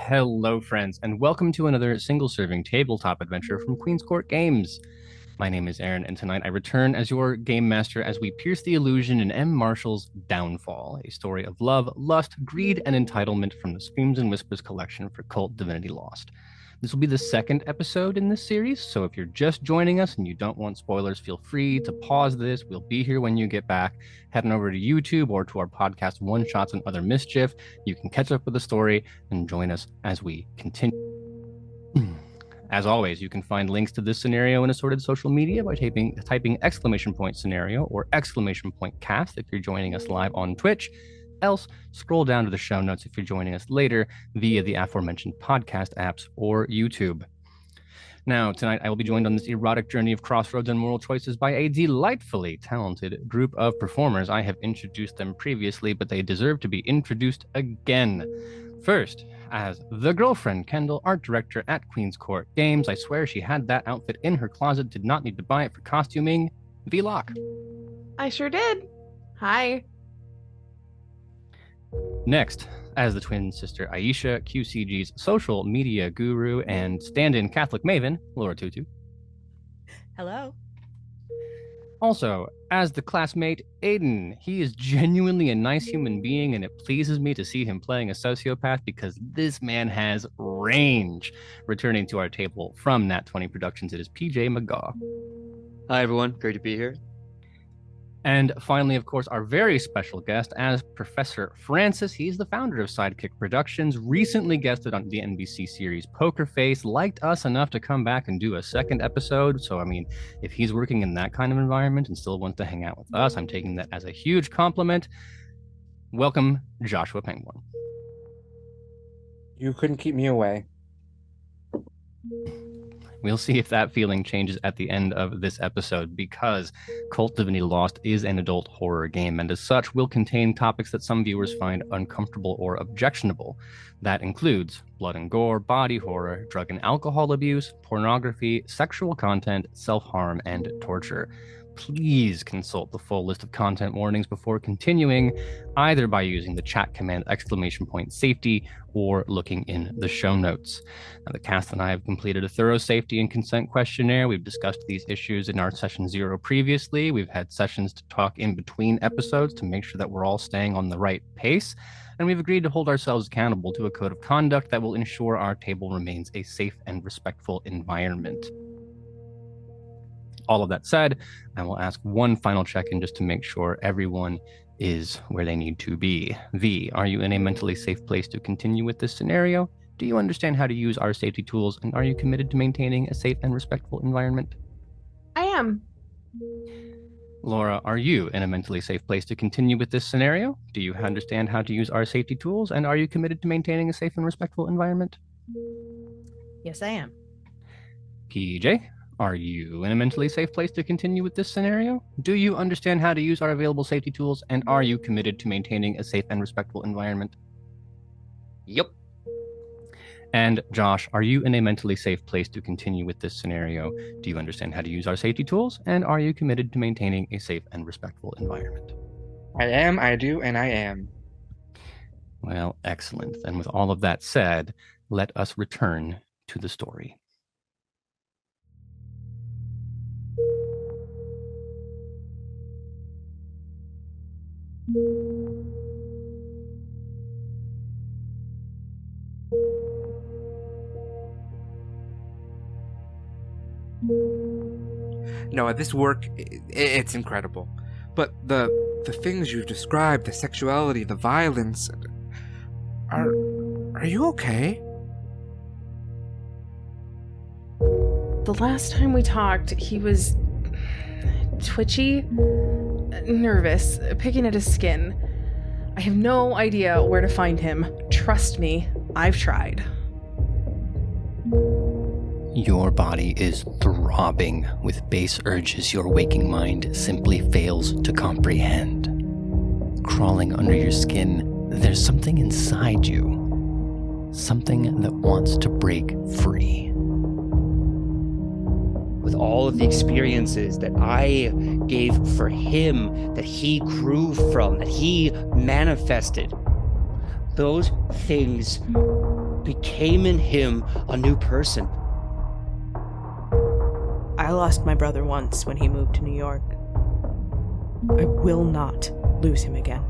Hello, friends, and welcome to another single-serving tabletop adventure from Queen's Court Games. My name is Aaron, and tonight I return as your game master as we pierce the illusion in M. Marshall's Downfall, a story of love, lust, greed, and entitlement from the Screams and Whispers collection for Kult, Divinity Lost. This will be the second episode in this series, so if you're just joining us and you don't want spoilers, feel free to pause this. We'll be here when you get back. Heading over to YouTube or to our podcast, One Shots and Other Mischief. You can catch up with the story and join us as we continue. As always, you can find links to this scenario in assorted social media by typing exclamation point scenario or exclamation point cast if you're joining us live on Twitch. Else, scroll down to the show notes if you're joining us later via the aforementioned podcast apps or YouTube. Now, tonight I will be joined on this erotic journey of crossroads and moral choices by a delightfully talented group of performers. I have introduced them previously, but they deserve to be introduced again. First, as the girlfriend, Kendall, art director at Queen's Court Games. I swear she had that outfit in her closet, did not need to buy it for costuming. V-Lock. I sure did. Hi. Next, as the twin sister Aisha, QCG's social media guru and stand-in Catholic maven, Laura Tutu. Hello. Also, as the classmate Aiden, he is genuinely a nice human being, and it pleases me to see him playing a sociopath because this man has range. Returning to our table from Nat 20 Productions, it is PJ McGaw. Hi, everyone. Great to be here. And finally, of course, our very special guest as Professor Francis. He's the founder of Sidekick Productions, recently guested on the NBC series Poker Face, liked us enough to come back and do a second episode. So, I mean, if he's working in that kind of environment and still wants to hang out with us, I'm taking that as a huge compliment. Welcome, Joshua Pangborn. You couldn't keep me away. We'll see if that feeling changes at the end of this episode, because Kult Divinity Lost is an adult horror game, and as such will contain topics that some viewers find uncomfortable or objectionable. That includes blood and gore, body horror, drug and alcohol abuse, pornography, sexual content, self-harm, and torture. Please consult the full list of content warnings before continuing, either by using the chat command !safety or looking in the show notes. Now, the cast and I have completed a thorough safety and consent questionnaire. We've discussed these issues in our session 0 previously. We've had sessions to talk in between episodes to make sure that we're all staying on the right pace. And we've agreed to hold ourselves accountable to a code of conduct that will ensure our table remains a safe and respectful environment. All of that said, I will ask one final check-in just to make sure everyone is where they need to be. V, are you in a mentally safe place to continue with this scenario? Do you understand how to use our safety tools, and are you committed to maintaining a safe and respectful environment? I am. Laura, are you in a mentally safe place to continue with this scenario? Do you understand how to use our safety tools, and are you committed to maintaining a safe and respectful environment? Yes, I am. PJ, are you in a mentally safe place to continue with this scenario? Do you understand how to use our available safety tools, and are you committed to maintaining a safe and respectful environment? Yep. And Josh, are you in a mentally safe place to continue with this scenario? Do you understand how to use our safety tools, and are you committed to maintaining a safe and respectful environment? I am, I do, and I am. Well, excellent. And with all of that said, let us return to the story. Noah, this work, it's incredible. But the things you've described, the sexuality, the violence, are you okay? The last time we talked, he was twitchy, nervous, picking at his skin. I have no idea where to find him. Trust me, I've tried. Your body is throbbing with base urges your waking mind simply fails to comprehend. Crawling under your skin, there's something inside you. Something that wants to break free. With all of the experiences that I gave for him, that he grew from, that he manifested, those things became in him a new person. I lost my brother once when he moved to New York. I will not lose him again.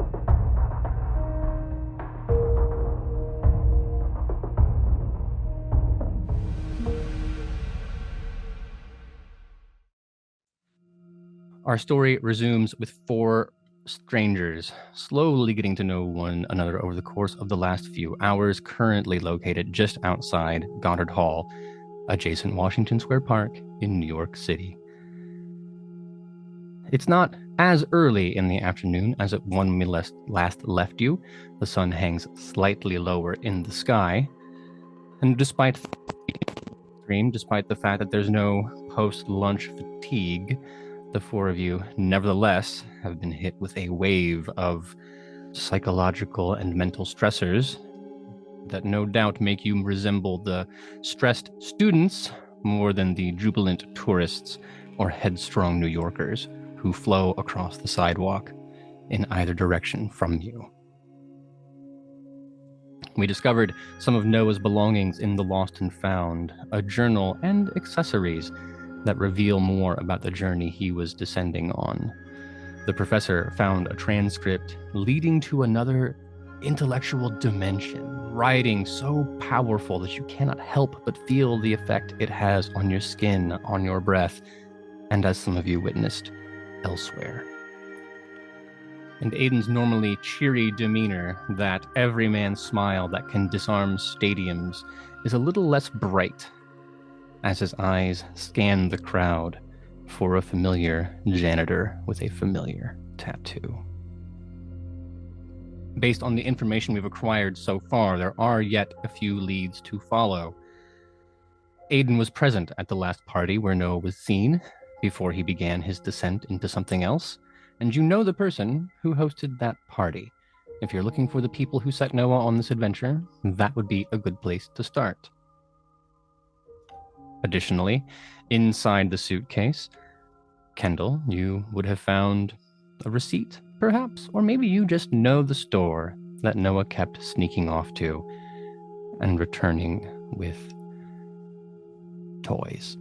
Our story resumes with 4 strangers slowly getting to know one another over the course of the last few hours, currently located just outside Goddard Hall, adjacent Washington Square Park in New York City. It's not as early in the afternoon as it when we last left you. The sun hangs slightly lower in the sky, and despite the fact that there's no post-lunch fatigue, the 4 of you nevertheless have been hit with a wave of psychological and mental stressors that no doubt make you resemble the stressed students more than the jubilant tourists or headstrong New Yorkers who flow across the sidewalk in either direction from you. We discovered some of Noah's belongings in the Lost and Found, a journal and accessories that reveal more about the journey he was descending on. The professor found a transcript leading to another intellectual dimension, writing so powerful that you cannot help but feel the effect it has on your skin, on your breath, and as some of you witnessed, elsewhere. And Aiden's normally cheery demeanor, that everyman smile that can disarm stadiums, is a little less bright as his eyes scan the crowd for a familiar janitor with a familiar tattoo. Based on the information we've acquired so far, there are yet a few leads to follow. Aiden was present at the last party where Noah was seen before he began his descent into something else, and you know the person who hosted that party. If you're looking for the people who set Noah on this adventure, that would be a good place to start. Additionally, inside the suitcase, Kendall, you would have found a receipt, perhaps, or maybe you just know the store that Noah kept sneaking off to and returning with toys.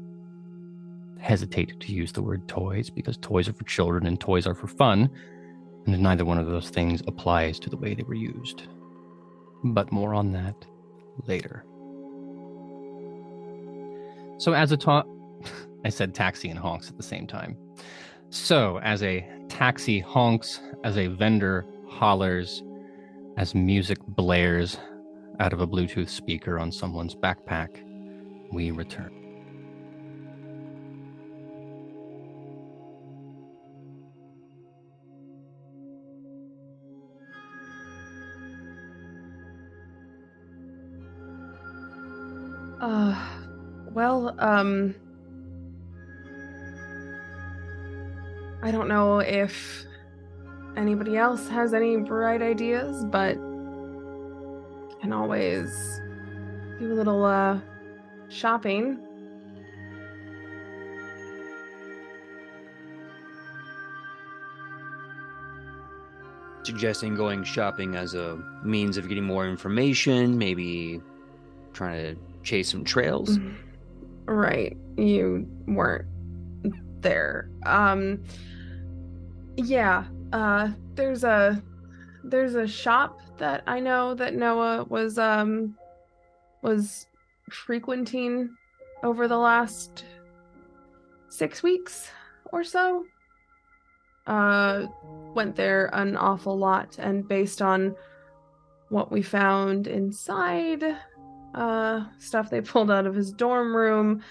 Hesitate to use the word toys because toys are for children and toys are for fun, and neither one of those things applies to the way they were used. But more on that later. So as a I said taxi and honks at the same time. So as a taxi honks, as a vendor hollers, as music blares out of a Bluetooth speaker on someone's backpack, we return. I don't know if anybody else has any bright ideas, but can always do a little shopping. Suggesting going shopping as a means of getting more information, maybe trying to chase some trails. Right. You weren't there. Yeah. There's a shop that I know that Noah was frequenting over the last 6 weeks or so. Went there an awful lot, and based on what we found inside, stuff they pulled out of his dorm room,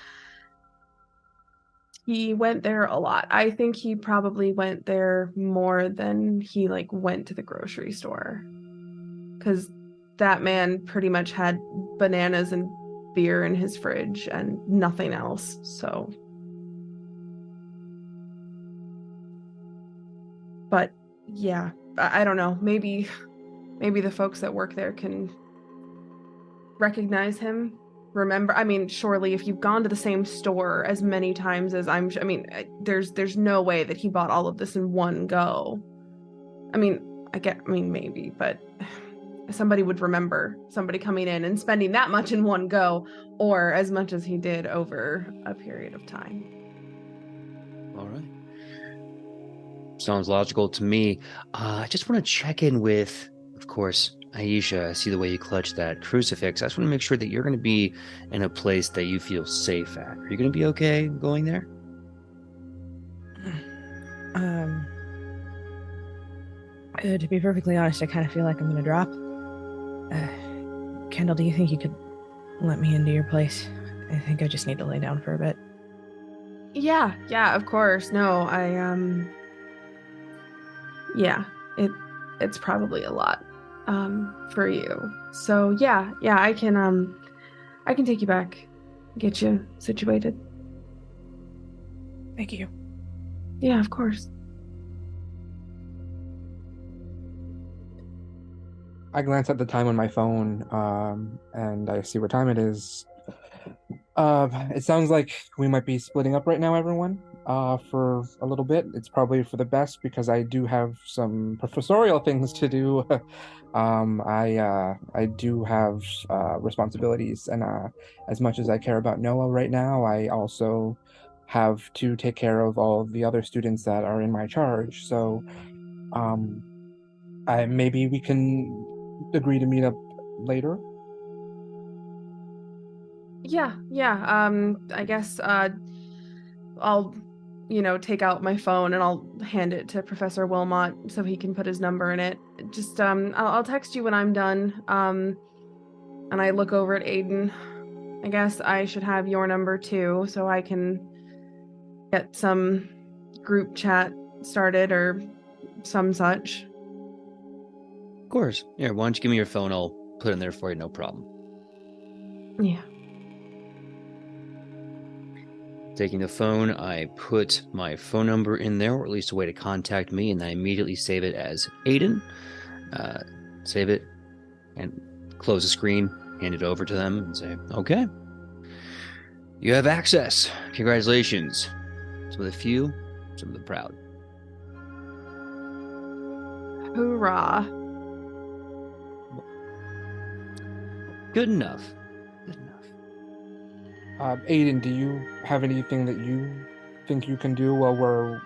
he went there a lot. I think he probably went there more than he went to the grocery store, because that man pretty much had bananas and beer in his fridge and nothing else. So, but yeah, I don't know. Maybe the folks that work there can recognize him. Remember, surely if you've gone to the same store as many times as there's no way that he bought all of this in one go. Maybe, but somebody would remember somebody coming in and spending that much in one go, or as much as he did over a period of time. All right. Sounds logical to me. I just want to check in with, of course, Aisha. I see the way you clutch that crucifix. I just want to make sure that you're going to be in a place that you feel safe at. Are you going to be okay going there? To be perfectly honest, I kind of feel like I'm going to drop. Kendall, do you think you could let me into your place? I think I just need to lay down for a bit. Yeah, of course. No, yeah, it's probably a lot for you. So yeah, I can take you back, get you situated. Thank you. Yeah, of course. I glance at the time on my phone, and I see what time it is. It sounds like we might be splitting up right now, everyone, for a little bit. It's probably for the best because I do have some professorial things to do. I do have responsibilities, and as much as I care about Noah right now, I also have to take care of all the other students that are in my charge. So, maybe we can agree to meet up later. Yeah. I guess I'll take out my phone and I'll hand it to Professor Wilmot so he can put his number in it. Just I'll text you when I'm done. And I look over at Aiden. I guess I should have your number too, so I can get some group chat started or some such. Of course. Yeah, why don't you give me your phone? I'll put it in there for you, no problem. Yeah. Taking the phone, I put my phone number in there, or at least a way to contact me, and I immediately save it as Aiden. Save it and close the screen, hand it over to them, and say, okay, you have access. Congratulations. Some of the few, some of the proud. Hoorah. Good enough. Aiden, do you have anything that you think you can do while we're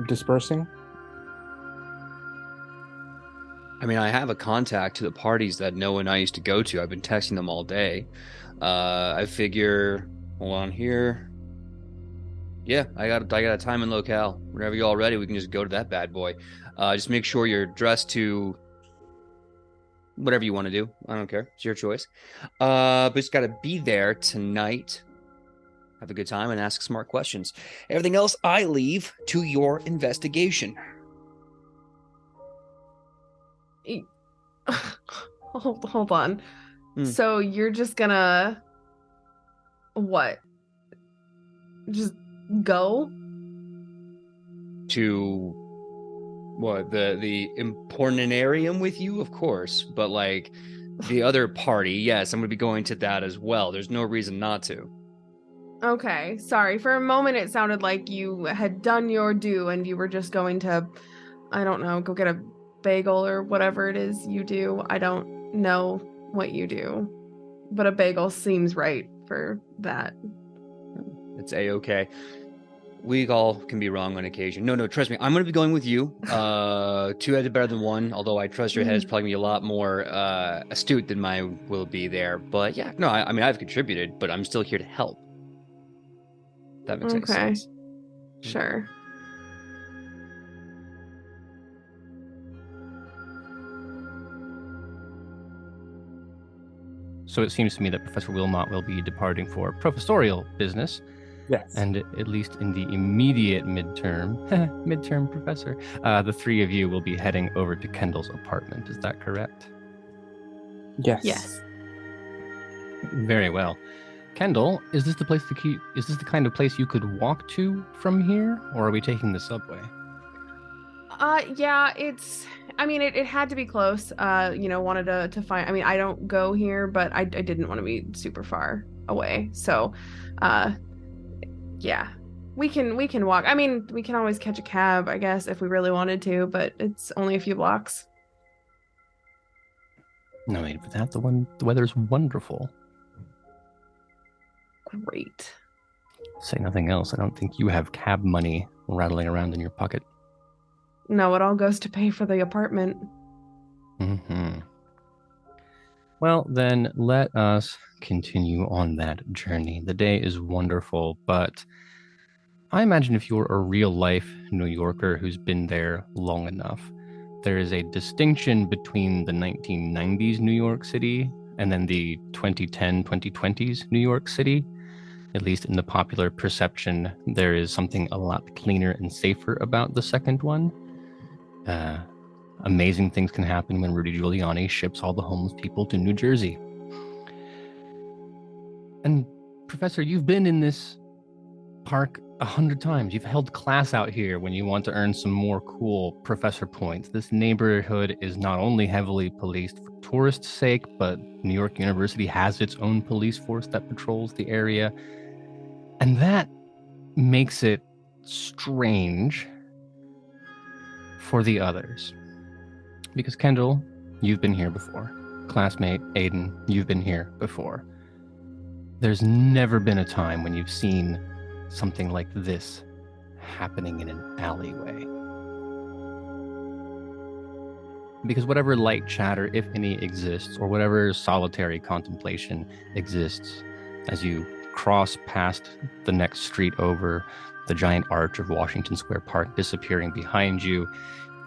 dispersing? I mean, I have a contact to the parties that Noah and I used to go to. I've been texting them all day. I figure, hold on here. Yeah, I got a time and locale. Whenever you're all ready, we can just go to that bad boy. Just make sure you're dressed to whatever you want to do. I don't care. It's your choice. But just got to be there tonight. Have a good time and ask smart questions. Everything else I leave to your investigation. Hold on. Hmm. So you're just gonna what? Just go? To what, the Importunarium with you, of course, but like the other party, yes, I'm gonna be going to that as well. There's no reason not to. Okay, sorry. For a moment it sounded like you had done your due and you were just going to, I don't know, go get a bagel or whatever it is you do. I don't know what you do, but a bagel seems right for that. It's A-okay. We all can be wrong on occasion. No, trust me. I'm going to be going with you. Two heads are better than one, although I trust your head is probably going to be a lot more astute than mine will be there. But yeah, no, I mean, I've contributed, but I'm still here to help. That makes any sense. Sure. So it seems to me that Professor Wilmot will be departing for professorial business. Yes. And at least in the immediate midterm professor, the three of you will be heading over to Kendall's apartment. Is that correct? Yes. Yes. Very well. Kendall, is this the kind of place you could walk to from here, or are we taking the subway? Yeah, it had to be close. Wanted to find, I don't go here, but I didn't want to be super far away. So, yeah, we can walk. I mean, we can always catch a cab, I guess, if we really wanted to, but it's only a few blocks. No need for that. The weather's wonderful. Great. Say nothing else. I don't think you have cab money rattling around in your pocket. No, it all goes to pay for the apartment. Mm-hmm. Well, then let us continue on that journey. The day is wonderful, but I imagine if you're a real-life New Yorker who's been there long enough, there is a distinction between the 1990s New York City and then the 2010, 2020s New York City. At least in the popular perception, there is something a lot cleaner and safer about the second one. Amazing things can happen when Rudy Giuliani ships all the homeless people to New Jersey. And Professor, you've been in this park 100 times. You've held class out here when you want to earn some more cool professor points. This neighborhood is not only heavily policed for tourists' sake, but New York University has its own police force that patrols the area. And that makes it strange for the others. Because Kendall, you've been here before. Classmate Aiden, you've been here before. There's never been a time when you've seen something like this happening in an alleyway. Because whatever light chatter, if any, exists, or whatever solitary contemplation exists as you cross past the next street over, the giant arch of Washington Square Park disappearing behind you,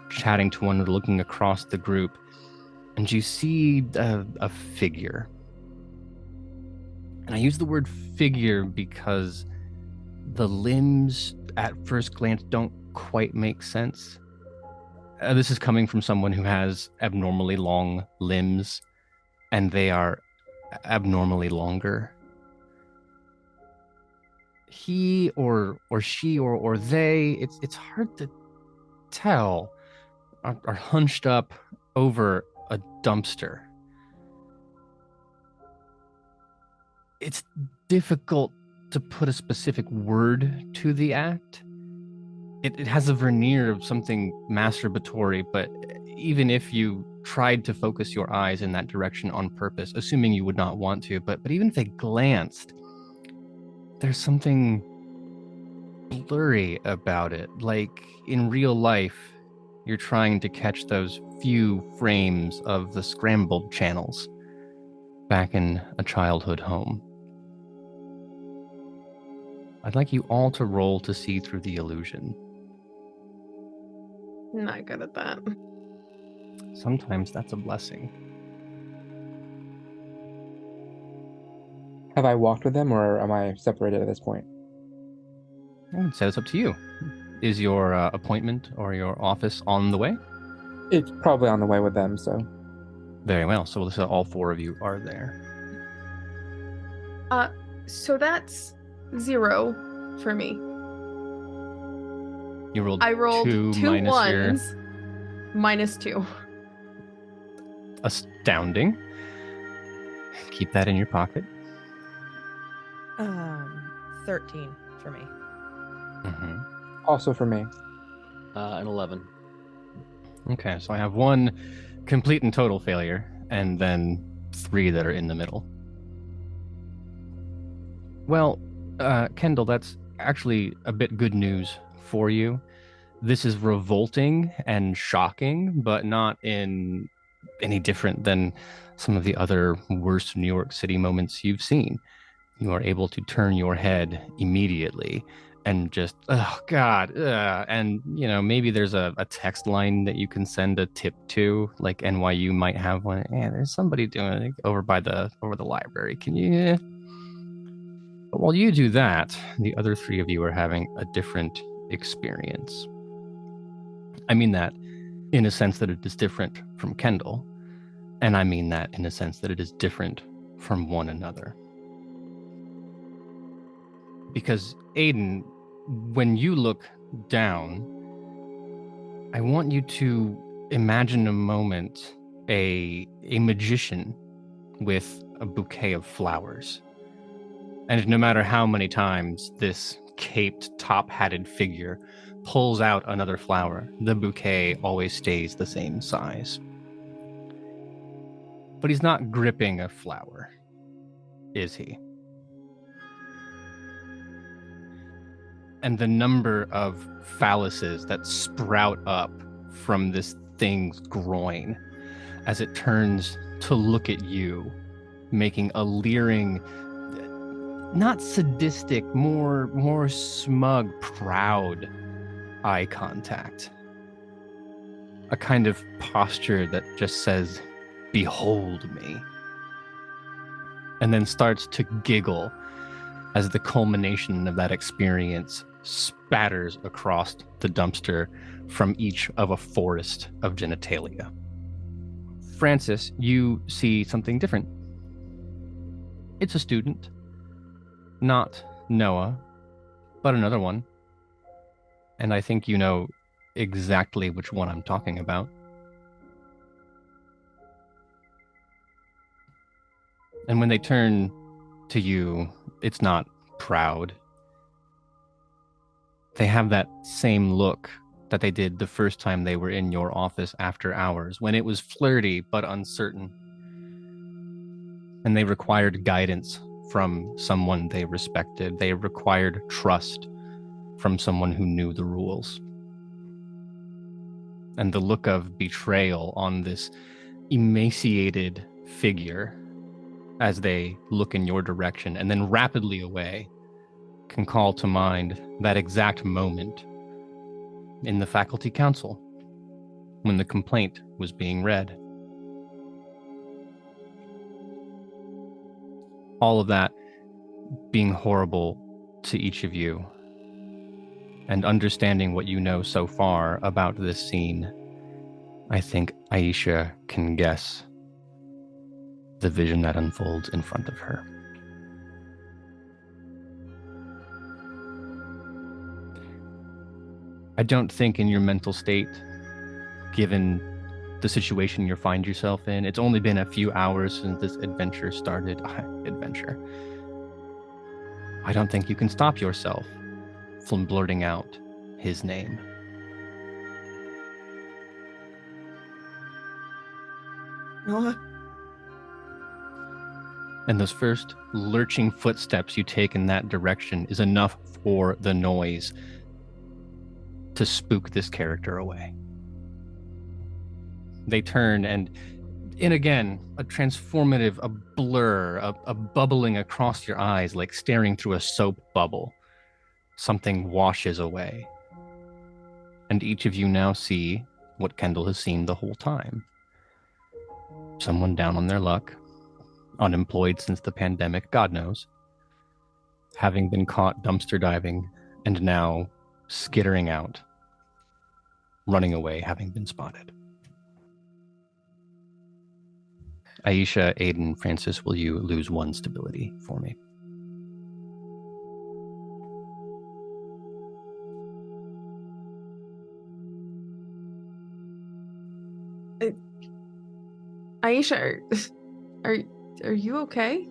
chatting to one another, looking across the group, and you see a figure. And I use the word figure because the limbs at first glance don't quite make sense. This is coming from someone who has abnormally long limbs, and they are abnormally longer. He or she or they, it's hard to tell, are hunched up over a dumpster. It's difficult to put a specific word to the act. It has a veneer of something masturbatory, but even if you tried to focus your eyes in that direction on purpose, assuming you would not want to, but even if they glanced, there's something blurry about it. Like in real life, you're trying to catch those few frames of the scrambled channels back in a childhood home. I'd like you all to roll to see through the illusion. Not good at that. Sometimes that's a blessing. Have I walked with them, or am I separated at this point? I would say it's up to you. Is your appointment or your office on the way? It's probably on the way with them, so. Very well. So all four of you are there. So that's 0 for me. You rolled I rolled 2 two minus ones, minus 2. Astounding. Keep that in your pocket. 13 for me. Mm-hmm. Also for me. An 11. Okay, so I have 1 complete and total failure, and then 3 that are in the middle. Well, Kendall, that's actually a bit good news for you. This is revolting and shocking, but not in any different than some of the other worst New York City moments you've seen. You are able to turn your head immediately and just, oh God, and maybe there's a text line that you can send a tip to, like NYU might have one. Yeah, there's somebody doing it over the library. Can you? But while you do that, the other 3 of you are having a different experience. I mean that in a sense that it is different from Kendall, and I mean that in a sense that it is different from one another. Because Aiden, when you look down, I want you to imagine a moment a magician with a bouquet of flowers. And no matter how many times this caped, top-hatted figure pulls out another flower, the bouquet always stays the same size. But he's not gripping a flower, is he? And the number of phalluses that sprout up from this thing's groin as it turns to look at you, making a leering, not sadistic, more smug, proud eye contact. A kind of posture that just says, "Behold me." And then starts to giggle as the culmination of that experience spatters across the dumpster from each of a forest of genitalia. Francis, you see something different. It's a student. Not Noah, but another one. And I think you know exactly which one I'm talking about. And when they turn to you, it's not proud. They have that same look that they did the first time they were in your office after hours, when it was flirty but uncertain. And they required guidance from someone they respected. They required trust from someone who knew the rules. And the look of betrayal on this emaciated figure as they look in your direction and then rapidly away can call to mind that exact moment in the faculty council when the complaint was being read. All of that being horrible to each of you, and understanding what you know so far about this scene, I think Aisha can guess the vision that unfolds in front of her. I don't think in your mental state, given the situation you find yourself in, it's only been a few hours since this adventure started. I don't think you can stop yourself from blurting out his name. Noah? And those first lurching footsteps you take in that direction is enough for the noise to spook this character away. They turn and in again, a transformative, a blur, a bubbling across your eyes like staring through a soap bubble. Something washes away. And each of you now see what Kendall has seen the whole time. Someone down on their luck, unemployed since the pandemic, God knows, having been caught dumpster diving and now skittering out, running away, having been spotted. Aisha, Aiden, Francis, will you lose 1 stability for me? Aisha, are you okay?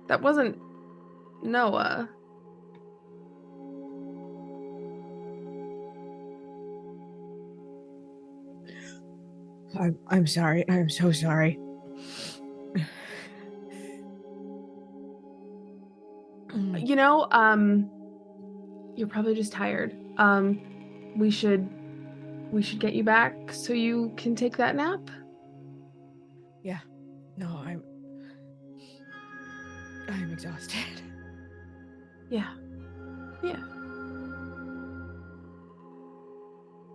That wasn't Noah. I'm sorry. I'm so sorry. You know, you're probably just tired. We should get you back so you can take that nap. Yeah. No, I'm exhausted. Yeah.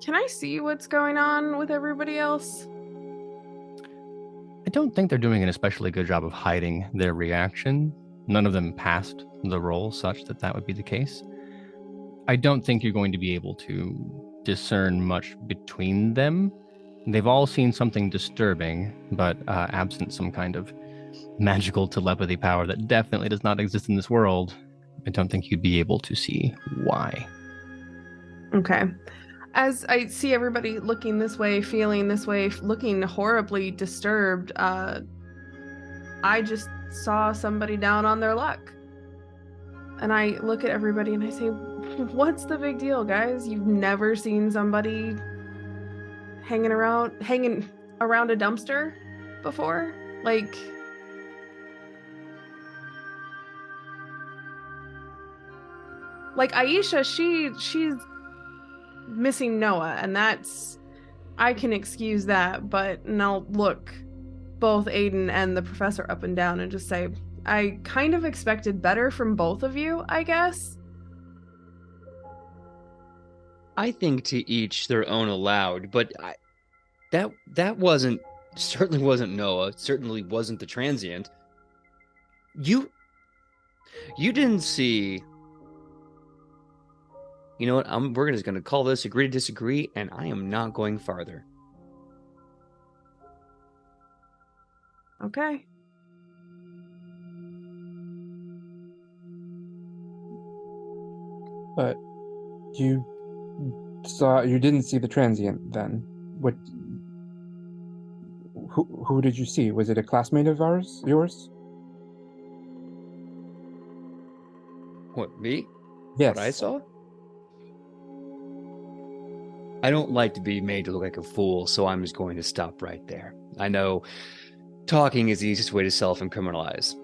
Can I see what's going on with everybody else? I don't think they're doing an especially good job of hiding their reaction. None of them passed the roll such that would be the case. I don't think you're going to be able to discern much between them. They've all seen something disturbing, but absent some kind of magical telepathy power that definitely does not exist in this world, I don't think you'd be able to see why. Okay. As I see everybody looking this way, feeling this way, looking horribly disturbed, I just saw somebody down on their luck. And I look at everybody and I say, what's the big deal, guys? You've never seen somebody hanging around a dumpster? before? Like, Aisha, she's missing Noah, and that's, I can excuse that, but and I'll look both Aiden and the professor up and down and just say, I kind of expected better from both of you, I guess. I think to each their own allowed, but that certainly wasn't Noah. Certainly wasn't the transient. You didn't see. You know what? We're just going to call this agree to disagree, and I am not going farther. Okay. But you didn't see the transient then. What? Who did you see? Was it a classmate of yours? What, me? Yes. What I saw? I don't like to be made to look like a fool, so I'm just going to stop right there. I know talking is the easiest way to self-incriminalize.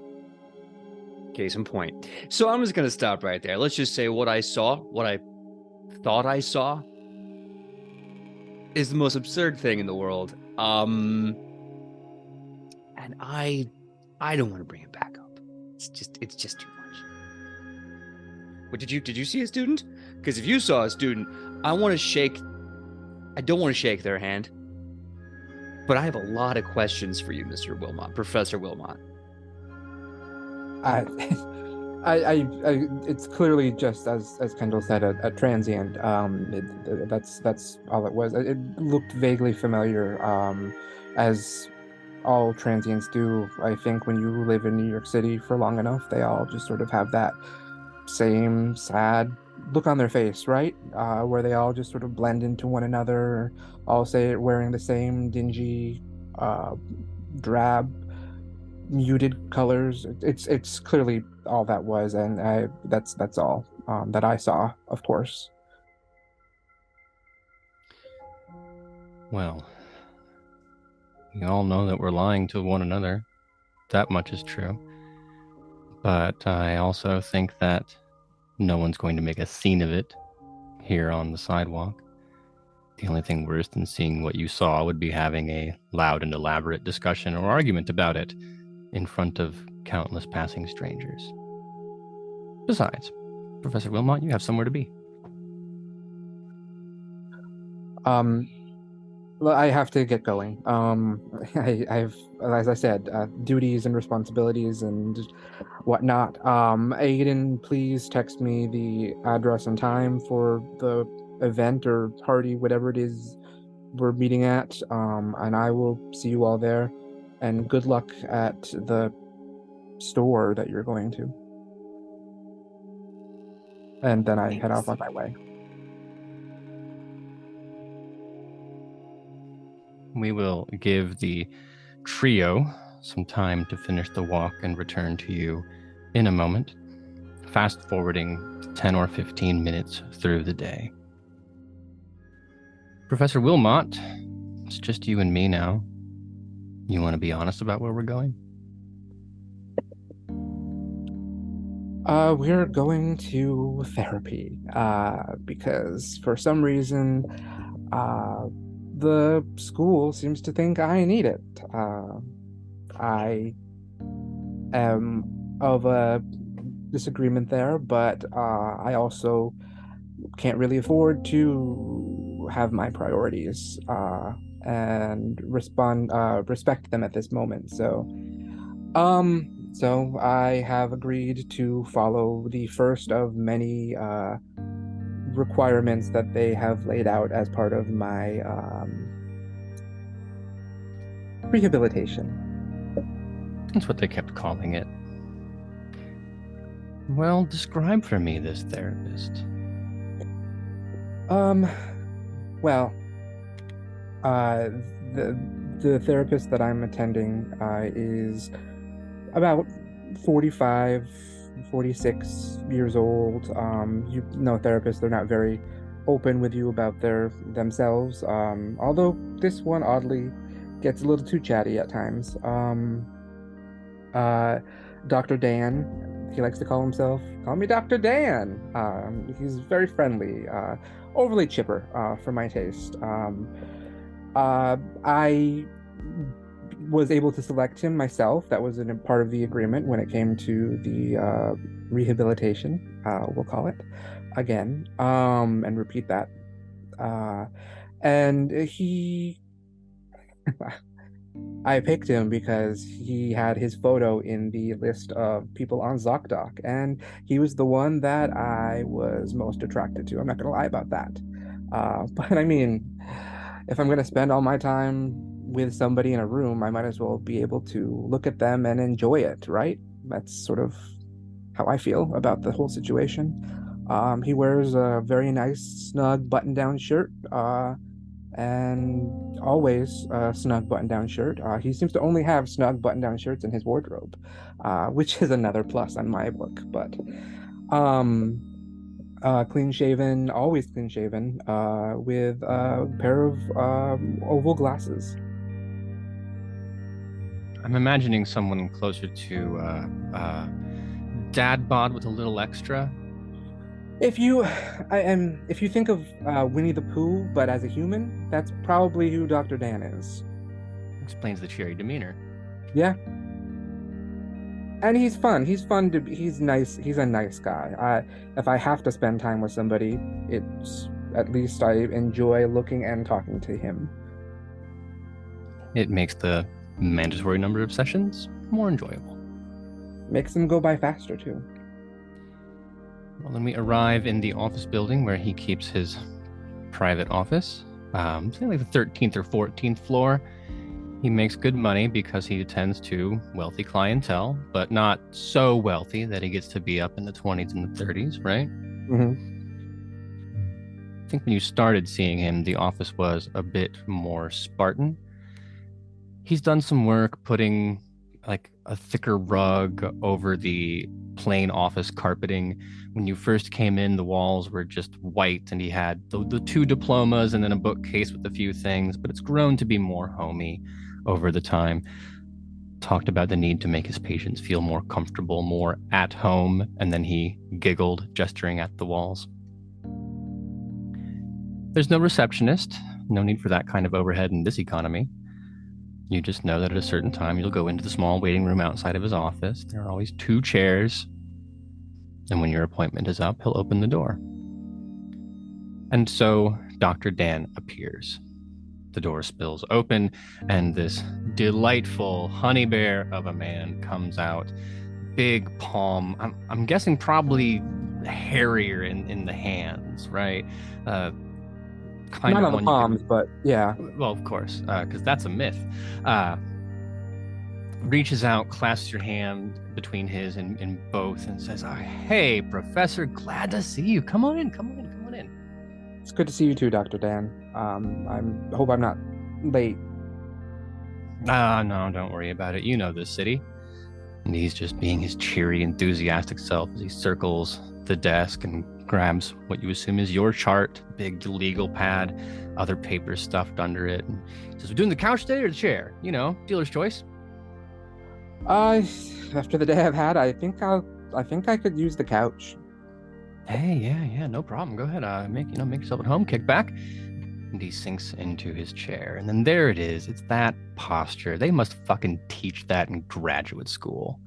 Case in point. So I'm just going to stop right there. Let's just say what I saw, what I thought I saw, is the most absurd thing in the world. And I don't want to bring it back up. It's just too much. What did you see a student? Because if you saw a student, I don't want to shake their hand. But I have a lot of questions for you, Mr. Wilmot, Professor Wilmot. It's clearly just as Kendall said, a transient. That's all it was. It looked vaguely familiar, as all transients do. I think when you live in New York City for long enough, they all just sort of have that same sad look on their face, right? Where they all just sort of blend into one another, all say wearing the same dingy, drab, muted colors. It's clearly all that was, and that's all that I saw, of course. Well, we all know that we're lying to one another. That much is true. But I also think that no one's going to make a scene of it here on the sidewalk. The only thing worse than seeing what you saw would be having a loud and elaborate discussion or argument about it in front of countless passing strangers. Besides, Professor Wilmot, you have somewhere to be. Well, I have to get going. I've, as I said, duties and responsibilities and whatnot. Aiden, please text me the address and time for the event or party, whatever it is we're meeting at, and I will see you all there. And good luck at the store that you're going to. And then I head off on my way. We will give the trio some time to finish the walk and return to you in a moment, fast forwarding 10 or 15 minutes through the day. Professor Wilmot, it's just you and me now. You want to be honest about where we're going? We're going to therapy, because for some reason, the school seems to think I need it. I am of a disagreement there, but I also can't really afford to have my priorities and respect them at this moment. So I have agreed to follow the first of many requirements that they have laid out as part of my rehabilitation. That's what they kept calling it. Well, describe for me this therapist. The therapist that I'm attending is about 45, 46 years old. You know, therapists, they're not very open with you about themselves. Although this one oddly gets a little too chatty at times. Dr. Dan, he likes to call himself. Call me Dr. Dan. He's very friendly, overly chipper for my taste. I was able to select him myself. That was a part of the agreement when it came to the rehabilitation, we'll call it, again, and repeat that. And I picked him because he had his photo in the list of people on ZocDoc, and he was the one that I was most attracted to. I'm not going to lie about that. But I mean, if I'm going to spend all my time with somebody in a room, I might as well be able to look at them and enjoy it, right? That's sort of how I feel about the whole situation. He wears a very nice, snug button-down shirt, and always a snug button-down shirt. He seems to only have snug button-down shirts in his wardrobe, which is another plus on my book. But clean-shaven, always clean-shaven, with a pair of oval glasses. I'm imagining someone closer to dad bod with a little extra. If you think of Winnie the Pooh, but as a human, that's probably who Dr. Dan is. Explains the cheery demeanor. Yeah. And he's fun. He's nice. He's a nice guy. If I have to spend time with somebody, it's at least I enjoy looking and talking to him. It makes the mandatory number of sessions more enjoyable. Makes them go by faster, too. Well, then we arrive in the office building where he keeps his private office. Something like the 13th or 14th floor. He makes good money because he attends to wealthy clientele, but not so wealthy that he gets to be up in the 20s and the 30s, right? Mm-hmm. I think when you started seeing him, the office was a bit more Spartan. He's done some work putting like a thicker rug over the plain office carpeting. When you first came in, the walls were just white, and he had the 2 diplomas and then a bookcase with a few things, but it's grown to be more homey over the time. Talked about the need to make his patients feel more comfortable, more at home, and then he giggled, gesturing at the walls. There's no receptionist, no need for that kind of overhead in this economy. You just know that at a certain time you'll go into the small waiting room outside of his office. There are always 2 chairs. And when your appointment is up, he'll open the door. And so Dr. Dan appears. The door spills open, and this delightful honey bear of a man comes out. Big palm. I'm guessing probably hairier in the hands, right? Kind Not of on the palms, but yeah. Well, of course, because that's a myth. Reaches out, clasps your hand between his in both, and says, "Hey, Professor, glad to see you. Come on in. It's good to see you too, Dr. Dan. I hope I'm not late." No, don't worry about it. You know this city." And he's just being his cheery, enthusiastic self as he circles the desk and grabs what you assume is your chart, big legal pad, other papers stuffed under it. And he says, "We're doing the couch today or the chair? You know, dealer's choice." After the day I've had, I think I could use the couch. Hey, yeah, no problem. Go ahead. Make yourself at home. Kick back. And he sinks into his chair. And then there it is. It's that posture. They must fucking teach that in graduate school.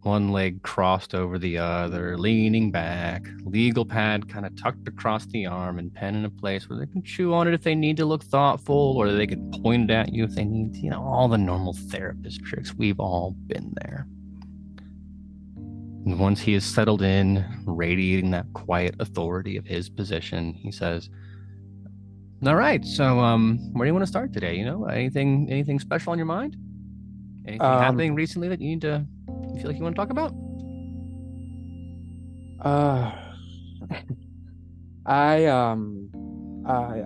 One leg crossed over the other, leaning back, legal pad kind of tucked across the arm, and pen in a place where they can chew on it if they need to look thoughtful, or they could point it at you if they need to. You know, all the normal therapist tricks. We've all been there. And once he is settled in, radiating that quiet authority of his position, he says, "All right, so where do you want to start today? You know, anything special on your mind? Anything happening recently that you feel like you want to talk about?"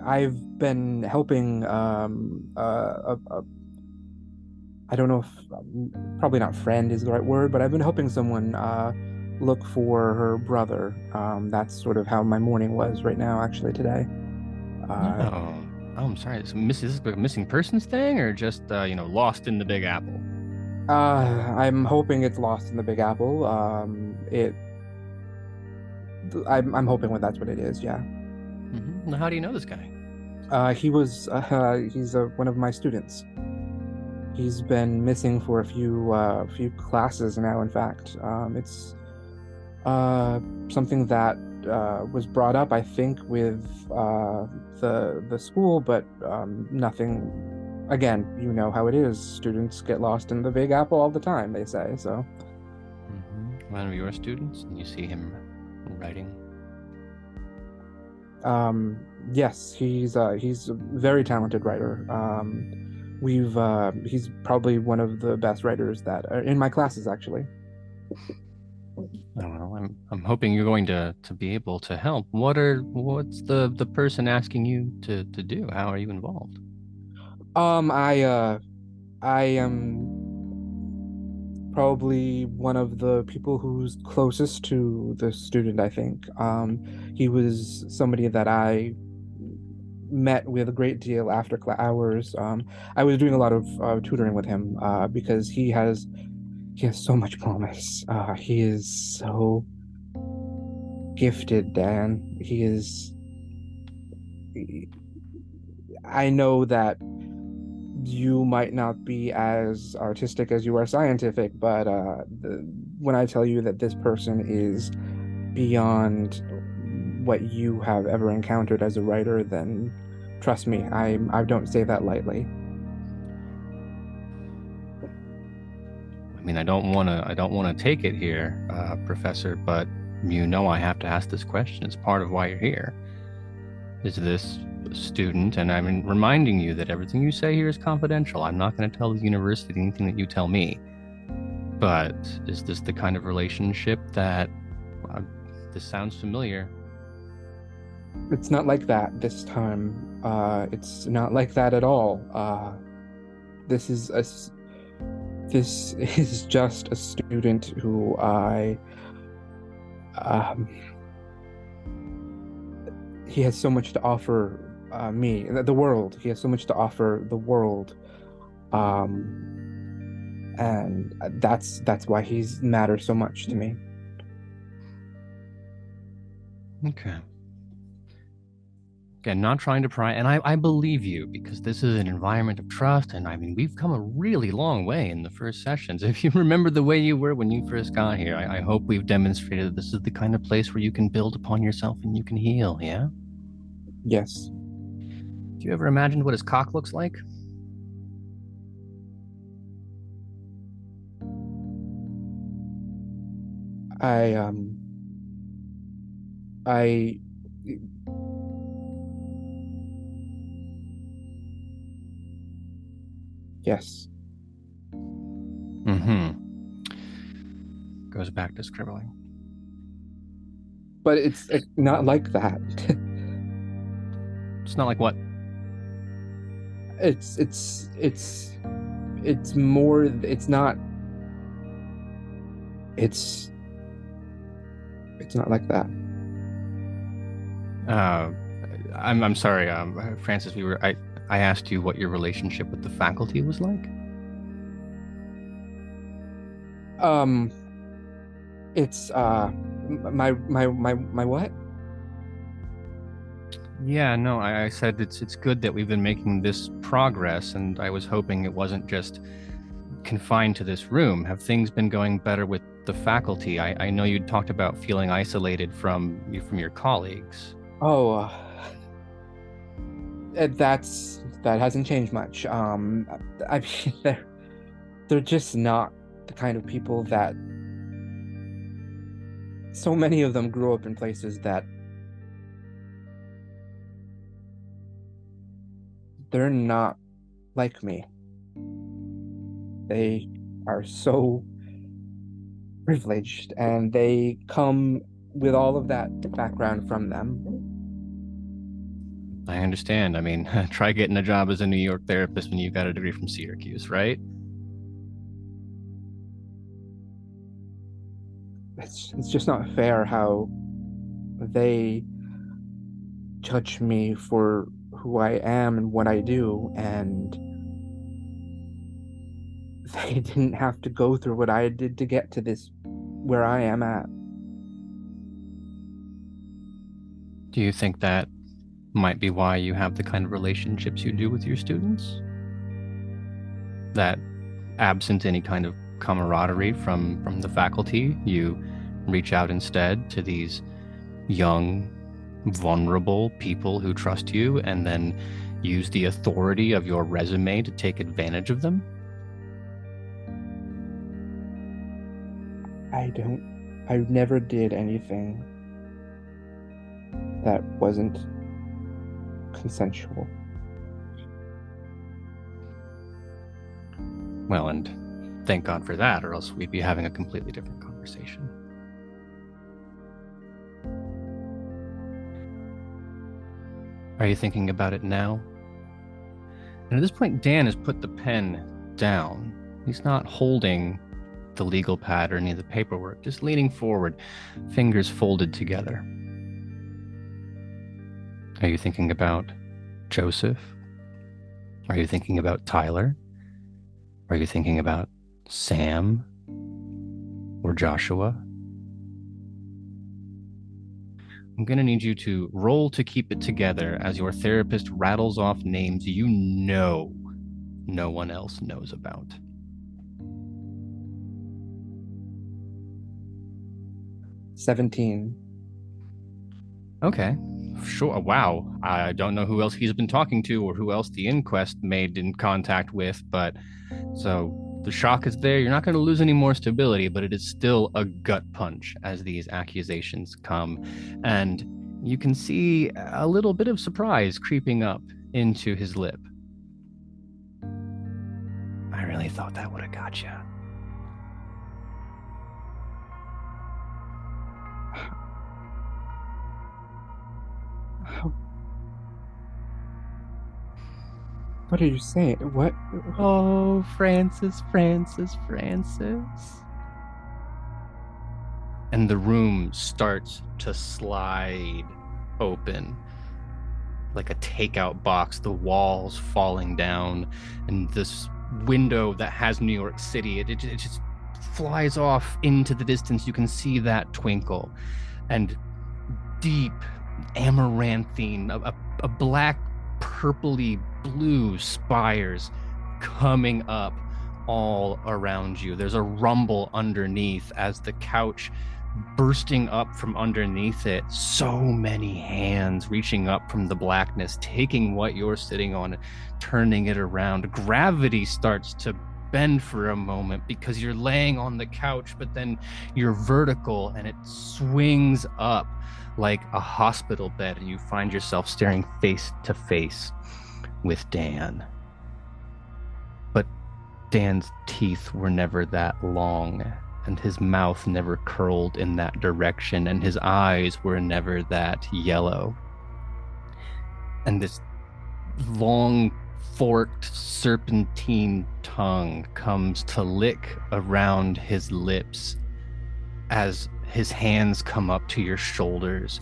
I've been helping I don't know if probably not friend is the right word, but I've been helping someone look for her brother. That's sort of how my morning was right now, actually, today. Oh, I'm sorry. Is this a missing persons thing, or just lost in the Big Apple? I'm hoping it's lost in the Big Apple. I'm hoping that's what it is. Yeah. Now, how do you know this guy? He's one of my students. He's been missing for a few classes now. In fact, it's something that was brought up, I think, with the school, but nothing. Again, you know how it is. Students get lost in the Big Apple all the time, they say. So, One of your students, and you see him writing. yes, he's a very talented writer. He's probably one of the best writers that are in my classes, actually. Oh, well, I'm hoping you're going to be able to help. What's the person asking you to do? How are you involved? I am probably one of the people who's closest to the student, I think. He was somebody that I met with a great deal after hours. I was doing a lot of tutoring with him because he has so much promise. He is so gifted, Dan. I know that you might not be as artistic as you are scientific, but when I tell you that this person is beyond what you have ever encountered as a writer, then trust me, I don't say that lightly. I mean, I don't want to take it here, Professor, but I have to ask this question. It's part of why you're here. Is this student, and I'm reminding you that everything you say here is confidential. I'm not going to tell the university anything that you tell me. But is this the kind of relationship that this sounds familiar? It's not like that this time. It's not like that at all. This is just a student who he has so much to offer me, the world. He has so much to offer the world, and that's why he matters so much to me. Okay. Again, not trying to pry, and I believe you, because this is an environment of trust, and I mean, we've come a really long way in the first sessions. If you remember the way you were when you first got here, I hope we've demonstrated that this is the kind of place where you can build upon yourself and you can heal, yeah? Yes. Do you ever imagine what his cock looks like? I yes. Goes back to scribbling. But it's not like that. It's not like what? It's more, it's not like that. I'm sorry, Francis. I asked you what your relationship with the faculty was like. It's my what? Yeah, no, I said it's good that we've been making this progress, and I was hoping it wasn't just confined to this room. Have things been going better with the faculty? I know you talked about feeling isolated from your colleagues. Oh, that hasn't changed much. I mean, they're just not the kind of people that. So many of them grew up in places that they're not like me. They are so privileged, and they come with all of that background from them. I understand. I mean, try getting a job as a New York therapist when you got a degree from Syracuse, right? It's just not fair how they judge me for who I am and what I do, and they didn't have to go through what I did to get to this, where I am at. Do you think that might be why you have the kind of relationships you do with your students? That absent any kind of camaraderie from the faculty, you reach out instead to these young, vulnerable people who trust you and then use the authority of your resume to take advantage of them? I never did anything that wasn't consensual. Well, and thank God for that, or else we'd be having a completely different conversation. Are you thinking about it now? And at this point, Dan has put the pen down. He's not holding the legal pad or any of the paperwork, just leaning forward, fingers folded together. Are you thinking about Joseph? Are you thinking about Tyler? Are you thinking about Sam or Joshua? I'm going to need you to roll to keep it together as your therapist rattles off names you know no one else knows about. 17. Okay, sure. Wow. I don't know who else he's been talking to or who else the inquest made in contact with, but so the shock is there. You're not going to lose any more stability, but it is still a gut punch as these accusations come. And you can see a little bit of surprise creeping up into his lip. I really thought that would have got you. What are you saying? What? Oh, Francis. And the room starts to slide open like a takeout box, the walls falling down, and this window that has New York City, it just flies off into the distance. You can see that twinkle, and deep amaranthine, a black purpley blue spires coming up all around you. There's a rumble underneath as the couch bursting up from underneath it. So many hands reaching up from the blackness, taking what you're sitting on, turning it around. Gravity starts to bend for a moment because you're laying on the couch, but then you're vertical and it swings up like a hospital bed, and you find yourself staring face to face with Dan. But Dan's teeth were never that long, and his mouth never curled in that direction, and his eyes were never that yellow. And this long, forked, serpentine tongue comes to lick around his lips as his hands come up to your shoulders,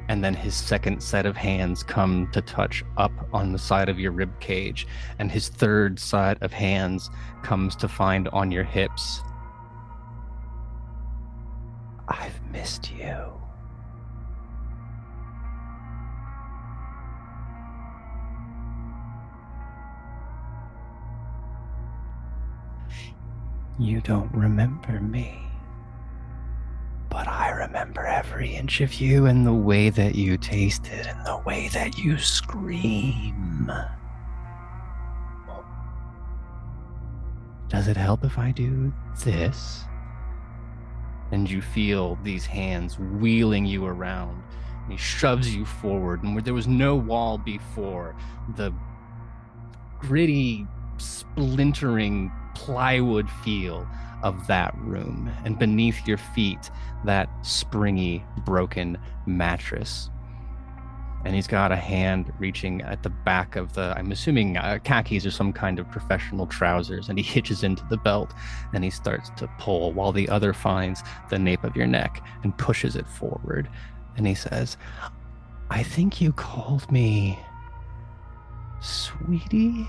and then his second set of hands come to touch up on the side of your rib cage, and his third set of hands comes to find on your hips. I've missed you. You don't remember me, but I remember every inch of you and the way that you tasted and the way that you scream. Does it help if I do this? And you feel these hands wheeling you around. And he shoves you forward, and where there was no wall before, the gritty, splintering plywood feel of that room, and beneath your feet, that springy, broken mattress. And he's got a hand reaching at the back of the, I'm assuming khakis or some kind of professional trousers, and he hitches into the belt and he starts to pull while the other finds the nape of your neck and pushes it forward. And he says, I think you called me Sweetie?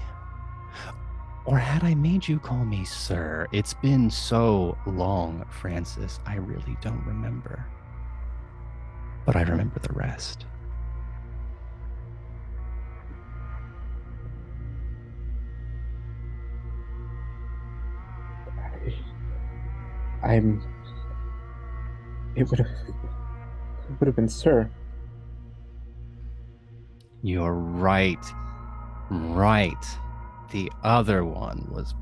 Or had I made you call me sir? It's been so long, Francis. I really don't remember. But I remember the rest. It would have been sir. You're right. Right. The other one was...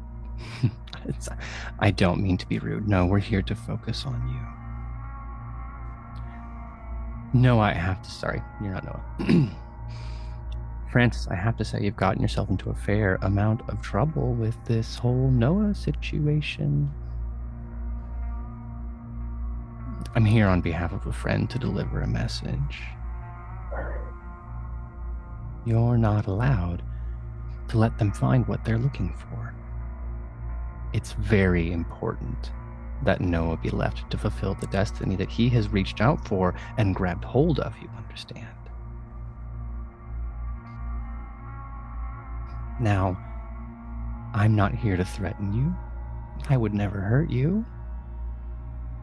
I don't mean to be rude. No, we're here to focus on you. No, I have to... Sorry, you're not Noah. Francis, I have to say you've gotten yourself into a fair amount of trouble with this whole Noah situation. I'm here on behalf of a friend to deliver a message. You're not allowed to let them find what they're looking for. It's very important that Noah be left to fulfill the destiny that he has reached out for and grabbed hold of, you understand. Now, I'm not here to threaten you. I would never hurt you.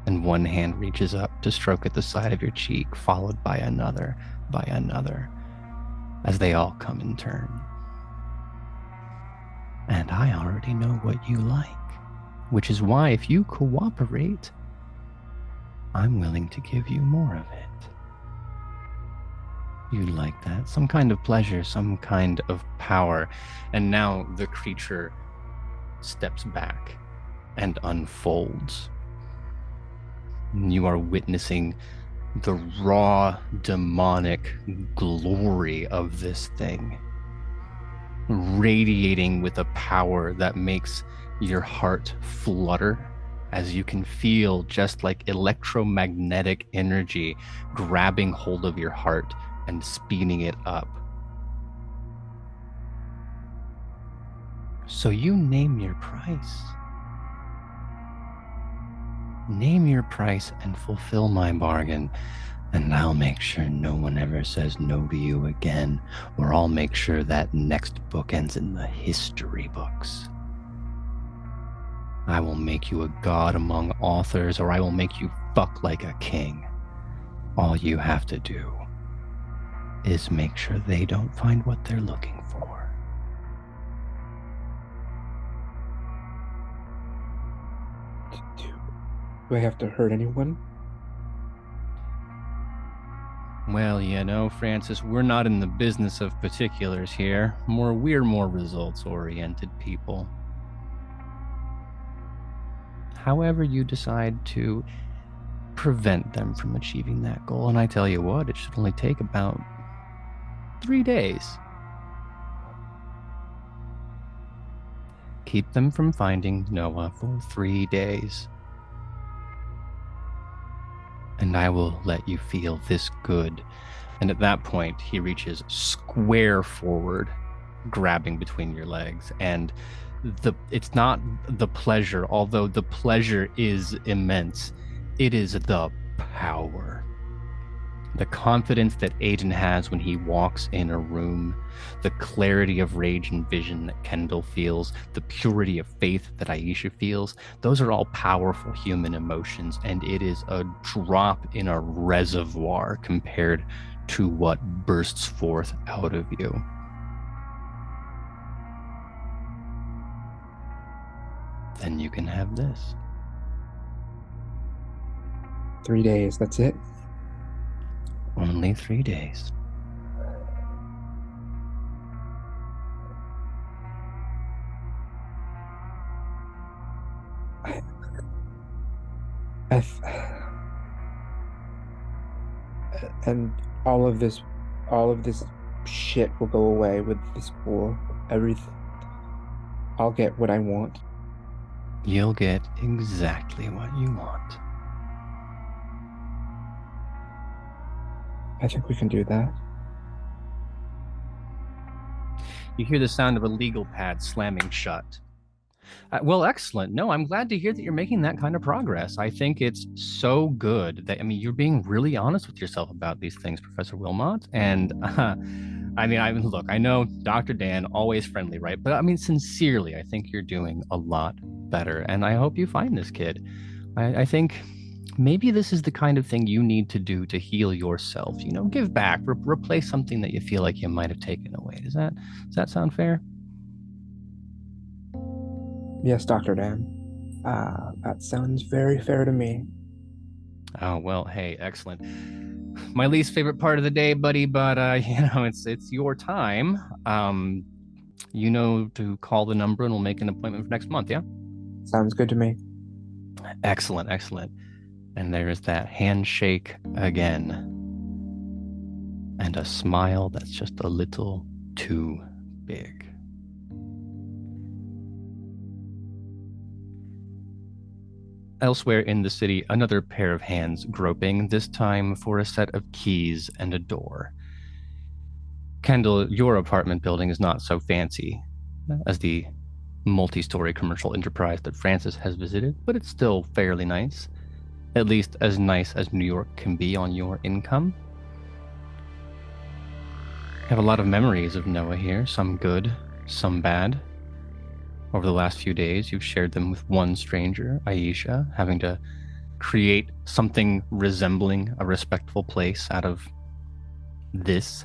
And one hand reaches up to stroke at the side of your cheek, followed by another, as they all come in turn. And I already know what you like, which is why if you cooperate, I'm willing to give you more of it. You like that? Some kind of pleasure, some kind of power. And now the creature steps back and unfolds. You are witnessing the raw, demonic glory of this thing, radiating with a power that makes your heart flutter as you can feel just like electromagnetic energy grabbing hold of your heart and speeding it up. So you name your price. Name your price and fulfill my bargain, and I'll make sure no one ever says no to you again, or I'll make sure that next book ends in the history books. I will make you a god among authors, or I will make you fuck like a king. All you have to do is make sure they don't find what they're looking for. Do I have to hurt anyone? Well, you know, Francis, we're not in the business of particulars here. We're more results-oriented people. However you decide to prevent them from achieving that goal, and I tell you what, it should only take about 3 days. Keep them from finding Noah for 3 days. And I will let you feel this good. And at that point, he reaches square forward, grabbing between your legs. And it's not the pleasure, although the pleasure is immense. It is the power. The confidence that Aiden has when he walks in a room, the clarity of rage and vision that Kendall feels, the purity of faith that Aisha feels, those are all powerful human emotions, and it is a drop in a reservoir compared to what bursts forth out of you. Then you can have this. 3 days, that's it? Only 3 days. And all of this shit will go away with this war. Everything. I'll get what I want. You'll get exactly what you want. I think we can do that. You hear the sound of a legal pad slamming shut. Well, excellent. No, I'm glad to hear that you're making that kind of progress. I think it's so good that, I mean, you're being really honest with yourself about these things, Professor Wilmot. And Look, I know Dr. Dan, always friendly, right? But I mean, sincerely, I think you're doing a lot better. And I hope you find this kid. I think maybe this is the kind of thing you need to do to heal yourself. Give back, replace something that you feel like you might have taken away. Does that sound fair? Yes, Dr. Dan. That sounds very fair to me. Oh, well, hey, excellent. My least favorite part of the day, buddy, but it's your time. To call the number and we'll make an appointment for next month, yeah? Sounds good to me. Excellent. And there's that handshake again. And a smile that's just a little too big. Elsewhere in the city, another pair of hands groping, this time for a set of keys and a door. Kendall, your apartment building is not so fancy as the multi-story commercial enterprise that Francis has visited, but it's still fairly nice. At least as nice as New York can be on your income. I have a lot of memories of Noah here, some good, some bad. Over the last few days, you've shared them with one stranger, Aisha, having to create something resembling a respectful place out of this.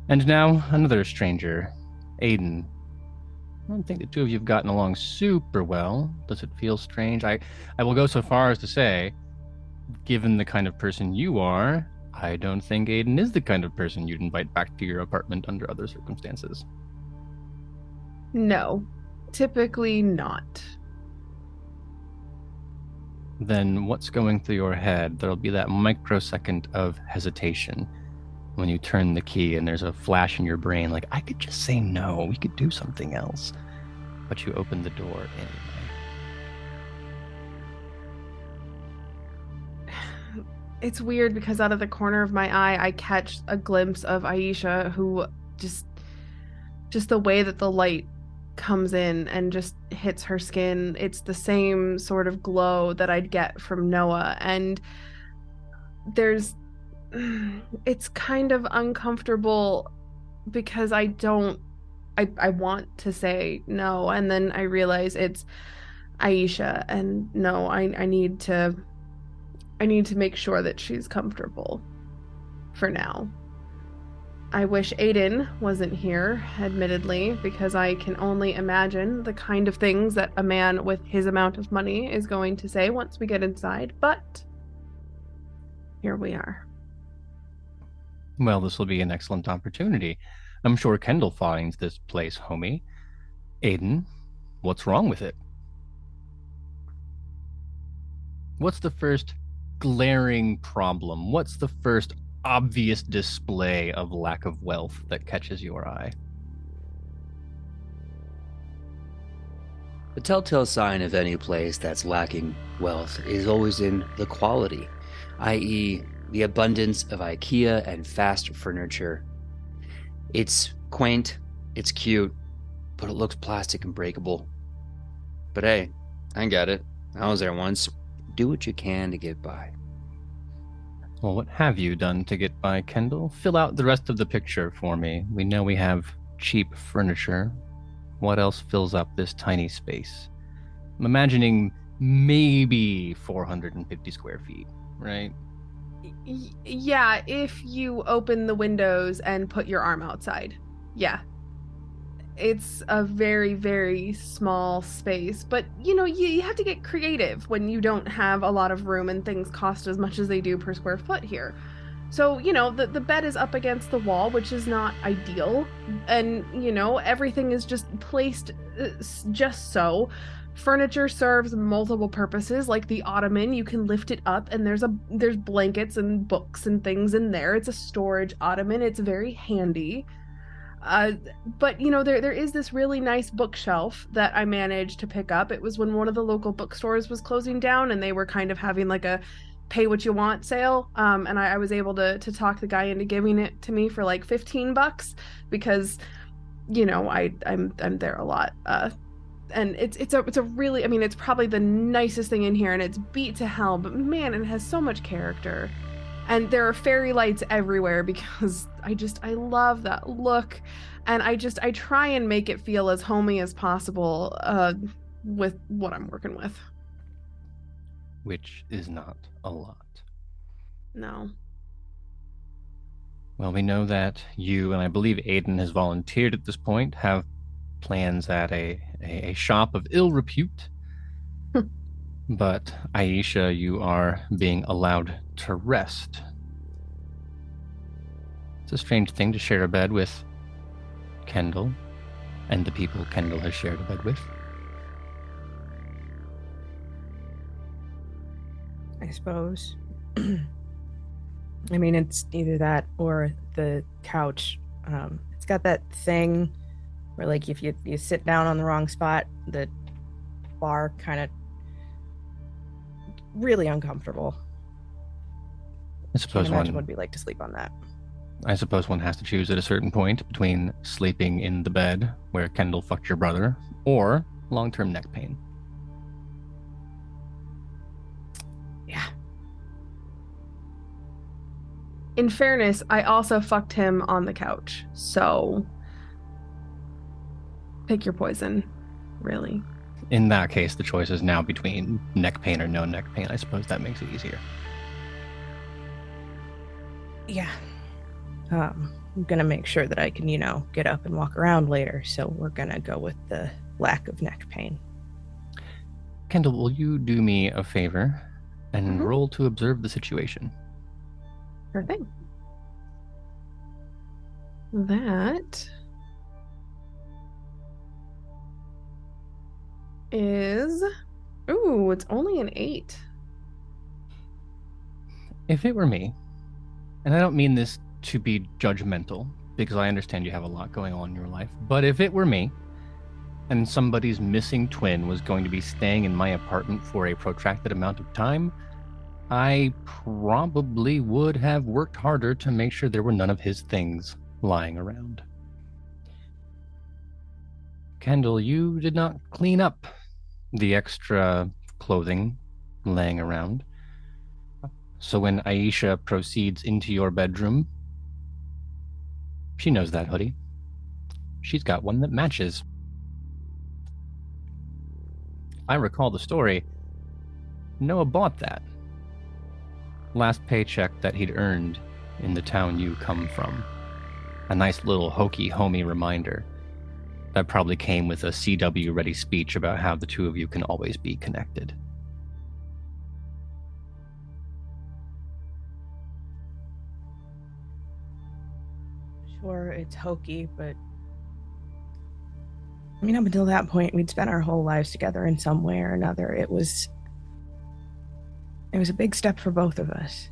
And now, another stranger, Aiden. I don't think the two of you have gotten along super well. Does it feel strange? I will go so far as to say, given the kind of person you are, I don't think Aiden is the kind of person you'd invite back to your apartment under other circumstances. No, typically not. Then what's going through your head? There'll be that microsecond of hesitation when you turn the key and there's a flash in your brain like, I could just say no, we could do something else. But you open the door anyway. It's weird because out of the corner of my eye, I catch a glimpse of Aisha, who just the way that the light comes in and just hits her skin, it's the same sort of glow that I'd get from Noah. And it's kind of uncomfortable because I want to say no, and then I realize it's Aisha, and no, I need to make sure that she's comfortable for now. I wish Aiden wasn't here, admittedly, because I can only imagine the kind of things that a man with his amount of money is going to say once we get inside, but here we are. Well, this will be an excellent opportunity. I'm sure Kendall finds this place homey. Aiden, what's wrong with it? What's the first glaring problem? What's the first obvious display of lack of wealth that catches your eye? The telltale sign of any place that's lacking wealth is always in the quality, i.e., the abundance of IKEA and fast furniture. It's quaint, it's cute, but it looks plastic and breakable. But hey, I get it. I was there once. Do what you can to get by. Well, what have you done to get by, Kendall? Fill out the rest of the picture for me. We know we have cheap furniture. What else fills up this tiny space? I'm imagining maybe 450 square feet, right? Yeah, if you open the windows and put your arm outside. Yeah. It's a very, very small space, but you have to get creative when you don't have a lot of room and things cost as much as they do per square foot here. So, the bed is up against the wall, which is not ideal. And, everything is just placed just so. Furniture serves multiple purposes, like the ottoman. You can lift it up and there's blankets and books and things in there. It's a storage ottoman. It's very handy. But there is this really nice bookshelf that I managed to pick up. It was when one of the local bookstores was closing down and they were kind of having like a pay what you want sale. And I was able to talk the guy into giving it to me for like $15 because, I'm there a lot. And it's a really, it's probably the nicest thing in here, and it's beat to hell, but man, it has so much character. And there are fairy lights everywhere because I love that look. And I try and make it feel as homey as possible with what I'm working with. Which is not a lot. No. Well, we know that you, and I believe Aiden has volunteered at this point, have plans at a shop of ill repute. But Aisha, you are being allowed to rest. It's a strange thing to share a bed with Kendall and the people Kendall has shared a bed with. I suppose. I mean, it's either that or the couch. It's got that thing where, like, if you sit down on the wrong spot, the bar kind of really uncomfortable. I suppose Can't imagine what it'd be like to sleep on that. I suppose one has to choose at a certain point between sleeping in the bed where Kendall fucked your brother or long-term neck pain. Yeah. In fairness, I also fucked him on the couch. So pick your poison, really. In that case, the choice is now between neck pain or no neck pain. I suppose that makes it easier. Yeah. I'm gonna make sure that I can, get up and walk around later. So we're gonna go with the lack of neck pain. Kendall, will you do me a favor and roll to observe the situation? Sure thing. That is... Ooh, it's only an 8. If it were me, and I don't mean this to be judgmental, because I understand you have a lot going on in your life, but if it were me, and somebody's missing twin was going to be staying in my apartment for a protracted amount of time, I probably would have worked harder to make sure there were none of his things lying around. Kendall, you did not clean up the extra clothing laying around. So when Aisha proceeds into your bedroom, she knows that hoodie. She's got one that matches. If I recall the story, Noah bought that. Last paycheck that he'd earned in the town you come from. A nice little hokey homey reminder that probably came with a CW ready speech about how the two of you can always be connected. Sure, it's hokey, but I mean, up until that point, we'd spent our whole lives together in some way or another. It was a big step for both of us.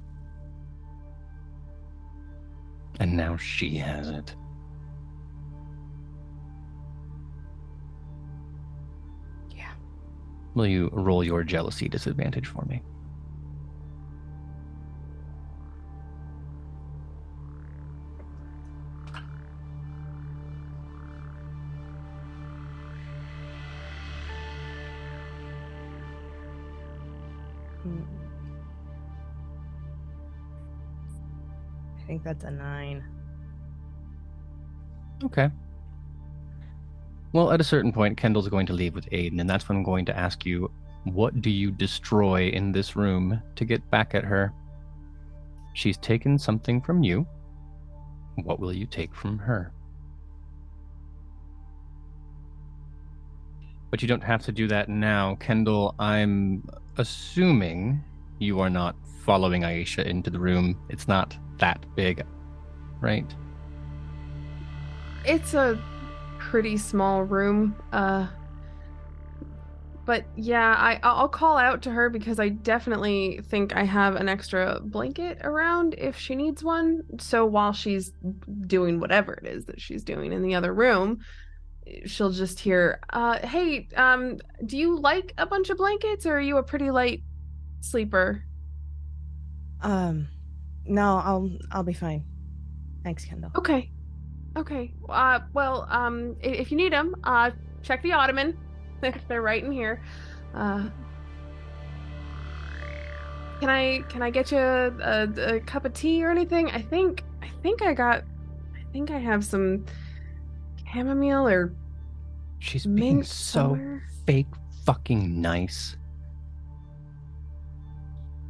And now she has it. Yeah. Will you roll your jealousy disadvantage for me? I think that's a 9. Okay. Well, at a certain point, Kendall's going to leave with Aiden, and that's when I'm going to ask you, what do you destroy in this room to get back at her? She's taken something from you. What will you take from her? But you don't have to do that now. Kendall, I'm assuming you are not following Aisha into the room. It's not that big, right? It's a pretty small room. But yeah, I'll call out to her because I definitely think I have an extra blanket around if she needs one. So while she's doing whatever it is that she's doing in the other room, she'll just hear, hey, do you like a bunch of blankets or are you a pretty light sleeper? No, I'll be fine. Thanks, Kendall. Okay. Well, if you need them, check the ottoman. They're right in here. Can I get you a cup of tea or anything? I think I have some chamomile or She's being mint so somewhere. fake fucking nice.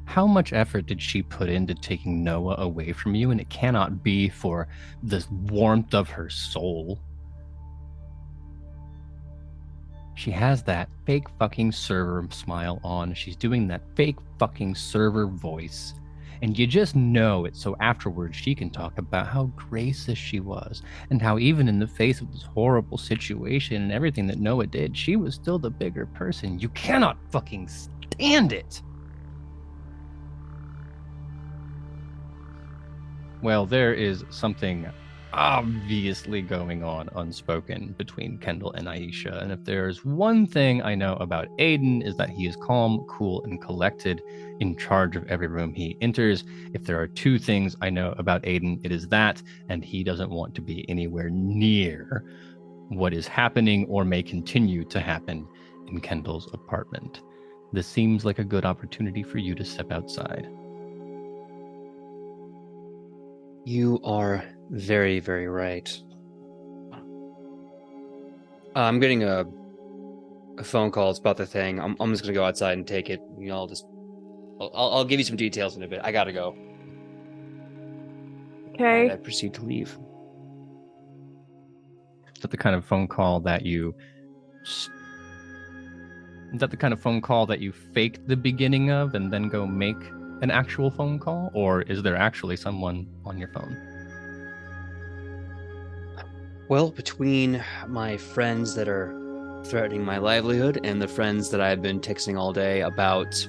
How much effort did she put into taking Noah away from you? And it cannot be for the warmth of her soul. She has that fake fucking server smile on. She's doing that fake fucking server voice. And you just know it, so afterwards she can talk about how gracious she was and how even in the face of this horrible situation and everything that Noah did, she was still the bigger person. You cannot fucking stand it. Well, there is something obviously going on unspoken between Kendall and Aisha. And if there's one thing I know about Aiden is that he is calm, cool, and collected, in charge of every room he enters. If there are two things I know about Aiden, it is that, and he doesn't want to be anywhere near what is happening or may continue to happen in Kendall's apartment. This seems like a good opportunity for you to step outside. You are very, very right. I'm getting a phone call. It's about the thing. I'm just gonna go outside and take it. You know, I'll give you some details in a bit. I gotta go. Okay. And I proceed to leave. Is that the kind of phone call that you fake the beginning of and then go make an actual phone call? Or is there actually someone on your phone? Well, between my friends that are threatening my livelihood and the friends that I've been texting all day about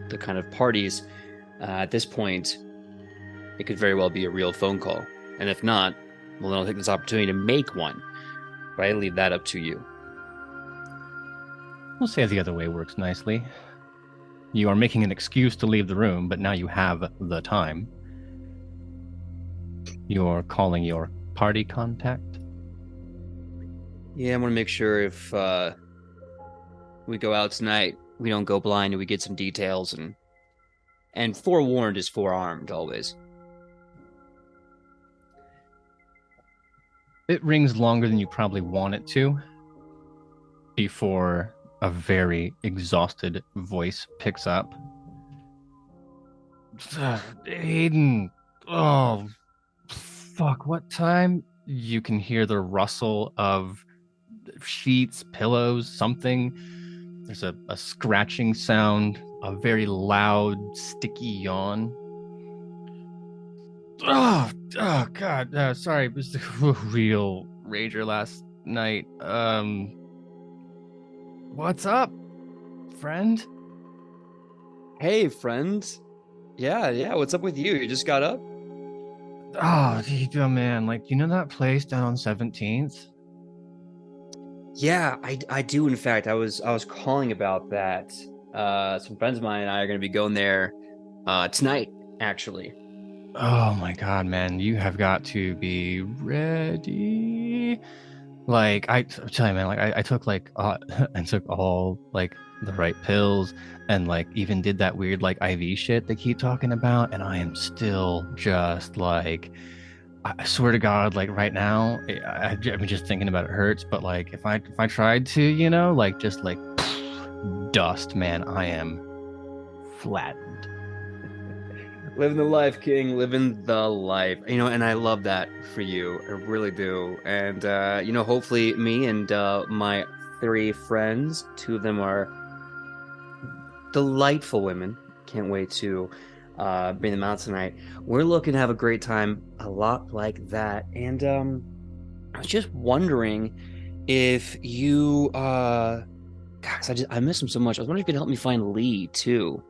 the kind of parties, at this point, it could very well be a real phone call. And if not, well, then I'll take this opportunity to make one. But I leave that up to you. We'll say the other way works nicely. You are making an excuse to leave the room, but now you have the time. You're calling your party contact? Yeah, I want to make sure if we go out tonight, we don't go blind and we get some details. And forewarned is forearmed always. It rings longer than you probably want it to before a very exhausted voice picks up. Aiden, oh, fuck, what time? You can hear the rustle of sheets, pillows, something. There's a scratching sound, a very loud, sticky yawn. Oh God, sorry, it was a real rager last night. What's up, friend? Hey, friend. Yeah, what's up with you? You just got up? Oh, man, like, you know that place down on 17th? Yeah, I do. In fact, I was calling about that. Some friends of mine and I are going to be going there tonight, actually. Oh my God, man, you have got to be ready. Like, I'm telling you, man, like I took like I took all like the right pills and like even did that weird like IV shit they keep talking about, and I am still just like, I swear to God, like right now, I mean, just thinking about it hurts. But like, if I tried to, you know, like just like dust, man, I am flattened. Living the life, King. Living the life. You know, and I love that for you. I really do. And you know, hopefully, me and my 3 friends, 2 of them are delightful women. Can't wait to bring them out tonight. We're looking to have a great time, a lot like that. And I was just wondering if you gosh, I miss him so much. I was wondering if you could help me find Lee too.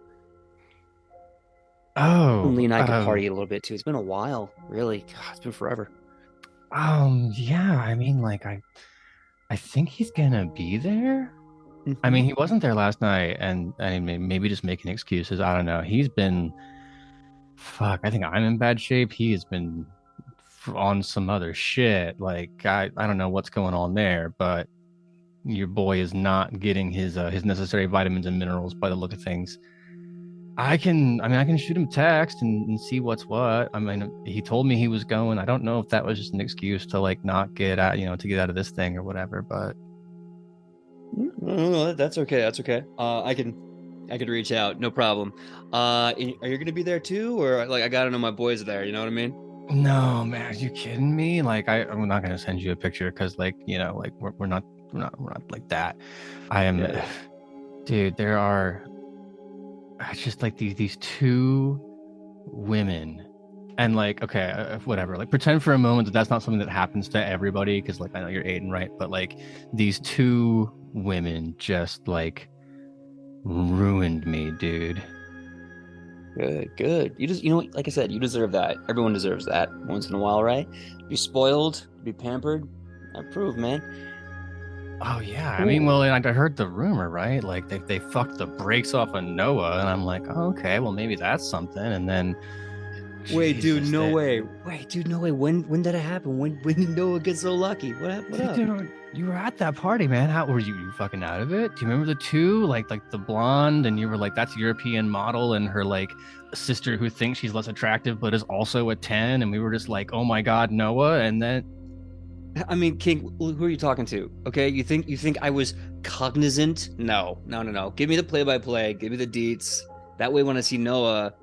Oh, Lee and I could party a little bit too. It's been a while, really. God, it's been forever. Yeah, I mean, like I think he's gonna be there. I mean, he wasn't there last night, and I mean, maybe just making excuses. I don't know. He's been, fuck, I think I'm in bad shape. He has been on some other shit. Like, I don't know what's going on there, but your boy is not getting his necessary vitamins and minerals by the look of things. I can shoot him text and see what's what. I mean, he told me he was going. I don't know if that was just an excuse to like not get out, to get out of this thing or whatever, but No, that's okay. That's okay. I can reach out, no problem. Are you gonna be there too, or like I gotta know my boys are there? You know what I mean? no, man, are you kidding me? Like I'm not gonna send you a picture because like, like we're not like that. I am Yeah. dude, there are just like these two women and like okay whatever, like pretend for a moment that that's not something that happens to everybody because like I know you're Aiden, right? But like these two women just like ruined me, dude. Good, good. You just, like I said, you deserve that. Everyone deserves that once in a while, right? Be spoiled, be pampered. I approve, man. Oh yeah, I mean, Cool. well, and I heard the rumor, right? Like they fucked the brakes off of Noah, and I'm like, oh, okay, well maybe that's something. And then, Wait, dude, Jesus, no that way. Wait, dude, no way. When did it happen? When did Noah get so lucky? What dude, up? you were at that party, man. How were you fucking out of it? Do you remember the two, like the blonde, and you were like, that's European model, and her like sister who thinks she's less attractive but is also a 10, and we were just like, oh my god, Noah, and then I mean, King, who are you talking to? Okay, you think I was cognizant? No, no, no, no. Give me the play-by-play. Give me the deets. That way, when I see Noah,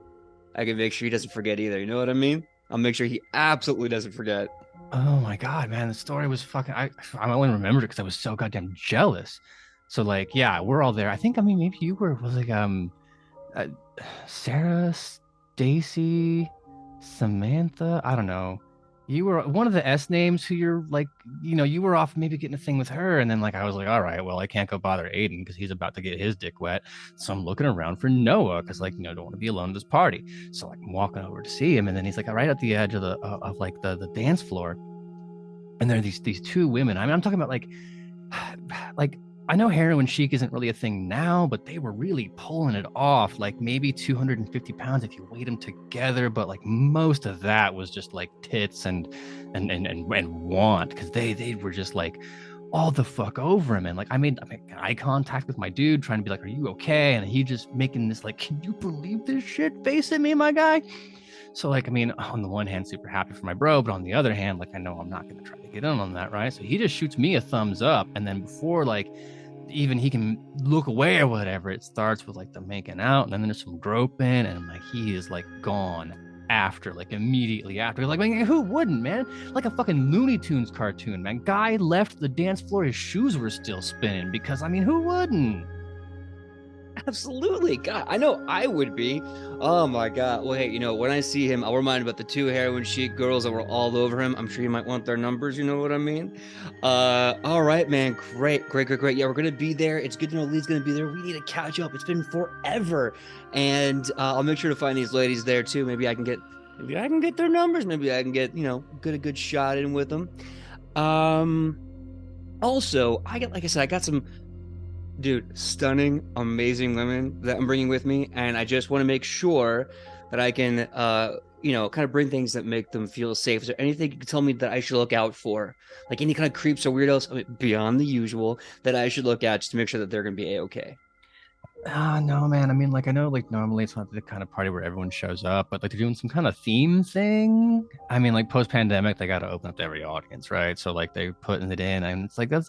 I can make sure he doesn't forget either. You know what I mean? I'll make sure he absolutely doesn't forget. oh my god, man, the story was fucking. I only remembered it because I was so goddamn jealous. So like, yeah, we're all there. I think I mean maybe you were was like uh, Sarah, Stacy, Samantha. I don't know. You were one of the S names who you're like, you were off maybe getting a thing with her. And then like I was like, all right, well, I can't go bother Aiden because he's about to get his dick wet. So I'm looking around for Noah because like, don't want to be alone at this party. So like I'm walking over to see him, and then he's like right at the edge of the dance floor. And there are these two women. I mean, I'm talking about like I know heroin chic isn't really a thing now, but they were really pulling it off. Like maybe 250 pounds if you weighed them together, but like most of that was just like tits and want because they were just like all the fuck over him. And like I made eye contact with my dude, trying to be like, "Are you okay?" And he just making this like, "Can you believe this shit?" face at me, my guy. So like, I mean, on the one hand, super happy for my bro, but on the other hand, like I know I'm not gonna try to get in on that, right? So he just shoots me a thumbs up, and then before like even he can look away or whatever, it starts with like the making out, and then there's some groping, and like he is like gone after, like immediately after. Like, man, who wouldn't, man? Like a fucking Looney Tunes cartoon, man. Guy left the dance floor, his shoes were still spinning because I mean, who wouldn't? Absolutely. God, I know I would be. Oh my God. Well, hey, when I see him, I'll remind him about the two heroin chic girls that were all over him. I'm sure you might want their numbers. You know what I mean? All right, man. Great, great, great, great. Yeah, we're gonna be there. It's good to know Lee's gonna be there. We need to catch up. It's been forever, and I'll make sure to find these ladies there too. Maybe I can get their numbers. Maybe I can get, a good shot in with them. Um, Also, like I said, I got some dude, stunning, amazing women that I'm bringing with me, and I just want to make sure that I can, kind of bring things that make them feel safe. Is there anything you can tell me that I should look out for, like any kind of creeps or weirdos, I mean, beyond the usual, that I should look at just to make sure that they're gonna be a-okay? No, man. I mean, like, I know, like, normally it's not the kind of party where everyone shows up, but like, they're doing some kind of theme thing. I mean, like, post pandemic, they got to open up to every audience, right? So, like, they're putting it in, and it's like, it's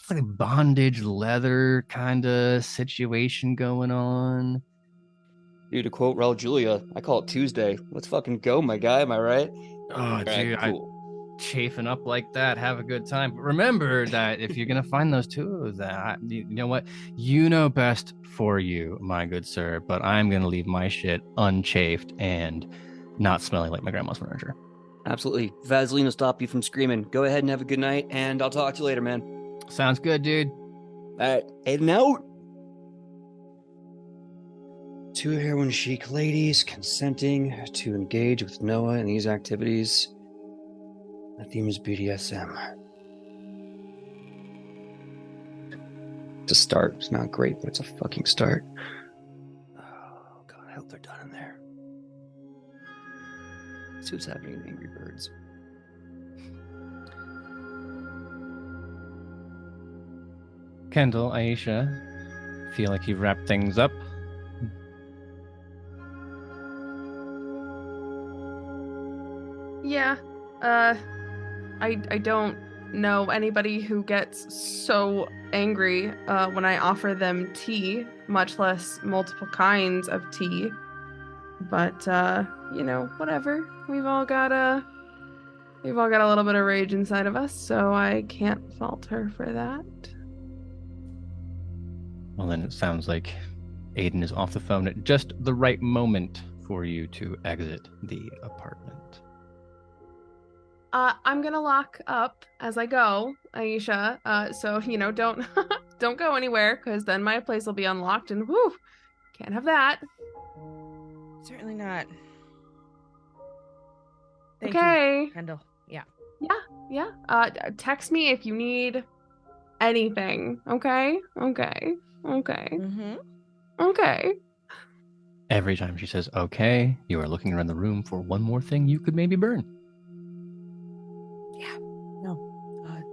like a bondage leather kind of situation going on. Dude, to quote Raul Julia, I call it Tuesday. Let's fucking go, my guy. Am I right? Oh, All right, dude, cool. chafing up like that. Have a good time. But remember that if you're gonna find those two, that you know what, you know best for you, my good sir. But I'm gonna leave my shit unchafed and not smelling like my grandma's furniture. Absolutely. Vaseline will stop you from screaming. Go ahead and have a good night, and I'll talk to you later, man. Sounds good, dude. All right, Aiden out. Two heroin chic ladies consenting to engage with Noah in these activities. The theme is BDSM. It's a start. It's not great, but it's a fucking start. Oh, God, I hope they're done in there. Let's see what's happening in Angry Birds. Kendall, Aisha, feel like you've wrapped things up? Yeah. I don't know anybody who gets so angry when I offer them tea, much less multiple kinds of tea. But whatever. We've all got a little bit of rage inside of us, so I can't fault her for that. Well, then it sounds like Aiden is off the phone at just the right moment for you to exit the apartment. I'm gonna lock up as I go, Aisha. So don't don't go anywhere, because then my place will be unlocked, and whoo, can't have that. Certainly not. Thank Okay. you, Kendall. Yeah. Yeah. Text me if you need anything. Okay. Mm-hmm. Okay. Every time she says okay, you are looking around the room for one more thing you could maybe burn. Yeah. No.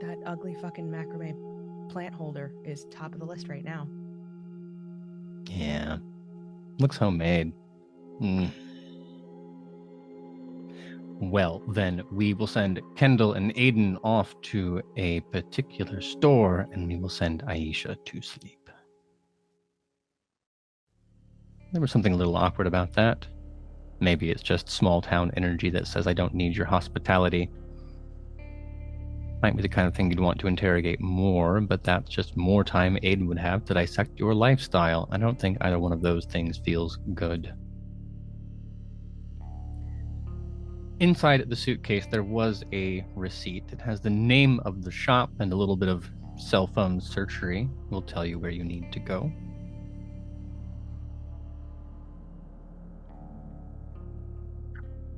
That ugly fucking macrame plant holder is top of the list right now. Yeah. Looks homemade. Well, then we will send Kendall and Aiden off to a particular store, and we will send Aisha to sleep. There was something a little awkward about that. Maybe it's just small town energy that says I don't need your hospitality. Might be the kind of thing you'd want to interrogate more, but that's just more time Aiden would have to dissect your lifestyle. I don't think either one of those things feels good. Inside the suitcase, there was a receipt. It has the name of the shop and a little bit of cell phone searchery. Will tell you where you need to go.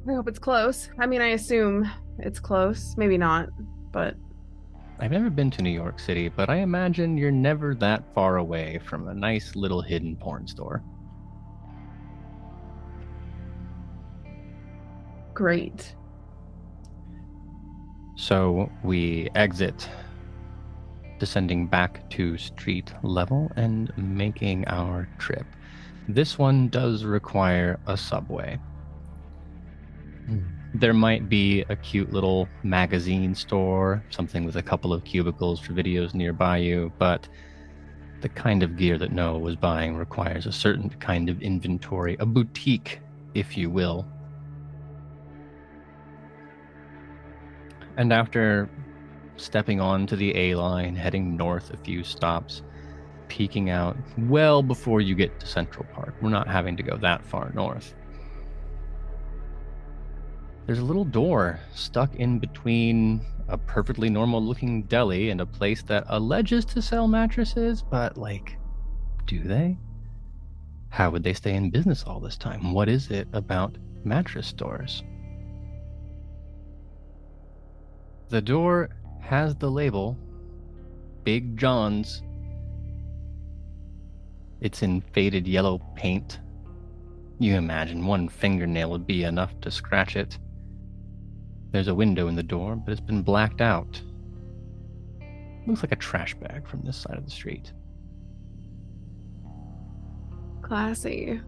I hope it's close. I mean, I assume it's close. Maybe not, but... I've never been to New York City, but I imagine you're never that far away from a nice little hidden porn store. Great. So we exit, descending back to street level and making our trip. This one does require a subway. There might be a cute little magazine store, something with a couple of cubicles for videos nearby you, but the kind of gear that Noah was buying requires a certain kind of inventory, a boutique, if you will. And after stepping onto the A line, heading north a few stops, peeking out well before you get to Central Park. We're not having to go that far north. There's a little door stuck in between a perfectly normal looking deli and a place that alleges to sell mattresses, but do they? How would they stay in business all this time? What is it about mattress stores? The door has the label, Big John's. It's in faded yellow paint. You imagine one fingernail would be enough to scratch it. There's a window in the door, but it's been blacked out. Looks like a trash bag from this side of the street. Classy.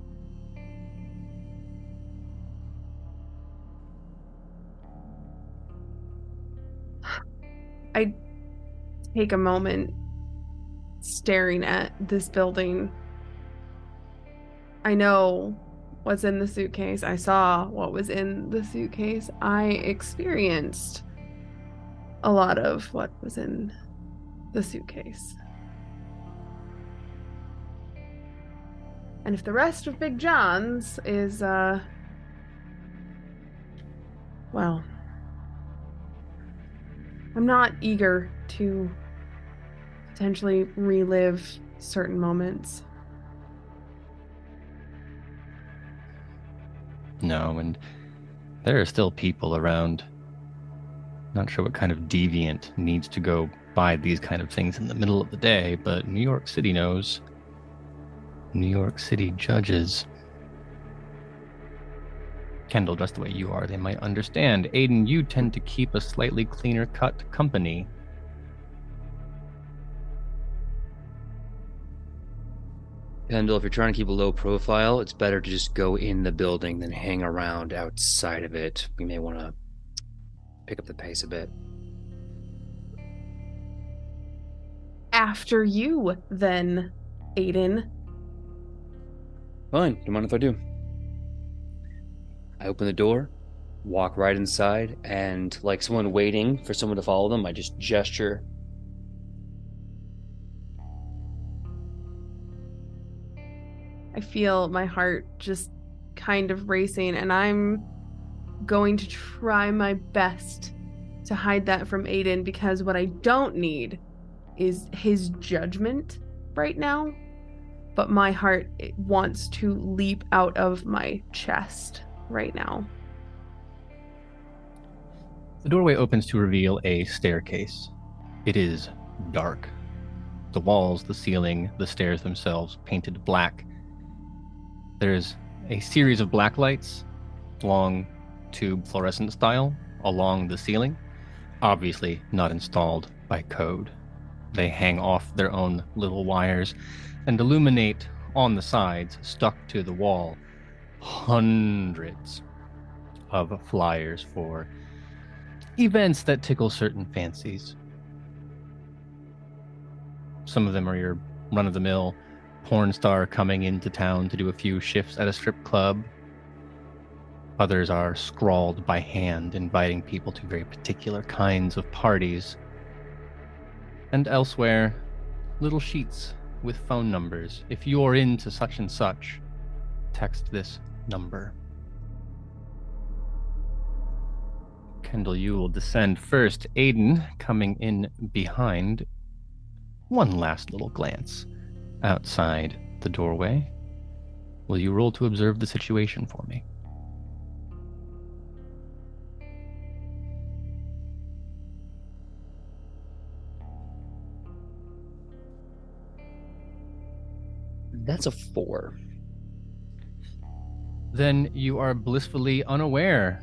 I take a moment staring at this building. I know what's in the suitcase. I saw what was in the suitcase. I experienced a lot of what was in the suitcase. And if the rest of Big John's is, well, I'm not eager to potentially relive certain moments. No, and there are still people around. Not sure what kind of deviant needs to go buy these kind of things in the middle of the day, but New York City knows. New York City judges. Kendall, dressed the way you are, they might understand. Aiden, you tend to keep a slightly cleaner cut company. Kendall, if you're trying to keep a low profile, it's better to just go in the building than hang around outside of it. We may want to pick up the pace a bit. After you, then, Aiden. Fine, don't mind if I do. I open the door, walk right inside, and like someone waiting for someone to follow them, I just gesture. I feel my heart just kind of racing, and I'm going to try my best to hide that from Aiden, because what I don't need is his judgment right now, but my heart wants to leap out of my chest right now. The doorway opens to reveal a staircase. It is dark. The walls, the ceiling, the stairs themselves painted black. There's a series of black lights, long tube fluorescent style, along the ceiling, obviously not installed by code. They hang off their own little wires and illuminate on the sides, stuck to the wall, hundreds of flyers for events that tickle certain fancies. Some of them are your run-of-the-mill porn star coming into town to do a few shifts at a strip club. Others are scrawled by hand, inviting people to very particular kinds of parties. And elsewhere, little sheets with phone numbers. If you're into such and such, text this number. Kendall, you will descend first. Aiden, coming in behind, one last little glance outside the doorway. Will you roll to observe the situation for me? That's a 4. Then you are blissfully unaware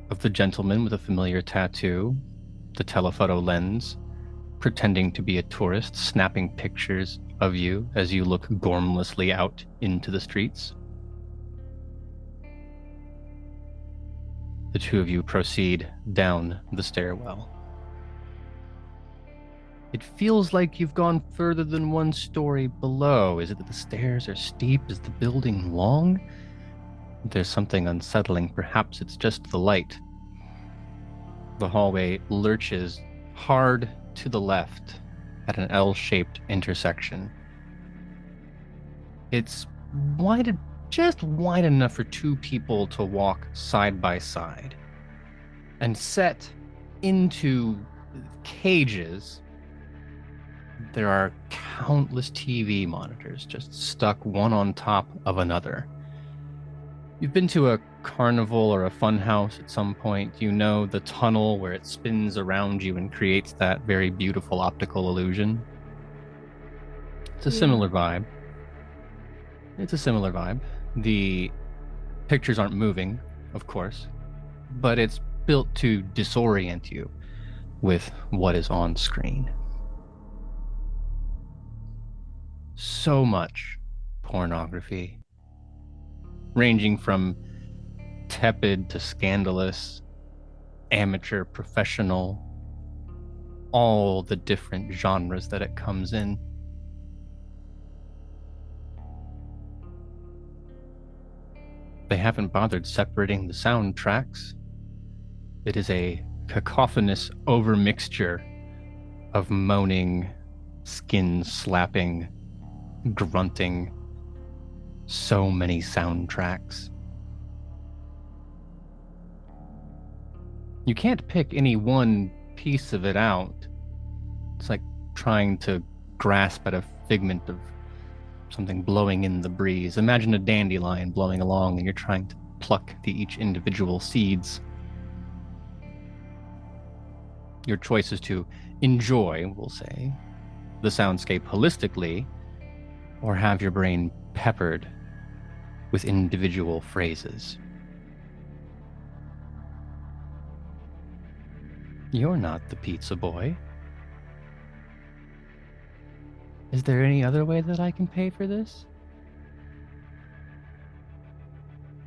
of the gentleman with a familiar tattoo, the telephoto lens, pretending to be a tourist, snapping pictures of you as you look gormlessly out into the streets. The two of you proceed down the stairwell. It feels like you've gone further than one story below. Is it that the stairs are steep? Is the building long? There's something unsettling. Perhaps it's just the light. The hallway lurches hard to the left at an L-shaped intersection. It's wide, just wide enough for two people to walk side by side. And set into cages, there are countless TV monitors just stuck one on top of another. You've been to a carnival or a fun house at some point. You know the tunnel where it spins around you and creates that very beautiful optical illusion. It's a similar vibe. The pictures aren't moving, of course, but it's built to disorient you with what is on screen. So much pornography, ranging from tepid to scandalous, amateur, professional, all the different genres that it comes in. They haven't bothered separating the soundtracks. It is a cacophonous overmixture of moaning, skin-slapping, grunting, so many soundtracks. You can't pick any one piece of it out. It's like trying to grasp at a figment of something blowing in the breeze. Imagine a dandelion blowing along and you're trying to pluck each individual seeds. Your choice is to enjoy, we'll say, the soundscape holistically, or have your brain peppered with individual phrases. You're not the pizza boy. Is there any other way that I can pay for this?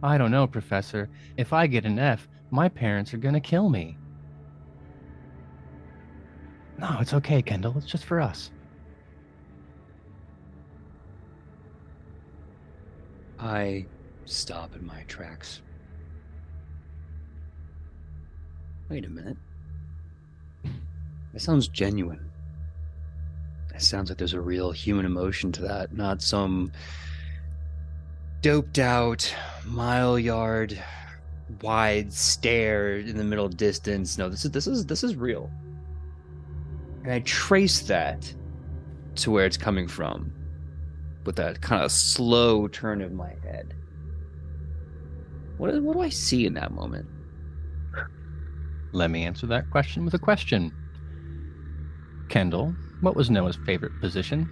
I don't know, Professor. If I get an F, my parents are gonna kill me. No, it's okay, Kendall. It's just for us. I stop in my tracks. Wait a minute. That sounds genuine. It sounds like there's a real human emotion to that, not some doped out, mile yard, wide stare in the middle distance. No, this is real. And I trace that to where it's coming from with that kind of slow turn of my head. What do I see in that moment? Let me answer that question with a question. Kendall, what was Noah's favorite position?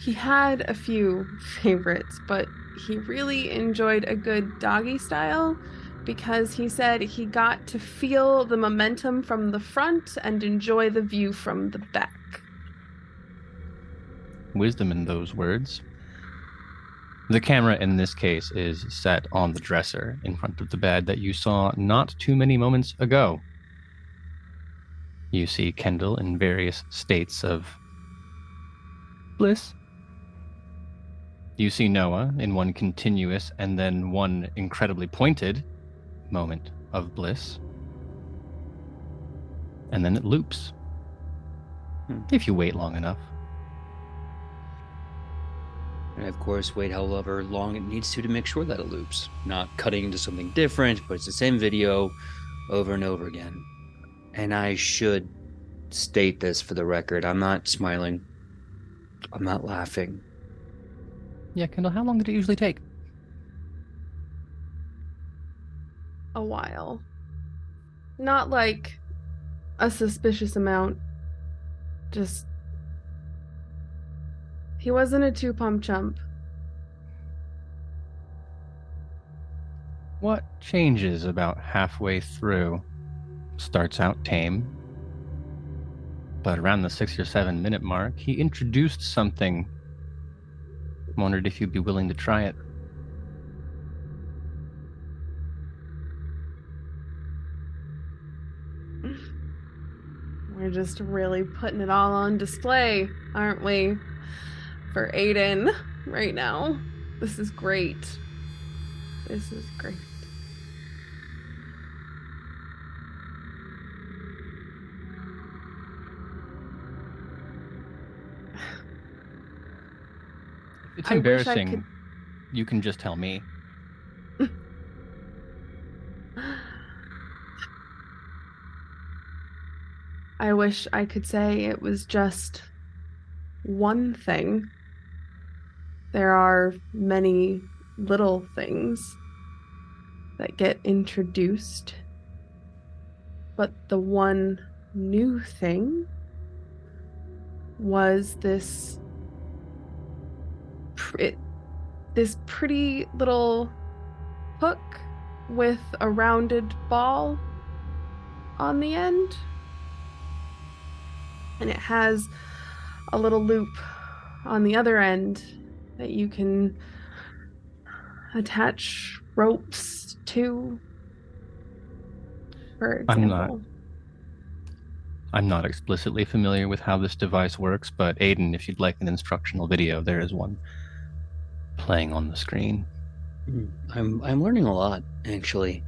He had a few favorites, but he really enjoyed a good doggy style because he said he got to feel the momentum from the front and enjoy the view from the back. Wisdom in those words. The camera in this case is set on the dresser in front of the bed that you saw not too many moments ago. You see Kendall in various states of bliss. You see Noah in one continuous and then one incredibly pointed moment of bliss. And then it loops. If you wait long enough. And of course, wait however long it needs to make sure that it loops. Not cutting into something different, but it's the same video over and over again. And I should state this for the record. I'm not smiling. I'm not laughing. Yeah, Kendall, how long did it usually take? A while. Not like a suspicious amount. Just... He wasn't a two-pump chump. What changes about halfway through? Starts out tame, but around the 6 or 7 minute mark, he introduced something. Wondered if you'd be willing to try it. We're just really putting it all on display, aren't we? For Aiden right now. This is great. This is great. It's I wish I embarrassing. could- You can just tell me. I wish I could say it was just one thing. There are many little things that get introduced, but the one new thing was this pretty little hook with a rounded ball on the end. And it has a little loop on the other end that you can attach ropes to, for example. I'm not explicitly familiar with how this device works, but Aiden, if you'd like an instructional video, there is one playing on the screen. I'm learning a lot, actually.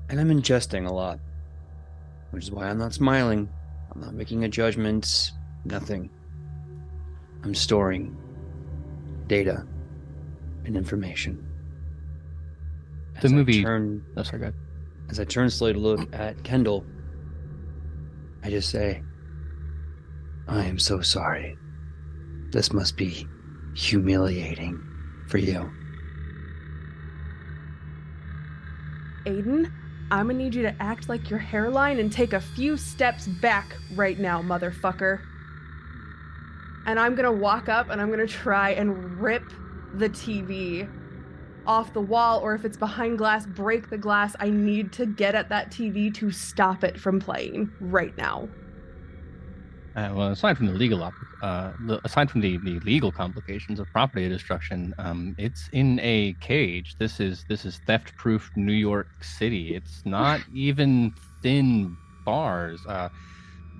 And I'm ingesting a lot. Which is why I'm not smiling. I'm not making a judgment. Nothing. I'm storing data and information. The movie... Oh, sorry, go ahead. As I turn slowly to look at Kendall, I just say, I am so sorry. This must be humiliating for you. Aiden, I'm gonna need you to act like your hairline and take a few steps back right now, motherfucker. And I'm gonna walk up and I'm gonna try and rip the TV off the wall, or if it's behind glass, break the glass. I need to get at that TV to stop it from playing right now. Well, aside from the aside from the legal complications of property destruction, it's in a cage. This is theft-proof New York City. It's not even thin bars,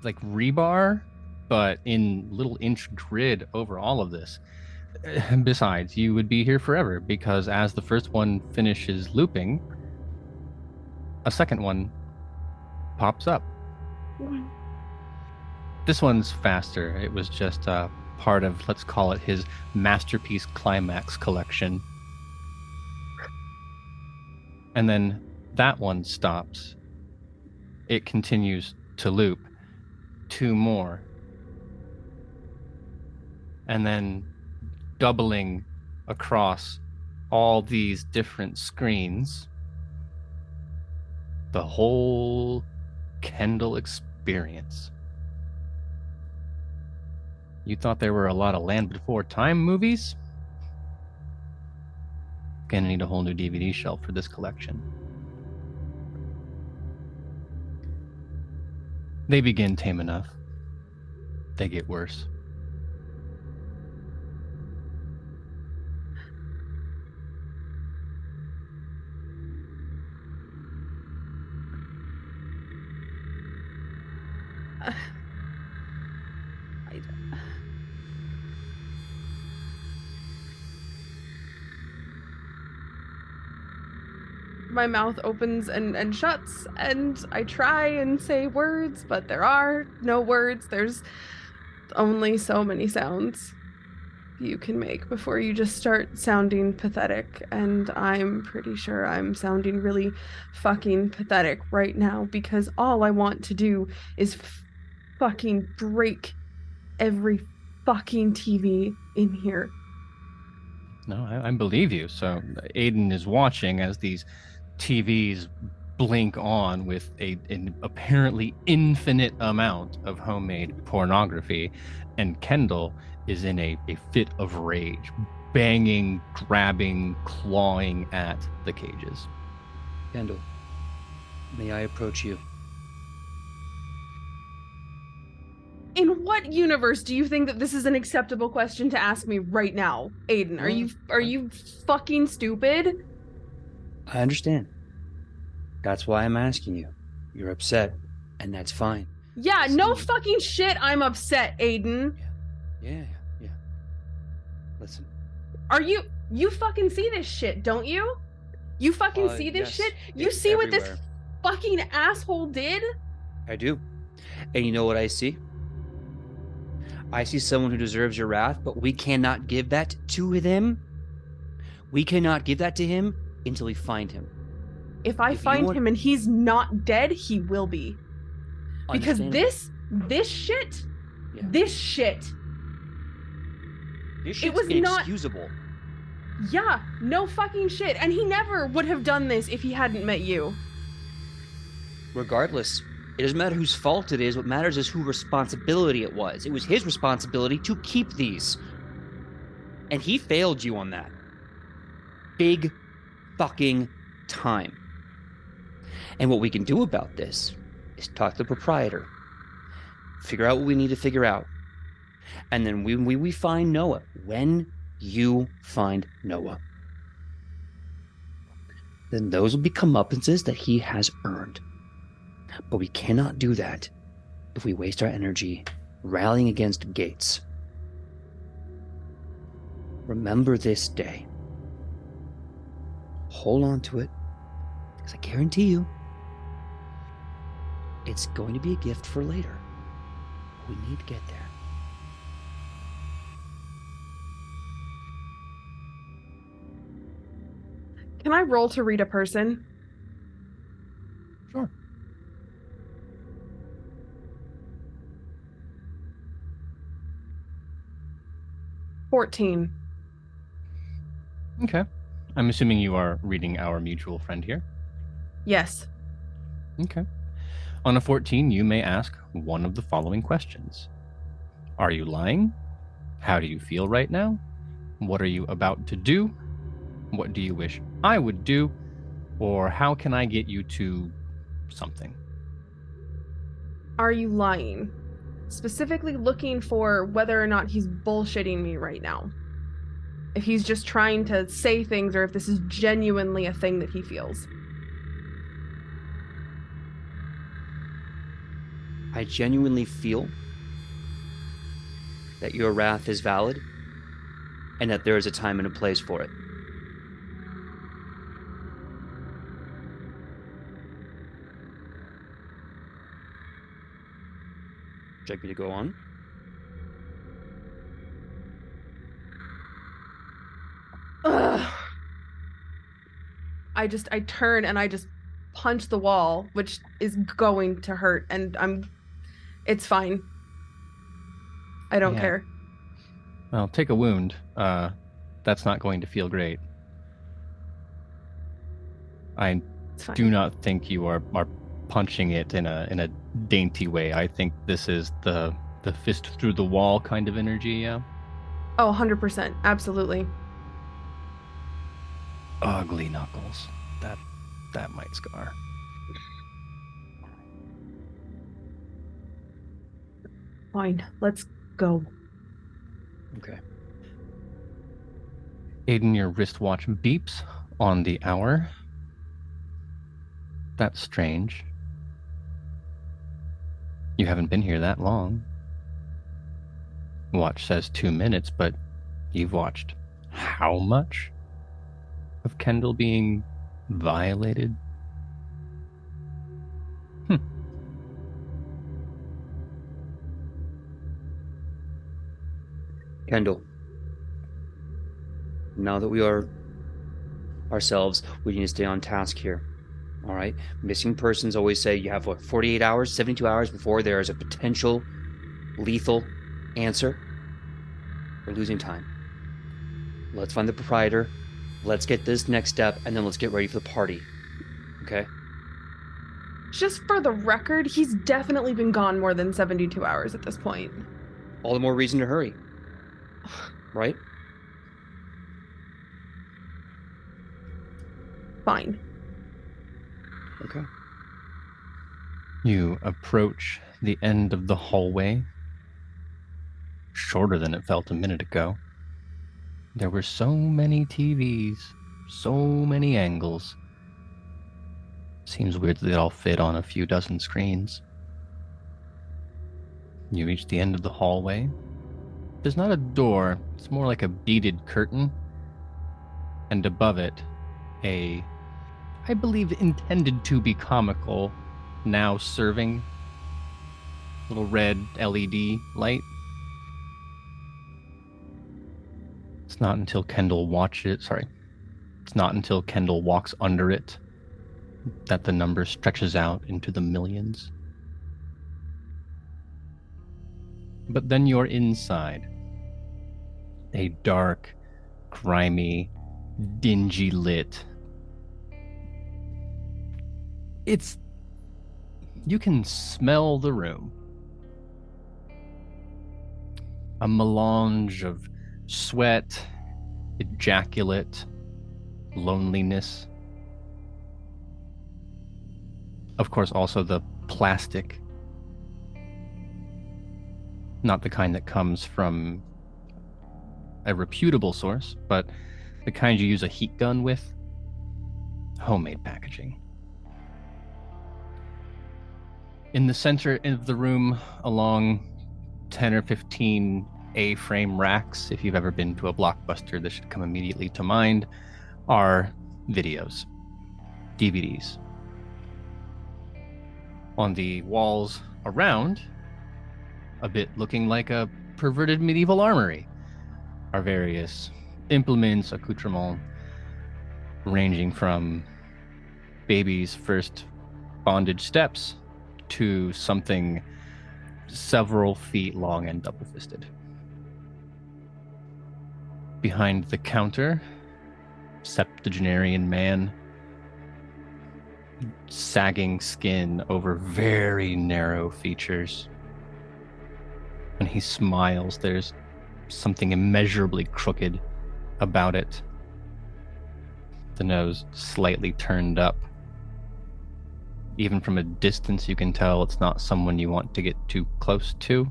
like rebar, but in little inch grid over all of this. Besides, you would be here forever because as the first one finishes looping, a second one pops up. This one's faster. It was just part of, let's call it, his masterpiece climax collection. And then that one stops. It continues to loop. 2 more. And then doubling across all these different screens, the whole Kendall experience. You thought there were a lot of Land Before Time movies? Gonna need a whole new DVD shelf for this collection. They begin tame enough. They get worse. My mouth opens and shuts, and I try and say words, but there are no words. There's only so many sounds you can make before you just start sounding pathetic, and I'm pretty sure I'm sounding really fucking pathetic right now because all I want to do is fucking break every fucking TV in here. No, I believe you. So Aiden is watching as these TVs blink on with an apparently infinite amount of homemade pornography, and Kendall is in a fit of rage, banging, grabbing, clawing at the cages. Kendall, may I approach you? In what universe do you think that this is an acceptable question to ask me right now, Aiden? Are you fucking stupid? I understand. That's why I'm asking you. You're upset, and that's fine. Yeah, no fucking shit, I'm upset, Aiden. Yeah. Listen. You fucking see this shit, don't you? You fucking see this shit? You see what this fucking asshole did? I do. And you know what I see? I see someone who deserves your wrath, but we cannot give that to them. We cannot give that to him until we find him. If I find him and he's not dead, he will be. Because this shit, this shit's it was inexcusable. Yeah, no fucking shit. And he never would have done this if he hadn't met you. Regardless, it doesn't matter whose fault it is. What matters is whose responsibility it was. It was his responsibility to keep these. And he failed you on that. Big fucking time. And what we can do about this is talk to the proprietor. Figure out what we need to figure out. And then we find Noah. When you find Noah, then those will be comeuppances that he has earned. But we cannot do that if we waste our energy rallying against Gates. Remember this day. Hold on to it, because I guarantee you, it's going to be a gift for later. We need to get there. Can I roll to read a person? Sure. $14. Okay. I'm assuming you are reading our mutual friend here. Yes. Okay. On a 14, you may ask one of the following questions. Are you lying? How do you feel right now? What are you about to do? What do you wish I would do? Or how can I get you to something? Are you lying? specifically looking for whether or not he's bullshitting me right now. If he's just trying to say things or if this is genuinely a thing that he feels. I genuinely feel that your wrath is valid and that there is a time and a place for it. Would you like me to go on? Ugh. I turn and I just punch the wall, which is going to hurt, and it's fine. I don't care. Well, take a wound. That's not going to feel great. I do not think you are punching it in a dainty way. I think this is the fist through the wall kind of energy, yeah? Oh, 100%. Absolutely. Ugly knuckles. That might scar. Fine. Let's go. Okay. Aiden, your wristwatch beeps on the hour. That's strange. You haven't been here that long. Watch says 2 minutes, but you've watched how much of Kendall being violated? Kendall, now that we are ourselves, we need to stay on task here. All right? Missing persons always say you have, 48 hours, 72 hours before there is a potential lethal answer. We're losing time. Let's find the proprietor. Let's get this next step, and then let's get ready for the party. Okay? Just for the record, he's definitely been gone more than 72 hours at this point. All the more reason to hurry. Right? Fine. Okay. You approach the end of the hallway. Shorter than it felt a minute ago. There were so many TVs, so many angles. Seems weird that they all fit on a few dozen screens. You reach the end of the hallway. There's not a door, it's more like a beaded curtain. And above it, I believe intended to be comical, now serving, little red LED light. It's not until Kendall walks under it that the number stretches out into the millions. But then you're inside. A dark, grimy, dingy lit. You can smell the room. A melange of sweat, ejaculate, loneliness. Of course, also the plastic. Not the kind that comes from a reputable source, but the kind you use a heat gun with. Homemade packaging. In the center of the room, along 10 or 15 A-frame racks, if you've ever been to a Blockbuster, this should come immediately to mind, are videos, DVDs. On the walls around, a bit looking like a perverted medieval armory, are various implements, accoutrements, ranging from baby's first bondage steps to something several feet long and double-fisted. Behind the counter, septuagenarian man, sagging skin over very narrow features. When he smiles, there's something immeasurably crooked about it. The nose slightly turned up. Even from a distance, you can tell it's not someone you want to get too close to.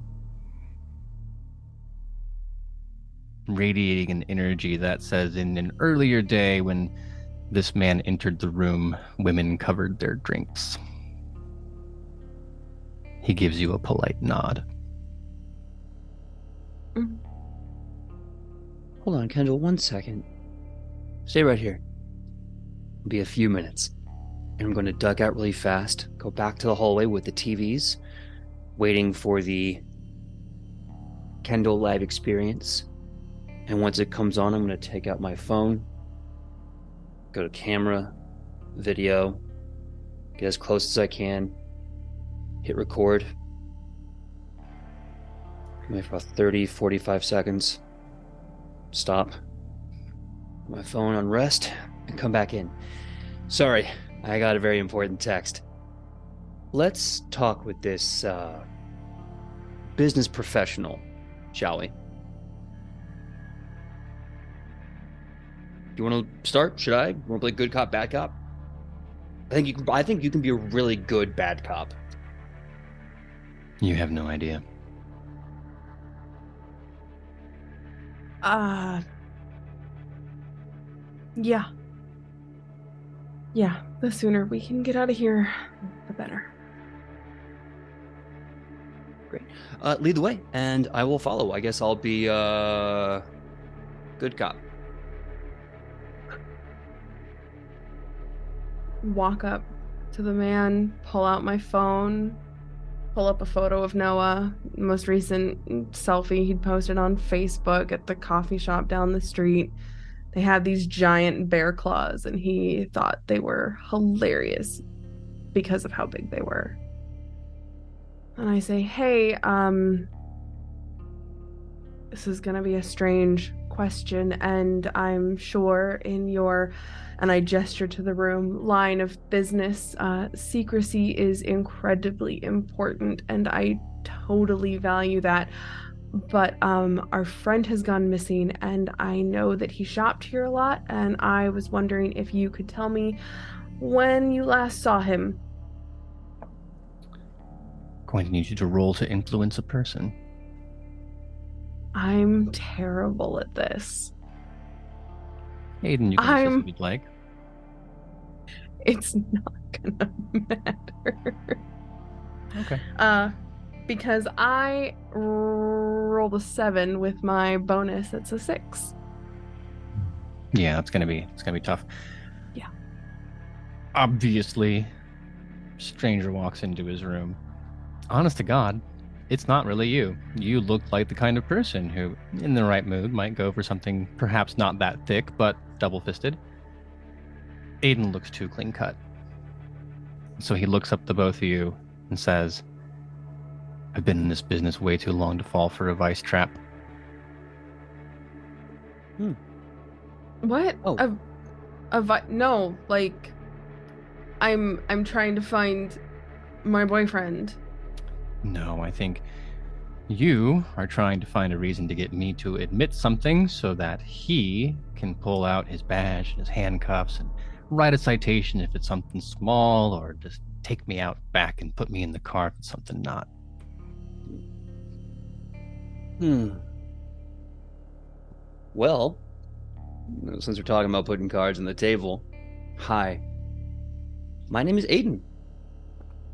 radiating an energy that says in an earlier day when this man entered the room, women covered their drinks. He gives you a polite nod. Hold on, Kendall, 1 second. Stay right here. It'll be a few minutes. And I'm going to duck out really fast, go back to the hallway with the TVs, waiting for the Kendall live experience. And once it comes on, I'm going to take out my phone, go to camera, video, get as close as I can, hit record. Maybe for about 30, 45 seconds. Stop. Put my phone on rest and come back in. Sorry, I got a very important text. Let's talk with this business professional, shall we? Do you want to start? Should I? Want to play good cop, bad cop? I think you can be a really good bad cop. You have no idea. Yeah. Yeah, the sooner we can get out of here, the better. Great. Lead the way, and I will follow. I guess I'll be good cop. Walk up to the man, pull out my phone, pull up a photo of Noah, most recent selfie he'd posted on Facebook at the coffee shop down the street. They had these giant bear claws, and he thought they were hilarious because of how big they were. And I say, hey, this is gonna be a strange question, and I'm sure in your, and I gesture to the room, line of business, secrecy is incredibly important, and I totally value that. But our friend has gone missing, and I know that he shopped here a lot, and I was wondering if you could tell me when you last saw him. Going to need you to roll to influence a person. I'm terrible at this. Aiden, you can assist if you'd like. It's not gonna matter. Okay. Because I rolled a 7 with my bonus. It's a 6. Yeah, it's gonna be tough. Yeah. Obviously, stranger walks into his room. Honest to God, it's not really you. You look like the kind of person who, in the right mood, might go for something perhaps not that thick, but double-fisted. Aiden looks too clean-cut. So he looks up the both of you and says, I've been in this business way too long to fall for a vice trap. What? Oh. No, like, I'm trying to find my boyfriend. No, I think you are trying to find a reason to get me to admit something so that he can pull out his badge and his handcuffs and write a citation if it's something small, or just take me out back and put me in the car if it's something not. Well, since we're talking about putting cards on the table, hi. My name is Aiden.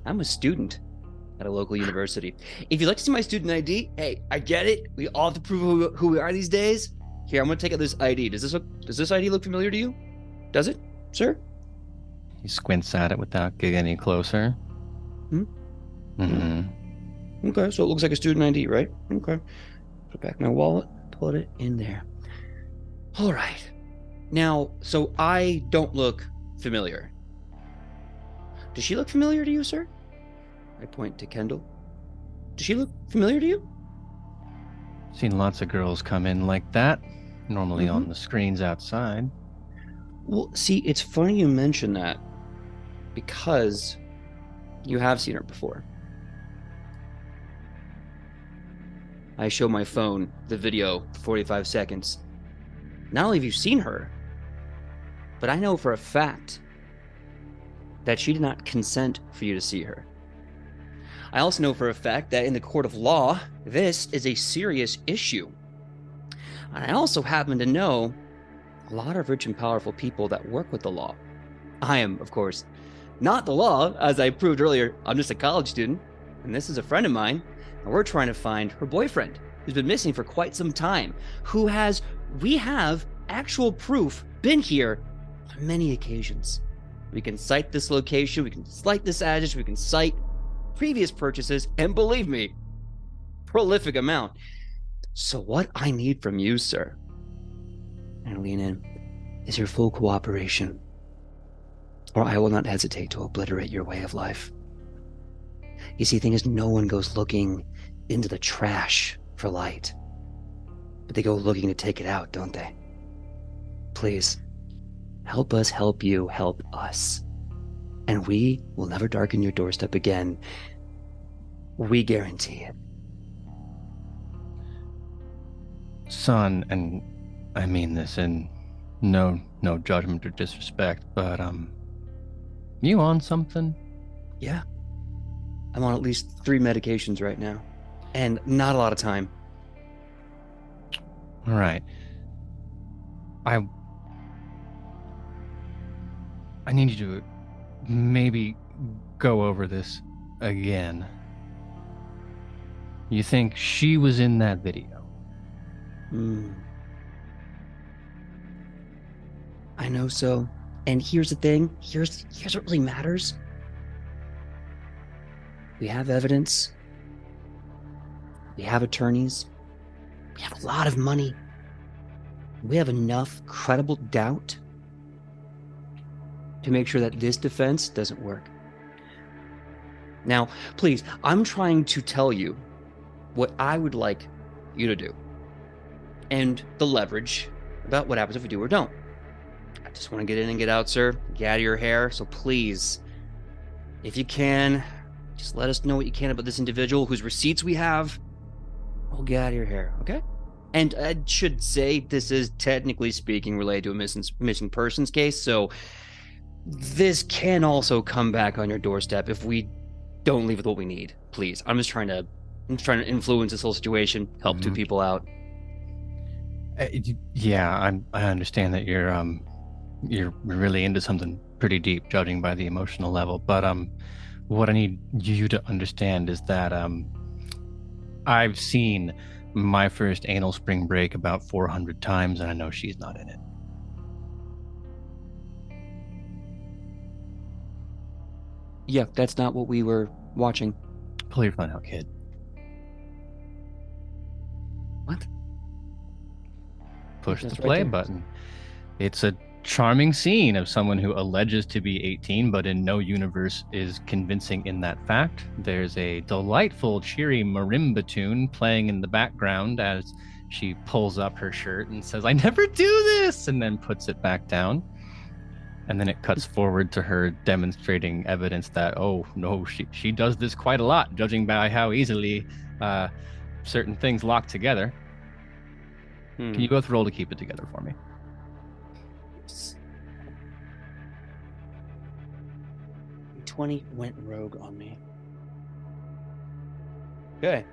I'm a student at a local university. If you'd like to see my student ID, hey, I get it. We all have to prove who we are these days. Here, I'm going to take out this ID. Does this ID look familiar to you? Does it, sir? He squints at it without getting any closer. Okay, so it looks like a student ID, right? Okay. Put back my wallet, put it in there. All right. Now, so I don't look familiar. Does she look familiar to you, sir? I point to Kendall. Does she look familiar to you? Seen lots of girls come in like that, normally on the screens outside. Well, see, it's funny you mention that, because you have seen her before. I show my phone the video for 45 seconds. Not only have you seen her, but I know for a fact that she did not consent for you to see her. I also know for a fact that in the court of law, this is a serious issue. And I also happen to know a lot of rich and powerful people that work with the law. I am, of course, not the law, as I proved earlier. I'm just a college student, and this is a friend of mine, and we're trying to find her boyfriend, who's been missing for quite some time, we have actual proof, been here on many occasions. We can cite this location, we can cite this address, we can cite previous purchases, and believe me, prolific amount. So what I need from you, sir, and lean in, is your full cooperation, or I will not hesitate to obliterate your way of life. You see, the thing is, no one goes looking into the trash for light, but they go looking to take it out, don't they? Please, help us help you help us, and we will never darken your doorstep again. We guarantee it. Son, and I mean this in no judgment or disrespect, but you on something? Yeah. I'm on at least 3 medications right now, and not a lot of time. All right. I need you to maybe go over this again. You think she was in that video? I know so. And here's the thing. Here's what really matters. We have evidence. We have attorneys. We have a lot of money. We have enough credible doubt to make sure that this defense doesn't work. Now, please, I'm trying to tell you what I would like you to do, and the leverage about what happens if we do or don't. I just want to get in and get out, sir. Get out of your hair. So please, if you can, just let us know what you can about this individual whose receipts we have. We'll get out of your hair, okay? And I should say, this is technically speaking related to a missing persons case, so this can also come back on your doorstep if we don't leave with what we need. Please, I'm trying to influence this whole situation, help 2 people out. Yeah, I understand that you're really into something pretty deep, judging by the emotional level. But what I need you to understand is that I've seen my first anal spring break about 400 times, and I know she's not in it. Yeah, that's not what we were watching. Pull your phone out, kid. What? Push That's the right play there. button. It's a charming scene of someone who alleges to be 18, but in no universe is convincing in that fact. There's a delightful, cheery marimba tune playing in the background as she pulls up her shirt and says, "I never do this," and then puts it back down. And then it cuts forward to her demonstrating evidence that, oh, no, she does this quite a lot, judging by how easily certain things lock together. Can you both roll to keep it together for me? 20 went rogue on me. Okay.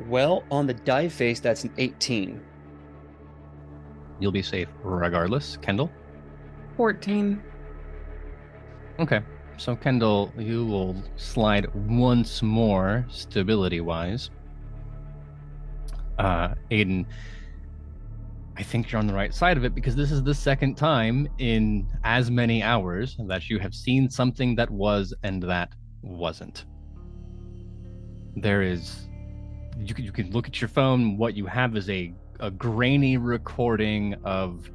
Well, on the die face, that's an 18. You'll be safe regardless. Kendall? 14. Okay. So, Kendall, you will slide once more, stability-wise. Aiden, I think you're on the right side of it, because this is the second time in as many hours that you have seen something that was and that wasn't. There is... You can look at your phone. What you have is a grainy recording of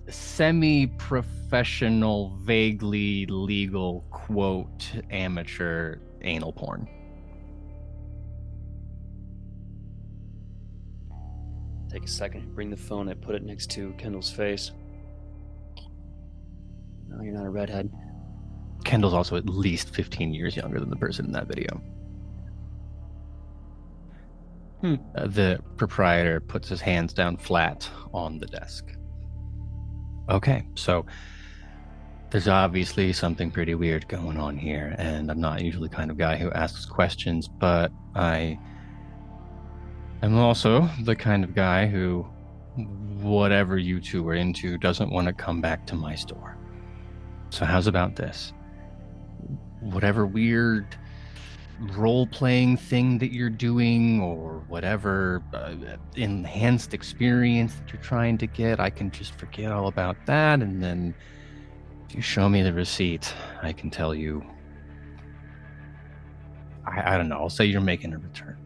semi-professional, vaguely legal, quote, amateur anal porn. Take a second, bring the phone, I put it next to Kendall's face. No, you're not a redhead. Kendall's also at least 15 years younger than the person in that video. The proprietor puts his hands down flat on the desk. Okay, so there's obviously something pretty weird going on here, and I'm not usually the kind of guy who asks questions, but I I'm also the kind of guy who, whatever you two are into, doesn't want to come back to my store. So how's about this? Whatever weird role-playing thing that you're doing, or whatever enhanced experience that you're trying to get, I can just forget all about that, and then if you show me the receipt, I can tell you, I don't know, I'll say you're making a return.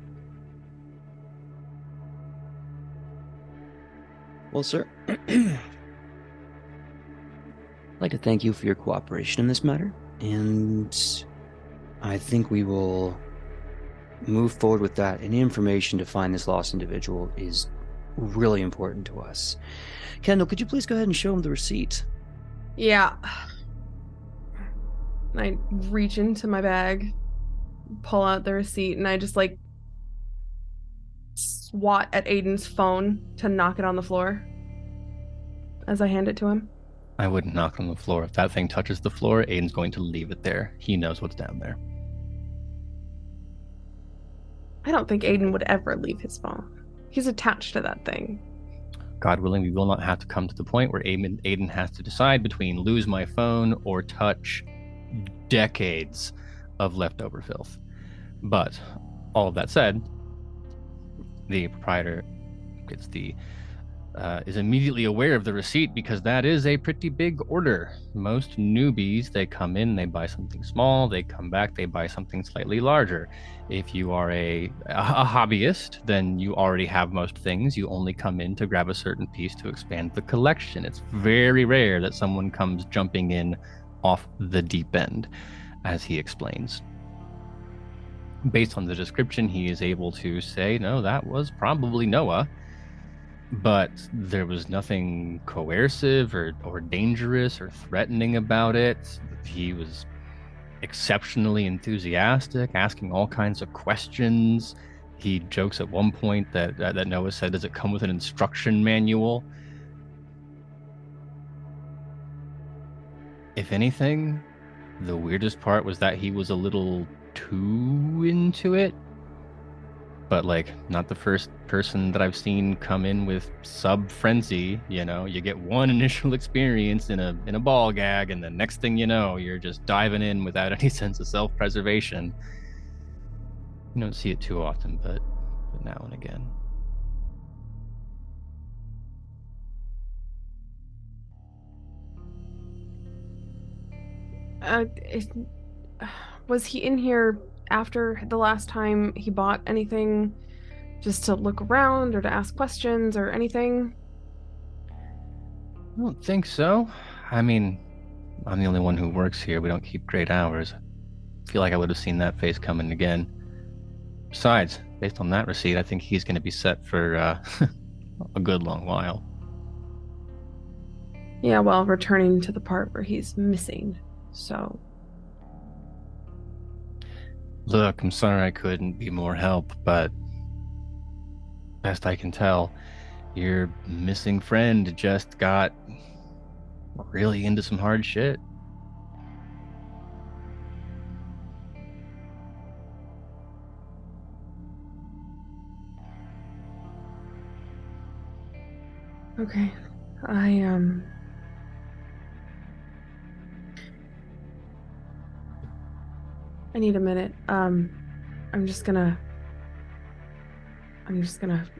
Well, sir, I'd like to thank you for your cooperation in this matter, and I think we will move forward with that. Any information to find this lost individual is really important to us. Kendall, could you please go ahead and show him the receipt? Yeah. I reach into my bag, pull out the receipt, and I just like swat at Aiden's phone to knock it on the floor as I hand it to him. I wouldn't knock on the floor. If that thing touches the floor, Aiden's going to leave it there. He knows what's down there. I don't think Aiden would ever leave his phone. He's attached to that thing. God willing, we will not have to come to the point where Aiden has to decide between lose my phone or touch decades of leftover filth. But all of that said, the proprietor gets is immediately aware of the receipt, because that is a pretty big order. Most newbies, they come in, they buy something small, they come back, they buy something slightly larger. If you are a hobbyist, then you already have most things. You only come in to grab a certain piece to expand the collection. It's very rare that someone comes jumping in off the deep end, as he explains. Based on the description, he is able to say, no, that was probably Noah. But there was nothing coercive or dangerous or threatening about it. He was exceptionally enthusiastic, asking all kinds of questions. He jokes at one point that Noah said, does it come with an instruction manual? If anything, the weirdest part was that he was a little too into it. But like, not the first person that I've seen come in with sub frenzy. You know, you get one initial experience in a ball gag, and the next thing you know, you're just diving in without any sense of self-preservation. You don't see it too often, but now and again. Was he in here after the last time he bought anything, just to look around or to ask questions or anything? I don't think so. I mean, I'm the only one who works here. We don't keep great hours. I feel like I would have seen that face coming again. Besides, based on that receipt, I think he's going to be set for a good long while. Yeah, well, returning to the part where he's missing, so... Look, I'm sorry I couldn't be more help, but best I can tell, your missing friend just got really into some hard shit. Okay. I need a minute. I'm just gonna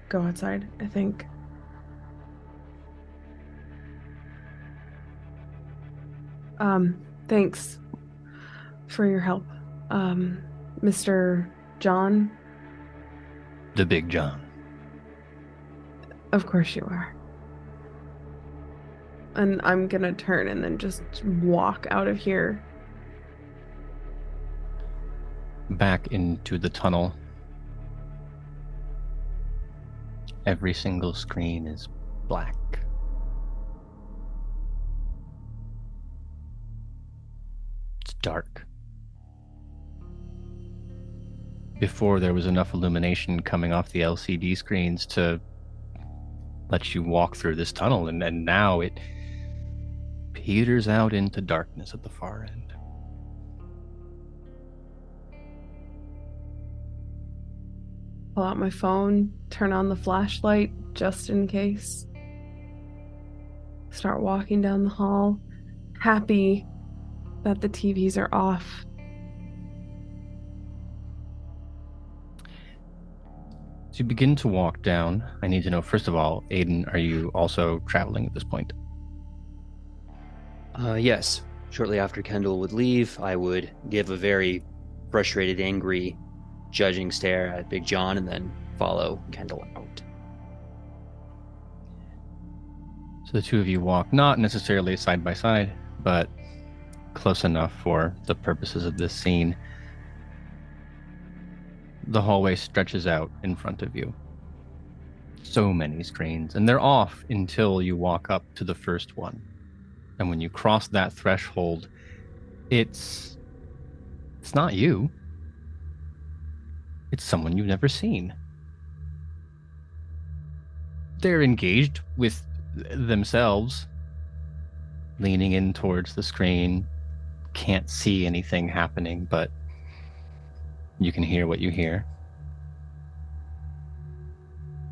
go outside, I think. Thanks for your help. Mr. John? The Big John. Of course you are. And I'm gonna turn and then just walk out of here. Back into the tunnel. Every single screen is black. It's dark. Before, there was enough illumination coming off the LCD screens to let you walk through this tunnel, and now it peters out into darkness at the far end. pull out my phone, turn on the flashlight just in case. Start walking down the hall, happy that the TVs are off. As you begin to walk down, I need to know, first of all, Aiden, are you also traveling at this point? Yes. Shortly after Kendall would leave, I would give a very frustrated, angry, judging stare at Big John and then follow Kendall out. So the two of you walk not necessarily side by side, but close enough for the purposes of this scene. The hallway stretches out in front of you. So many screens, and they're off until you walk up to the first one. And when you cross that threshold, it's not you. It's someone you've never seen. They're engaged with themselves, leaning in towards the screen. Can't see anything happening, but you can hear what you hear.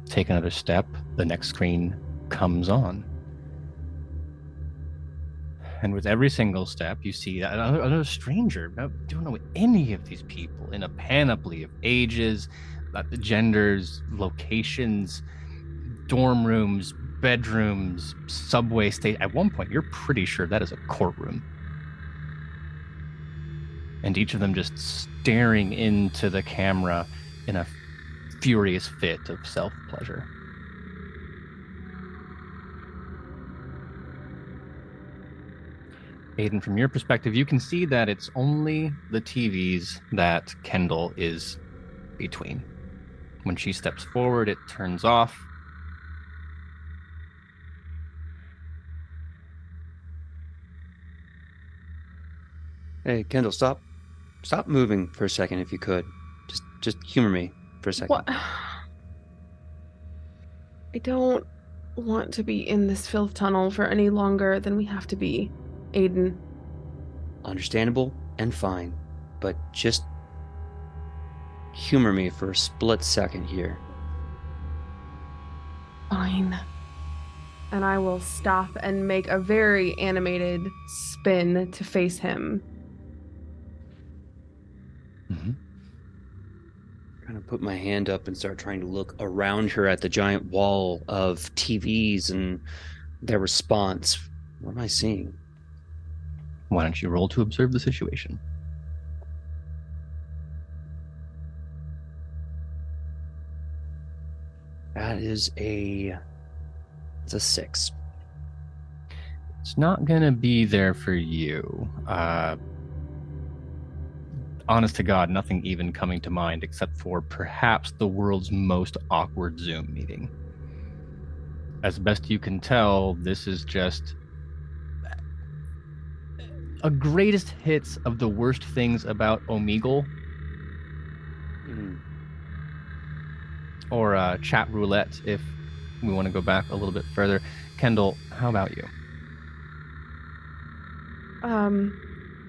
Take another step, the next screen comes on. And with every single step, you see another stranger. You don't know any of these people, in a panoply of ages, genders, locations, dorm rooms, bedrooms, subway station. At one point, you're pretty sure that is a courtroom. And each of them just staring into the camera in a furious fit of self-pleasure. Aiden, from your perspective, you can see that it's only the TVs that Kendall is between. When she steps forward, it turns off. Hey, Kendall, stop moving for a second if you could. Just humor me for a second. What? I don't want to be in this filth tunnel for any longer than we have to be, Aiden. Understandable and fine, but just humor me for a split second here. Fine. And I will stop and make a very animated spin to face him. Mm-hmm. Kind of put my hand up and start trying to look around her at the giant wall of TVs and their response. What am I seeing? Why don't you roll to observe the situation? That is it's a 6. It's not going to be there for you. Honest to God, nothing even coming to mind except for perhaps the world's most awkward Zoom meeting. As best you can tell, this is just a greatest hits of the worst things about Omegle. Or chat roulette, if we want to go back a little bit further. Kendall, how about you?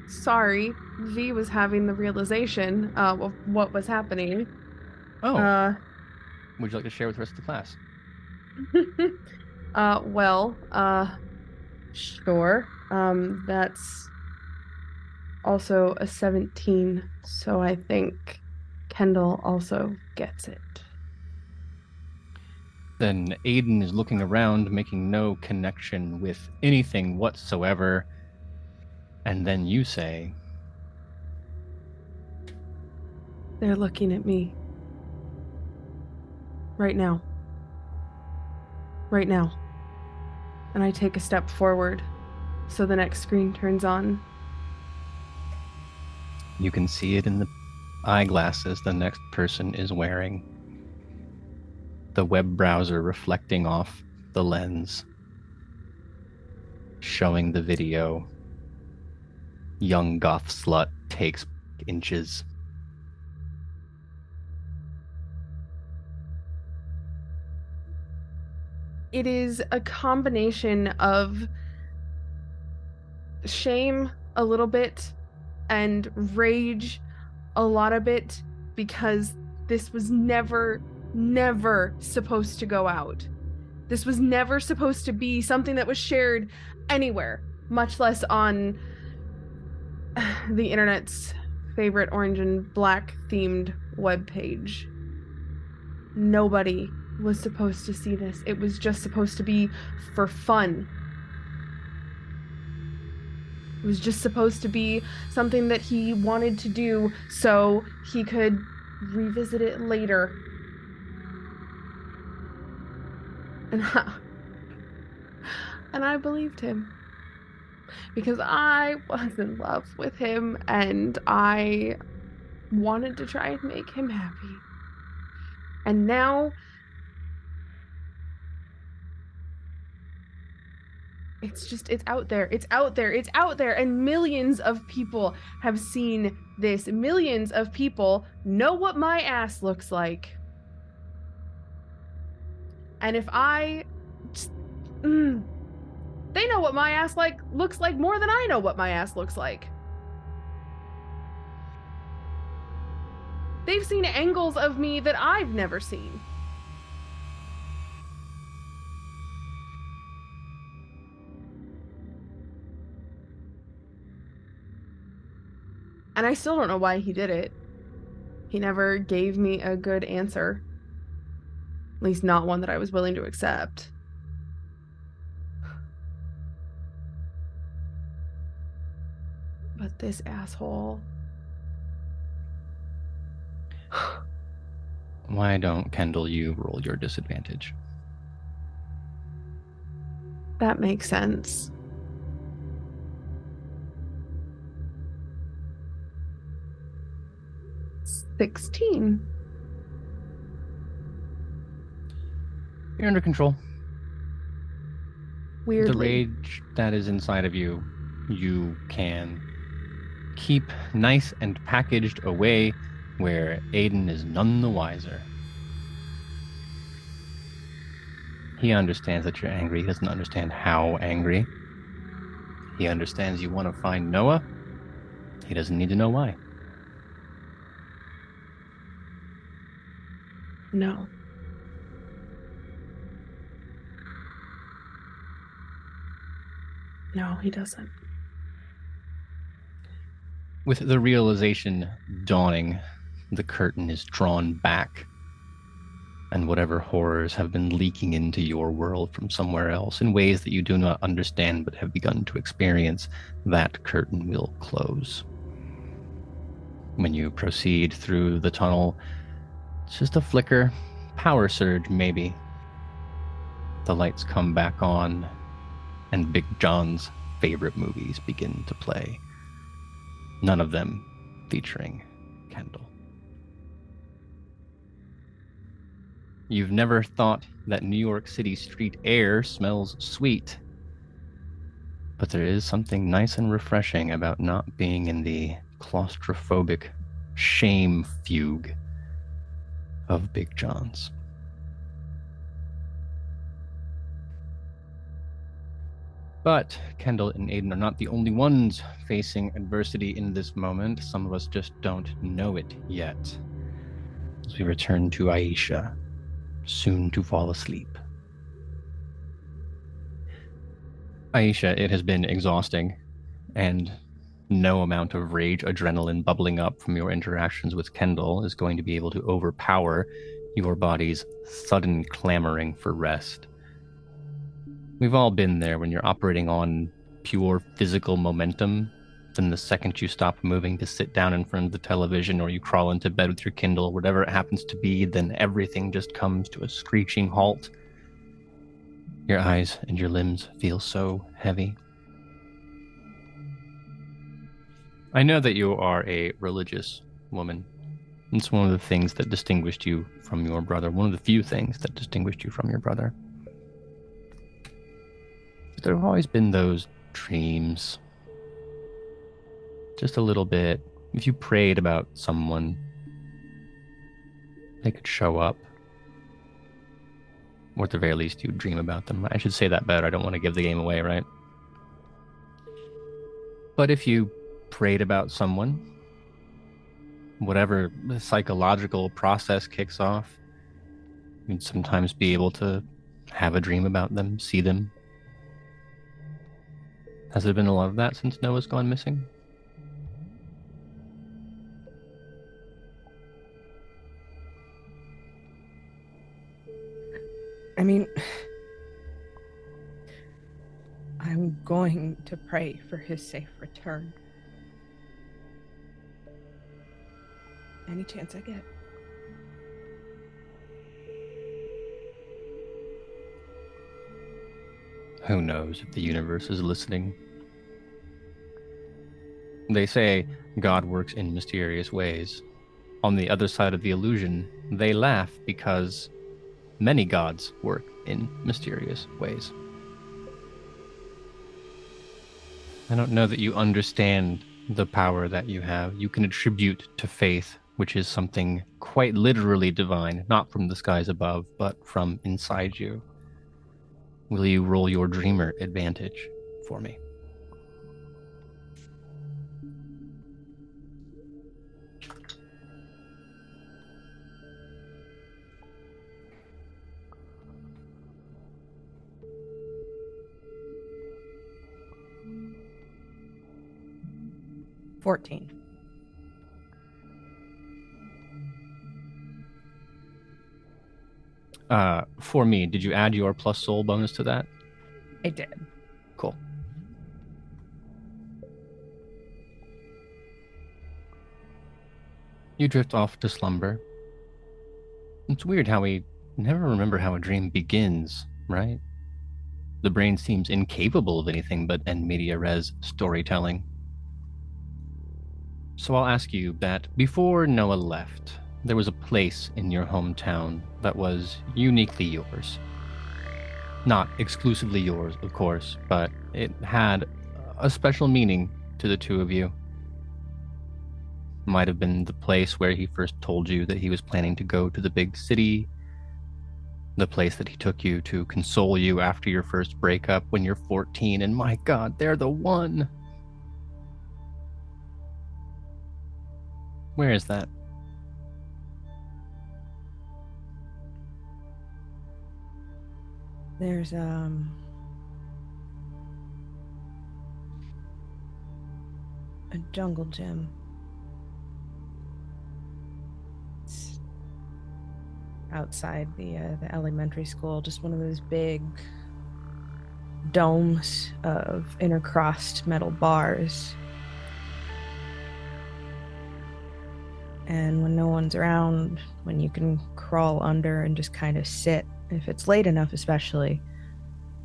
Sorry. V was having the realization of what was happening. Oh. Would you like to share with the rest of the class? Sure. That's also a 17, so I think Kendall also gets it. Then Aiden is looking around, making no connection with anything whatsoever. And then you say, they're looking at me. Right now. Right now. And I take a step forward, so the next screen turns on. You can see it in the eyeglasses the next person is wearing. The web browser reflecting off the lens, showing the video. Young goth slut takes inches. It is a combination of shame a little bit and rage a lot of it, because This was never supposed to go out. This was never supposed to be something that was shared anywhere, much less on the internet's favorite orange and black themed webpage. Nobody was supposed to see this. It was just supposed to be for fun. It was just supposed to be something that he wanted to do so he could revisit it later. And I believed him. Because I was in love with him and I wanted to try and make him happy. And now it's out there. It's out there. And millions of people have seen this. Millions of people know what my ass looks like. And if I just, they know what my ass looks like more than I know what my ass looks like. They've seen angles of me that I've never seen. And I still don't know why he did it. He never gave me a good answer. At least not one that I was willing to accept. But this asshole. Why don't, Kendall, you roll your disadvantage? That makes sense. $16. You're under control. Weirdly. The rage that is inside of you, you can keep nice and packaged away where Aiden is none the wiser. He understands that you're angry. He doesn't understand how angry. He understands you want to find Noah. He doesn't need to know why. No. No, he doesn't. With the realization dawning, the curtain is drawn back, and whatever horrors have been leaking into your world from somewhere else in ways that you do not understand but have begun to experience, that curtain will close. When you proceed through the tunnel, it's just a flicker, power surge maybe. The lights come back on, and Big John's favorite movies begin to play. None of them featuring Kendall. You've never thought that New York City street air smells sweet, but there is something nice and refreshing about not being in the claustrophobic shame fugue of Big John's. But Kendall and Aiden are not the only ones facing adversity in this moment. Some of us just don't know it yet. As we return to Aisha, soon to fall asleep. Aisha, it has been exhausting, and no amount of rage adrenaline bubbling up from your interactions with Kendall is going to be able to overpower your body's sudden clamoring for rest. We've all been there when you're operating on pure physical momentum. Then the second you stop moving to sit down in front of the television, or you crawl into bed with your Kindle, whatever it happens to be, then everything just comes to a screeching halt. Your eyes and your limbs feel so heavy. I know that you are a religious woman. It's one of the things that distinguished you from your brother. One of the few things that distinguished you from your brother. But there have always been those dreams. Just a little bit. If you prayed about someone, they could show up. Or at the very least, you dream about them. I should say that better. I don't want to give the game away, right? But if you prayed about someone, whatever psychological process kicks off, you'd sometimes be able to have a dream about them, see them. Has there been a lot of that since Noah's gone missing? I mean, I'm going to pray for his safe return. Any chance I get. Who knows if the universe is listening? They say God works in mysterious ways. On the other side of the illusion, they laugh because many gods work in mysterious ways. I don't know that you understand the power that you have. You can attribute to faith, which is something quite literally divine, not from the skies above, but from inside you. Will you roll your dreamer advantage for me? $14. For me, did you add your plus soul bonus to that? I did. Cool. You drift off to slumber. It's weird how we never remember how a dream begins, right? The brain seems incapable of anything but en media res storytelling. So I'll ask you that before Noah left, there was a place in your hometown that was uniquely yours. Not exclusively yours, of course, but it had a special meaning to the two of you. Might have been the place where he first told you that he was planning to go to the big city, the place that he took you to console you after your first breakup when you're 14, and my God, they're the one. Where is that? There's a jungle gym. It's outside the elementary school, just one of those big domes of intercrossed metal bars. And when no one's around, when you can crawl under and just kind of sit, if it's late enough especially,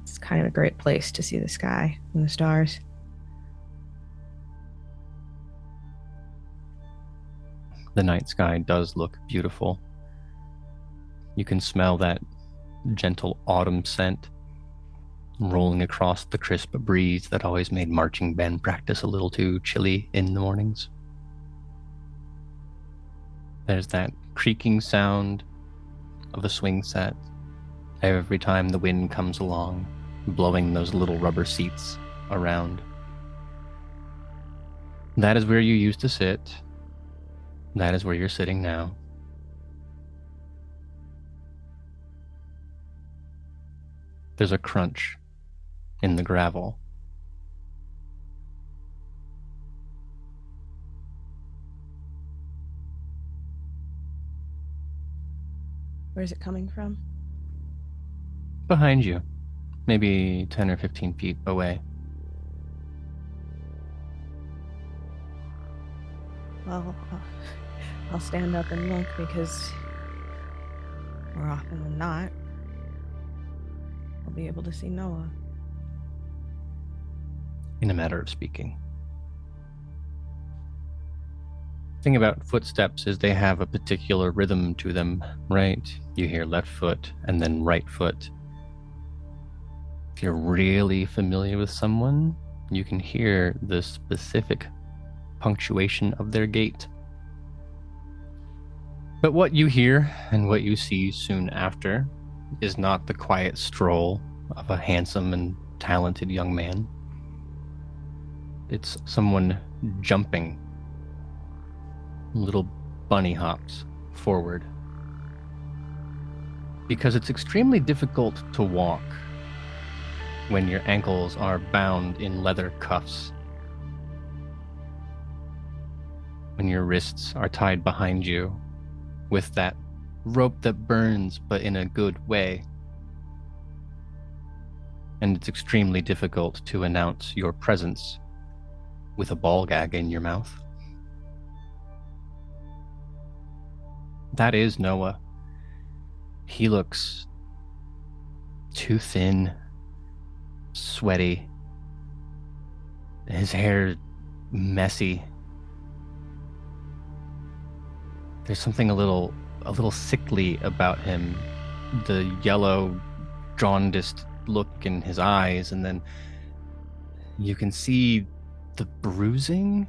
it's kind of a great place to see the sky and the stars. The night sky does look beautiful. You can smell that gentle autumn scent rolling across the crisp breeze that always made marching band practice a little too chilly in the mornings. There's that creaking sound of the swing set every time the wind comes along, blowing those little rubber seats around. That is where you used to sit. That is where you're sitting now. There's a crunch in the gravel. Where's it coming from? Behind you, maybe 10 or 15 feet away. Well, I'll stand up and look because more often than not, I'll be able to see Noah. In a matter of speaking. The thing about footsteps is they have a particular rhythm to them, right? You hear left foot and then right foot. If you're really familiar with someone, you can hear the specific punctuation of their gait. But what you hear and what you see soon after is not the quiet stroll of a handsome and talented young man. It's someone jumping little bunny hops forward. Because it's extremely difficult to walk when your ankles are bound in leather cuffs, when your wrists are tied behind you with that rope that burns but in a good way. And it's extremely difficult to announce your presence with a ball gag in your mouth. That is Noah. He looks too thin, sweaty, his hair messy. There's something a little sickly about him. The yellow, jaundiced look in his eyes, and then you can see the bruising,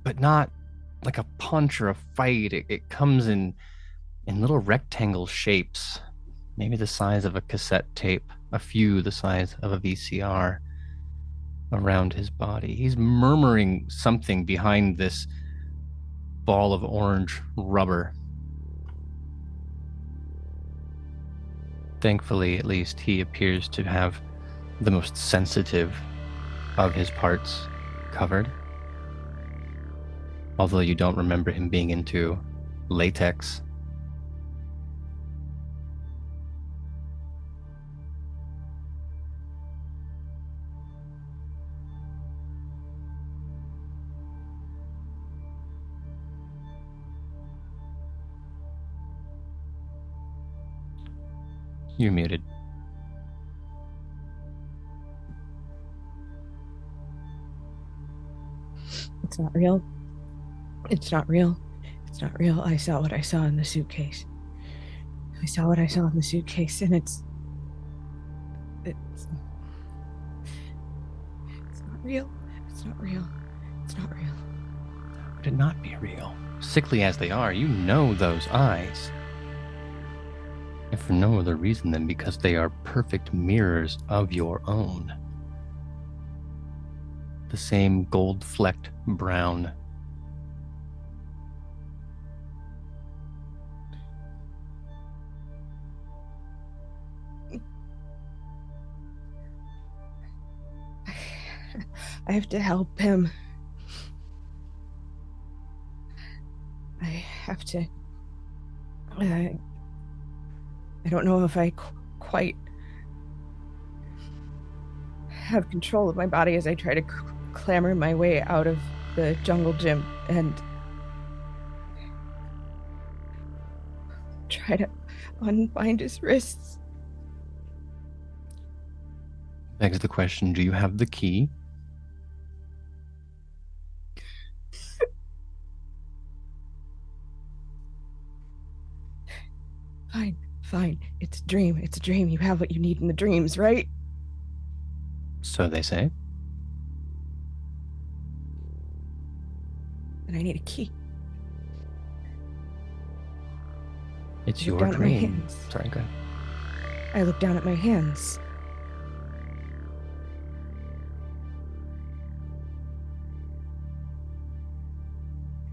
but not like a punch or a fight. It comes in little rectangle shapes, maybe the size of a cassette tape, a few the size of a VCR around his body. He's murmuring something behind this ball of orange rubber. Thankfully, at least, he appears to have the most sensitive of his parts covered. Although you don't remember him being into latex. You're muted. It's not real. It's not real. It's not real. I saw what I saw in the suitcase. I saw what I saw in the suitcase, and it's not real. It's not real. It's not real. How could it not be real? Sickly as they are, you know those eyes. If for no other reason than because they are perfect mirrors of your own. The same gold-flecked brown. I have to help him. I have to. I don't know if I quite have control of my body as I try to clamber my way out of the jungle gym and try to unbind his wrists. Begs the question, do you have the key? Fine. It's a dream. It's a dream. You have what you need in the dreams, right? So they say. And I need a key. It's Look your down at my dream. hands. Sorry, go ahead. I look down at my hands.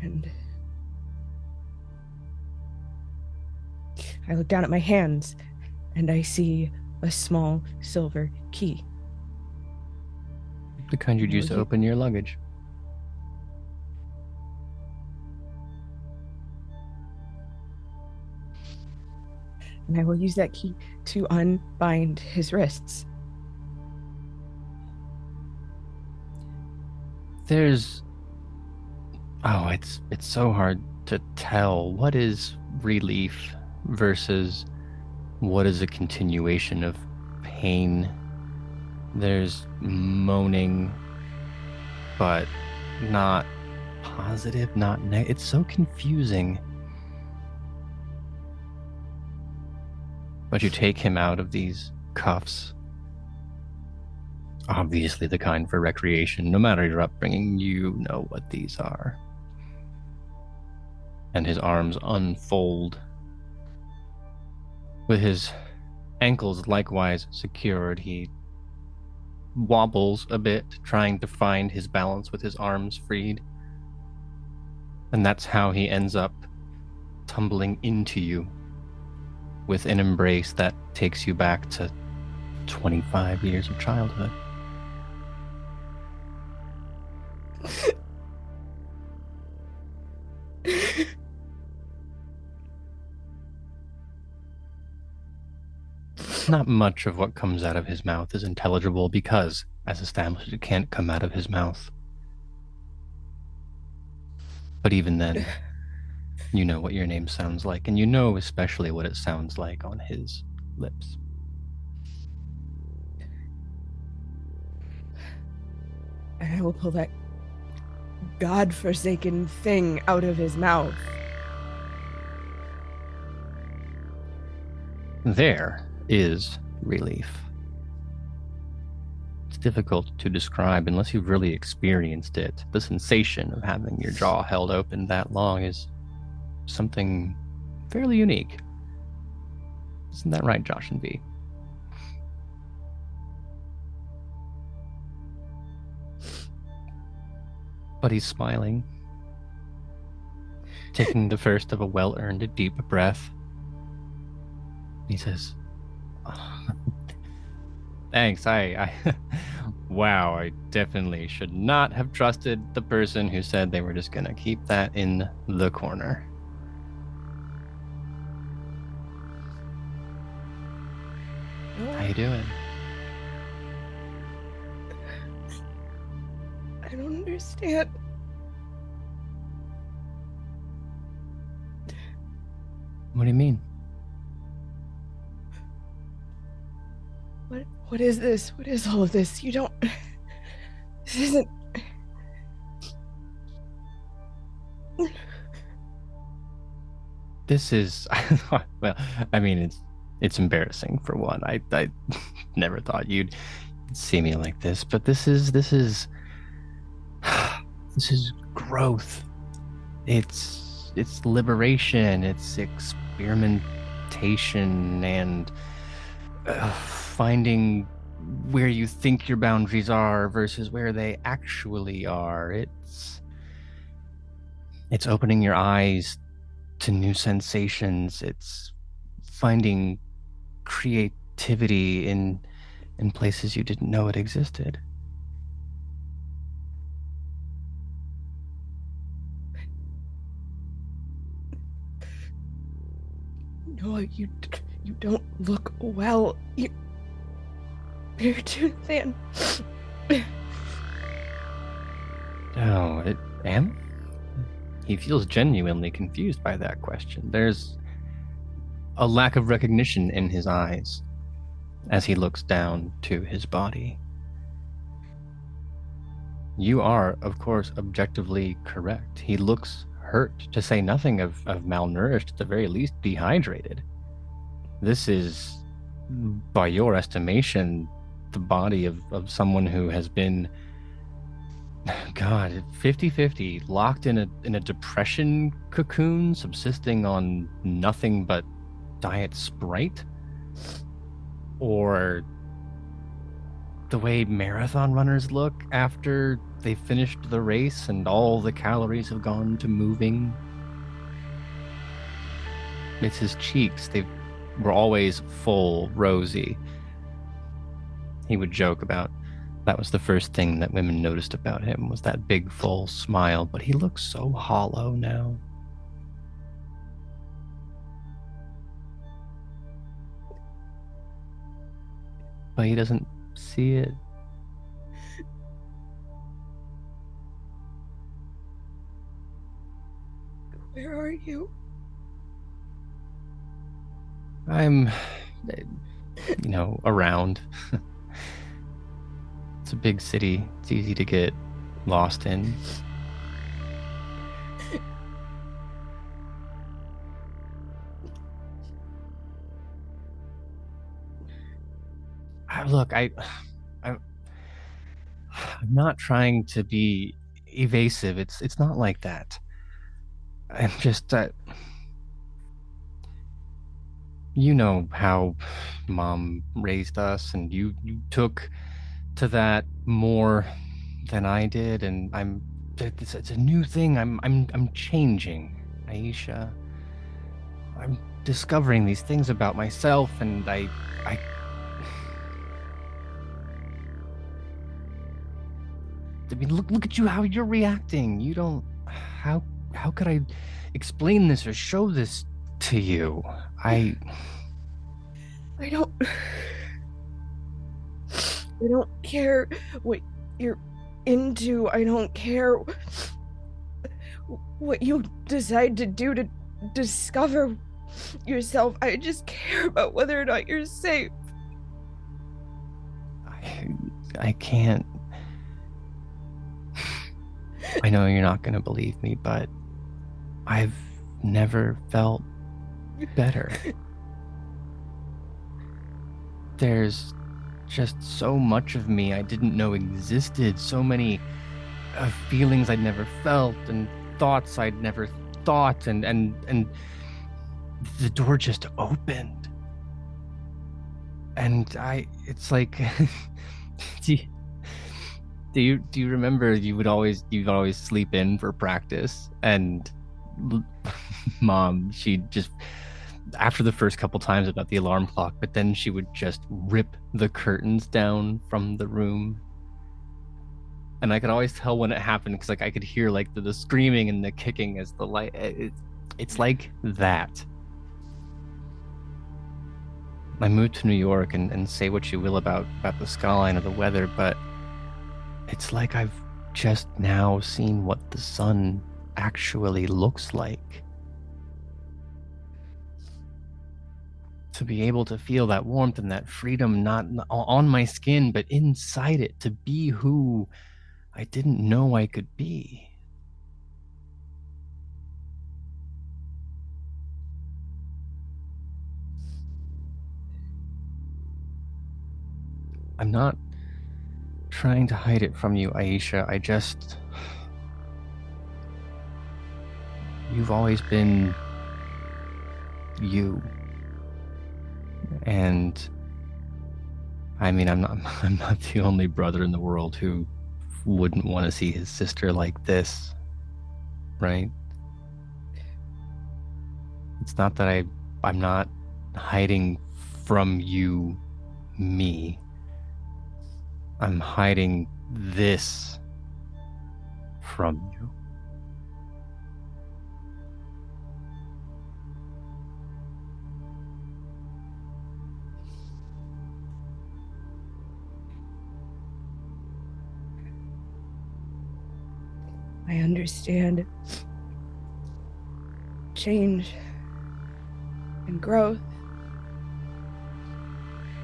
And I look down at my hands and I see a small silver key. The kind you'd use to open your luggage. And I will use that key to unbind his wrists. There's... Oh, it's so hard to tell. What is relief versus what is a continuation of pain? There's moaning, but not positive, not negative. It's so confusing. But you take him out of these cuffs. Obviously the kind for recreation. No matter your upbringing, you know what these are. And his arms unfold, with his ankles likewise secured. He wobbles a bit, trying to find his balance with his arms freed. And that's how he ends up tumbling into you with an embrace that takes you back to 25 years of childhood. Not much of what comes out of his mouth is intelligible because, as established, it can't come out of his mouth. But even then, you know what your name sounds like, and you know especially what it sounds like on his lips. And I will pull that godforsaken thing out of his mouth. There is relief. It's difficult to describe unless you've really experienced it. The sensation of having your jaw held open that long is something fairly unique. Isn't that right, Josh and V? But he's smiling, taking the first of a well-earned deep breath. He says, oh, thanks, wow, I definitely should not have trusted the person who said they were just gonna keep that in the corner. How you doing? I don't understand. What do you mean? What is this? What is all of this? You don't... This isn't... This is... well, I mean, it's embarrassing for one. I never thought you'd see me like this, but this is growth. It's liberation. It's experimentation and finding where you think your boundaries are versus where they actually are. It's opening your eyes to new sensations. It's finding creativity in places you didn't know it existed. Noah, you don't look well. You're too thin. Oh, am? He feels genuinely confused by that question. There's a lack of recognition in his eyes as he looks down to his body. You are, of course, objectively correct. He looks hurt, to say nothing of malnourished, at the very least dehydrated. This is, by your estimation, the body of someone who has been, God, 50-50, locked in a depression cocoon, subsisting on nothing but Diet Sprite, or the way marathon runners look after they finished the race and all the calories have gone to moving. It's his cheeks. They were always full, rosy. He would joke about that was the first thing that women noticed about him, was that big, full smile, but he looks so hollow now. But he doesn't see it. Where are you? I'm, around. It's a big city. It's easy to get lost in. I'm not trying to be evasive. It's not like that. I'm just you know how Mom raised us, and you took to that more than I did, and I'm it's a new thing. I'm changing, Aisha. I'm discovering these things about myself, and I mean, look at you, how you're reacting. You don't. How could I explain this or show this to you? I don't. I don't care what you're into. I don't care what you decide to do to discover yourself. I just care about whether or not you're safe. I can't. I know you're not going to believe me, but I've never felt better. There's just so much of me I didn't know existed, so many feelings I'd never felt and thoughts I'd never thought, and the door just opened. And it's like do you remember you'd always sleep in for practice, and Mom, she'd just, after the first couple times about the alarm clock, but then she would just rip the curtains down from the room. And I could always tell when it happened, because like I could hear like the screaming and the kicking as the light. It's like that. I moved to New York, and say what you will about the skyline or the weather, but it's like I've just now seen what the sun actually looks like. To be able to feel that warmth and that freedom, not on my skin, but inside it, to be who I didn't know I could be. I'm not trying to hide it from you, Aisha. You've always been you. And I mean, I'm not the only brother in the world who wouldn't want to see his sister like this, right? It's not that I'm not hiding from you me. I'm hiding this from you. I understand change and growth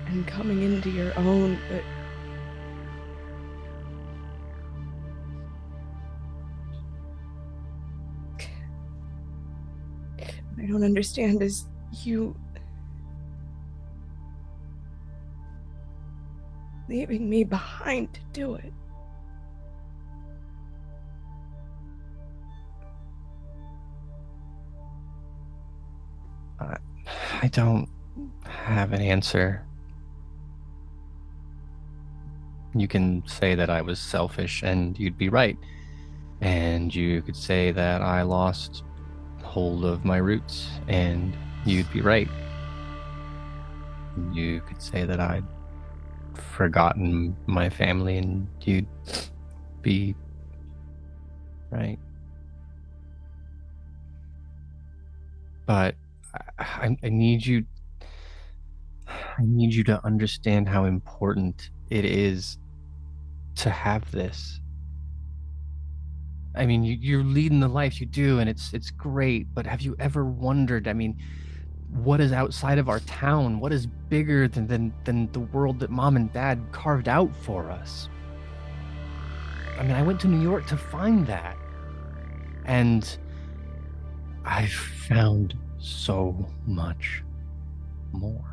and coming into your own, but what I don't understand is you leaving me behind to do it. I don't have an answer. You can say that I was selfish, and you'd be right. And you could say that I lost hold of my roots, and you'd be right. You could say that I'd forgotten my family, and you'd be right. But I need you to understand how important it is to have this. I mean, you're leading the life you do, and it's great, but have you ever wondered, I mean, what is outside of our town? What is bigger than the world that Mom and Dad carved out for us? I mean, I went to New York to find that, and I found so much more.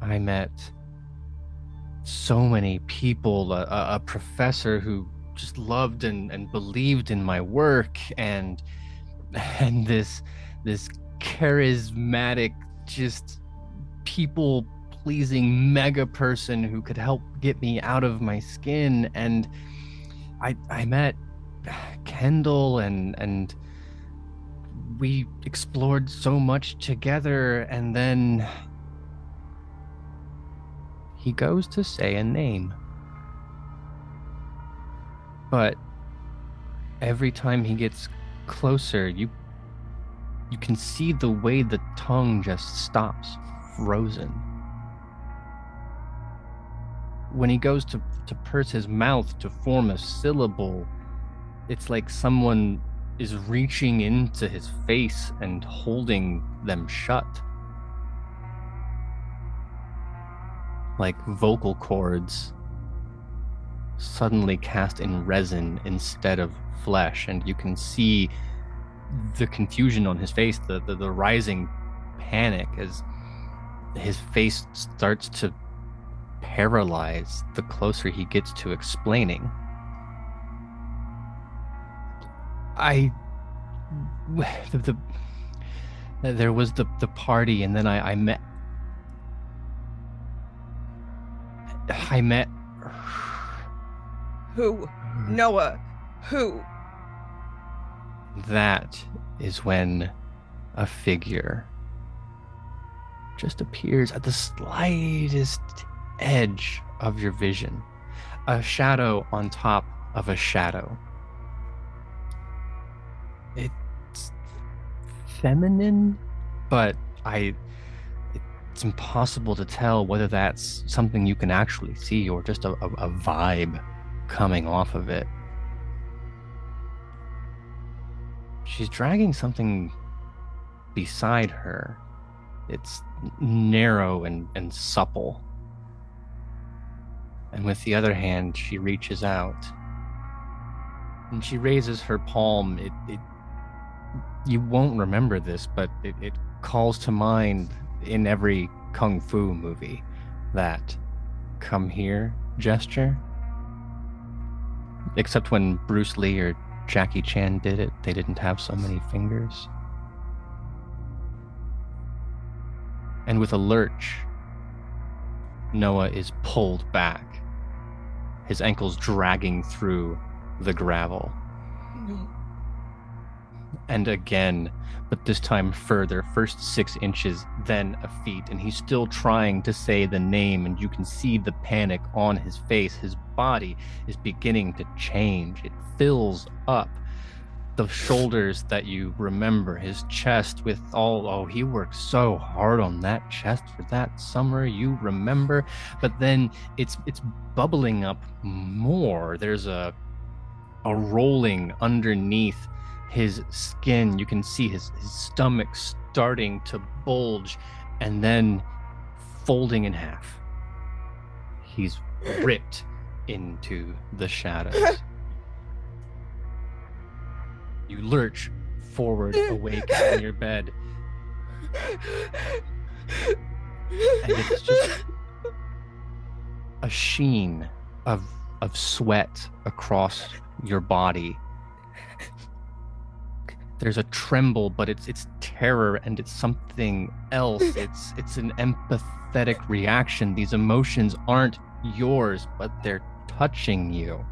I met so many people, a professor who just loved and believed in my work, and this charismatic, just people people-pleasing mega person who could help get me out of my skin. And I met Kendall, and we explored so much together, and then he goes to say a name. But every time he gets closer, you can see the way the tongue just stops, frozen. When he goes to purse his mouth to form a syllable, it's like someone is reaching into his face and holding them shut. Like vocal cords suddenly cast in resin instead of flesh, and you can see the confusion on his face, the rising panic as his face starts to paralyze the closer he gets to explaining. There was the party, and then I met Who? Noah? Who? That is when a figure just appears at the slightest edge of your vision. A shadow on top of a shadow. It's feminine, but it's impossible to tell whether that's something you can actually see or just a vibe coming off of it. She's dragging something beside her. It's narrow and supple. And with the other hand, she reaches out. And she raises her palm. You won't remember this, but it calls to mind in every kung fu movie that come here gesture. Except when Bruce Lee or Jackie Chan did it, they didn't have so many fingers. And with a lurch, Noah is pulled back, his ankles dragging through the gravel. No. And again, but this time further, first 6 inches, then a feet, and he's still trying to say the name, and you can see the panic on his face. His body is beginning to change. It fills up the shoulders that you remember, his chest with he worked so hard on that chest for that summer, you remember, but then it's bubbling up more. There's a rolling underneath his skin. You can see his stomach starting to bulge and then folding in half. He's ripped into the shadows. You lurch forward, awake in your bed. And it's just a sheen of sweat across your body. There's a tremble, but it's terror, and it's something else. It's an empathetic reaction. These emotions aren't yours, but they're touching you.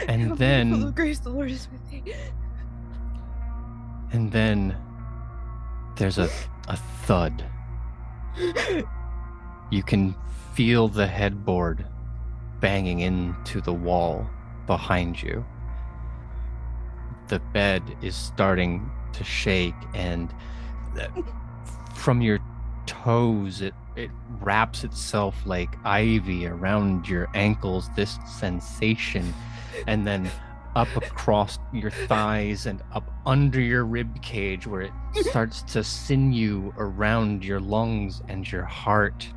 And then grace, the Lord is with thee. And then there's a thud. You can feel the headboard banging into the wall behind you. The bed is starting to shake, and from your toes it wraps itself like ivy around your ankles, this sensation, and then up across your thighs and up under your rib cage, where it starts to sinew around your lungs and your heart.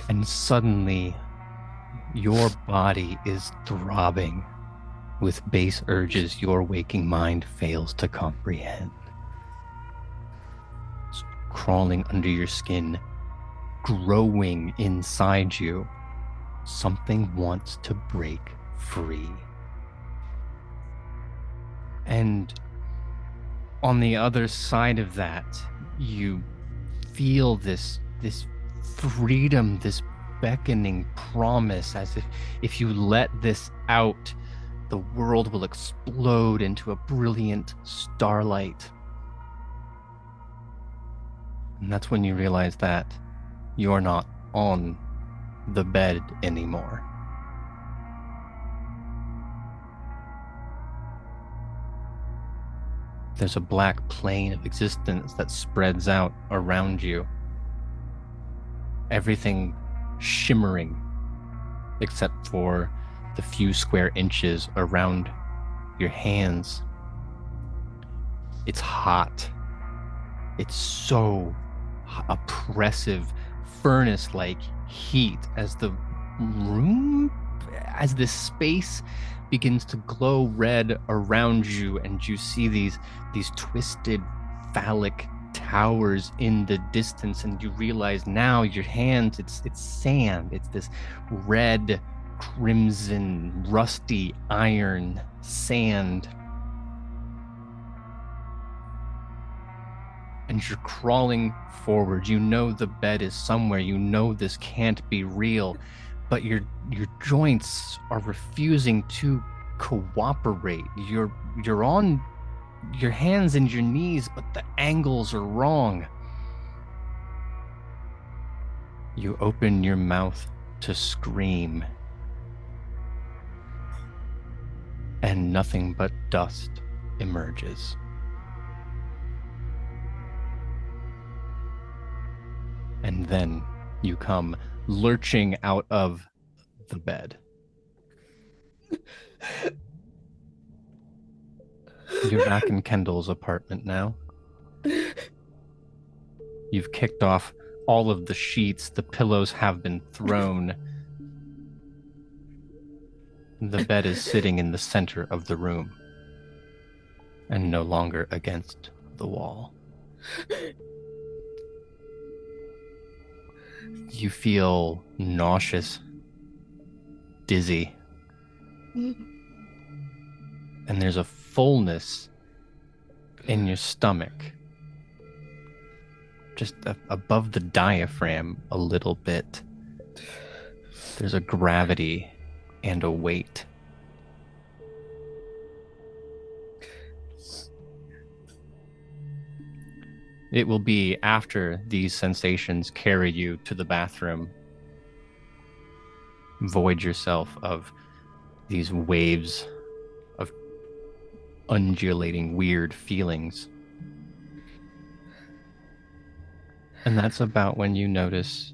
And suddenly your body is throbbing with base urges your waking mind fails to comprehend. It's crawling under your skin, growing inside you. Something wants to break free. And On the other side of that, you feel this freedom, this beckoning promise, as if you let this out, the world will explode into a brilliant starlight. And that's when you realize that you're not on the bed anymore. There's a black plane of existence that spreads out around you. Everything shimmering, except for the few square inches around your hands. It's hot. It's so oppressive, furnace-like heat as the room, as this space begins to glow red around you, and you see these twisted phallic towers in the distance, and you realize now your hands, it's sand. It's this red, crimson, rusty iron sand. And you're crawling forward. You know the bed is somewhere. You know this can't be real, but your joints are refusing to cooperate. You're on your hands and your knees, but the angles are wrong. You open your mouth to scream, and nothing but dust emerges. And then you come lurching out of the bed. You're back in Kendall's apartment now. You've kicked off all of the sheets. The pillows have been thrown. The bed is sitting in the center of the room and no longer against the wall. You feel nauseous, dizzy, and there's a fullness in your stomach, just above the diaphragm a little bit. There's a gravity and a weight. It will be after these sensations carry you to the bathroom. Void yourself of these waves of undulating weird feelings. And that's about when you notice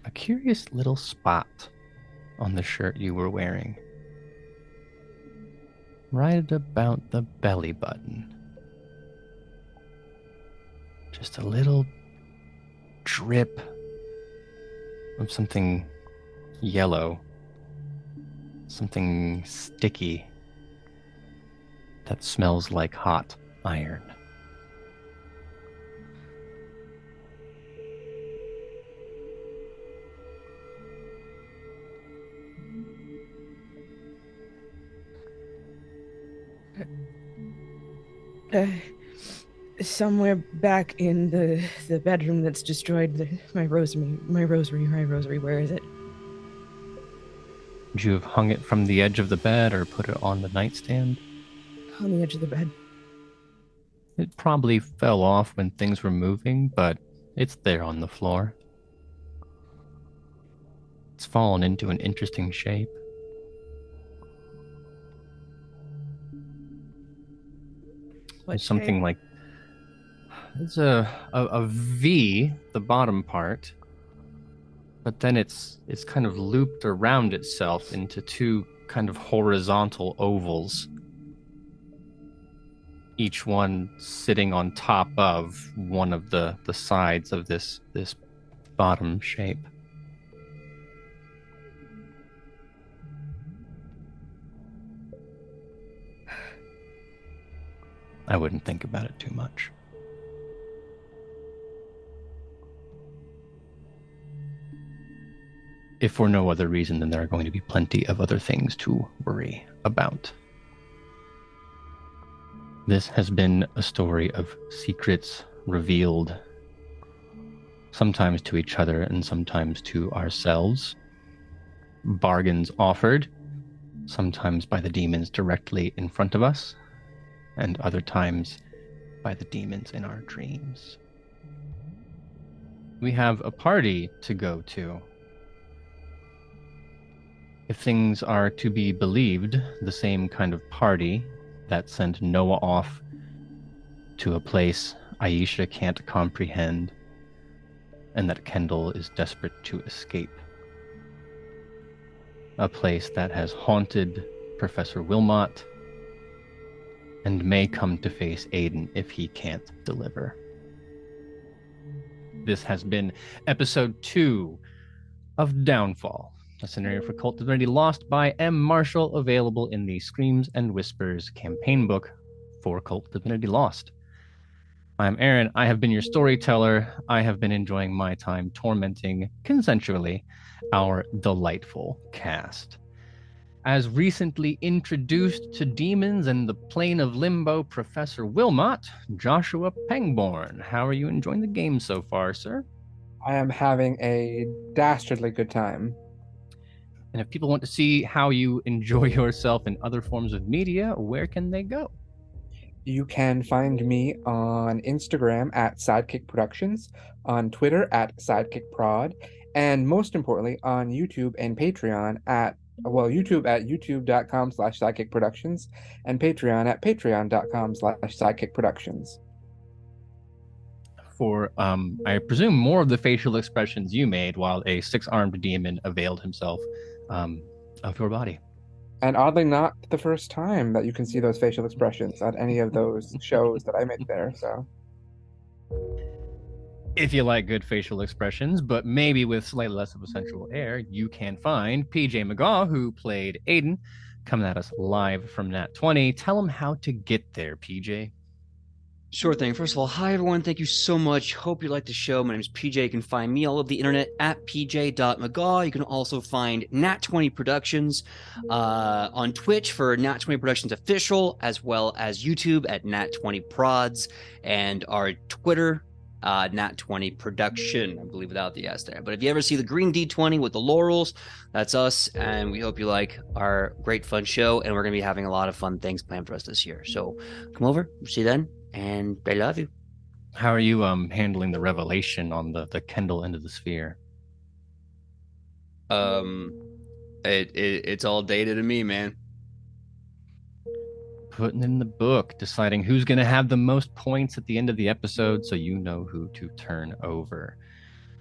a curious little spot on the shirt you were wearing. Right about the belly button. Just a little drip of something yellow, something sticky that smells like hot iron. Somewhere back in the bedroom that's destroyed, my rosary, where is it? Would you have hung it from the edge of the bed or put it on the nightstand? On the edge of the bed. It probably fell off when things were moving, but it's there on the floor. It's fallen into an interesting shape. What Something shape? like it's a V, the bottom part, but then it's kind of looped around itself into two kind of horizontal ovals, each one sitting on top of one of the sides of this bottom shape. I wouldn't think about it too much. If for no other reason, then there are going to be plenty of other things to worry about. This has been a story of secrets revealed, sometimes to each other and sometimes to ourselves. Bargains offered, sometimes by the demons directly in front of us, and other times by the demons in our dreams. We have a party to go to. If things are to be believed, the same kind of party that sent Noah off to a place Aisha can't comprehend, and that Kendall is desperate to escape. A place that has haunted Professor Wilmot and may come to face Aiden if he can't deliver. This has been episode 2 of Downfall, a scenario for Kult Divinity Lost by M. Marshall, available in the Screams and Whispers campaign book for Kult Divinity Lost. I'm Aaron. I have been your storyteller. I have been enjoying my time tormenting consensually our delightful cast. As recently introduced to demons and the plane of limbo, Professor Wilmot, Joshua Pangborn. How are you enjoying the game so far, sir? I am having a dastardly good time. And if people want to see how you enjoy yourself in other forms of media, where can they go? You can find me on Instagram at Sidekick Productions, on Twitter at Sidekick Prod, and most importantly on YouTube and Patreon at YouTube at youtube.com/Sidekick Productions and Patreon at patreon.com/Sidekick Productions. For, I presume, more of the facial expressions you made while a 6-armed demon availed himself of your body. And oddly, not the first time that you can see those facial expressions at any of those shows that I make there, so. If you like good facial expressions, but maybe with slightly less of a sensual air, you can find PJ McGaw, who played Aiden, coming at us live from Nat 20. Tell him how to get there, PJ. Sure thing. First of all, hi everyone. Thank you so much. Hope you like the show. My name is PJ. You can find me all over the internet at pj.mcgaw. You can also find Nat20 Productions on Twitch for Nat20 Productions Official, as well as YouTube at Nat20 Prods, and our Twitter, Nat20 Production, I believe, without the S there. But if you ever see the green D20 with the laurels, that's us, and we hope you like our great fun show, and we're going to be having a lot of fun things planned for us this year. So come over, we'll see you then, and I love you. How are you handling the revelation on the Kendall end of the sphere? It's all data to me, man. Putting in the book, deciding who's going to have the most points at the end of the episode so you know who to turn over.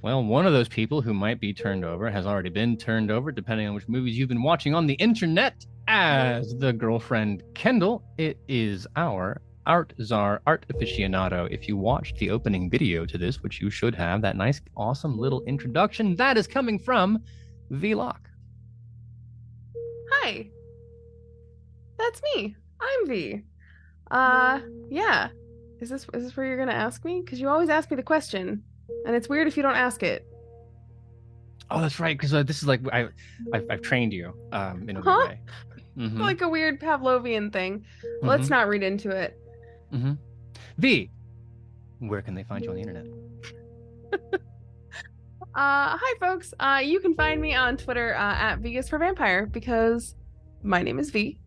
Well, one of those people who might be turned over has already been turned over, depending on which movies you've been watching on the internet, as the girlfriend Kendall. It is our art czar, art aficionado. If you watched the opening video to this, which you should have, that nice, awesome little introduction, that is coming from Vlog. Hi. That's me. I'm V. Yeah. Is this where you're gonna ask me? Because you always ask me the question, and it's weird if you don't ask it. Oh, that's right. Because this is like I've trained you in a Huh? weird way. Mm-hmm. Like a weird Pavlovian thing. Let's not read into it. Mm-hmm. V, where can they find you on the internet? Hi folks. You can find me on Twitter at Vegas for Vampire, because my name is V.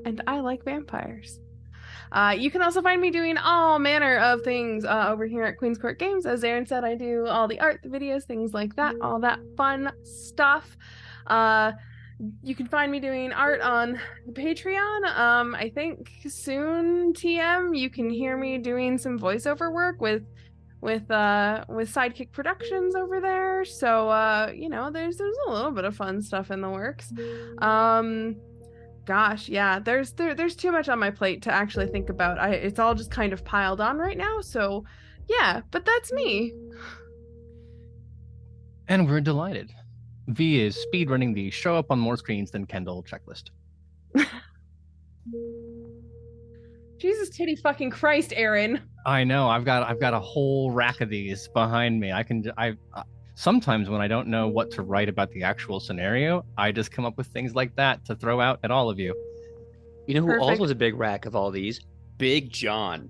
And I like vampires. You can also find me doing all manner of things over here at Queen's Court Games. As Aaron said, I do all the art, the videos, things like that, all that fun stuff. You can find me doing art on Patreon. I think soon, TM, you can hear me doing some voiceover work with Sidekick Productions over there. So you know, there's a little bit of fun stuff in the works. Gosh, yeah, there's too much on my plate to actually think about. It's all just kind of piled on right now, so yeah, but that's me. And we're delighted. V is speedrunning the show up on more screens than Kendall checklist. Jesus titty fucking Christ, Aaron. I know. I've got a whole rack of these behind me. I sometimes when I don't know what to write about the actual scenario, I just come up with things like that to throw out at all of you. You know who Perfect. also has a big rack of all these? Big John?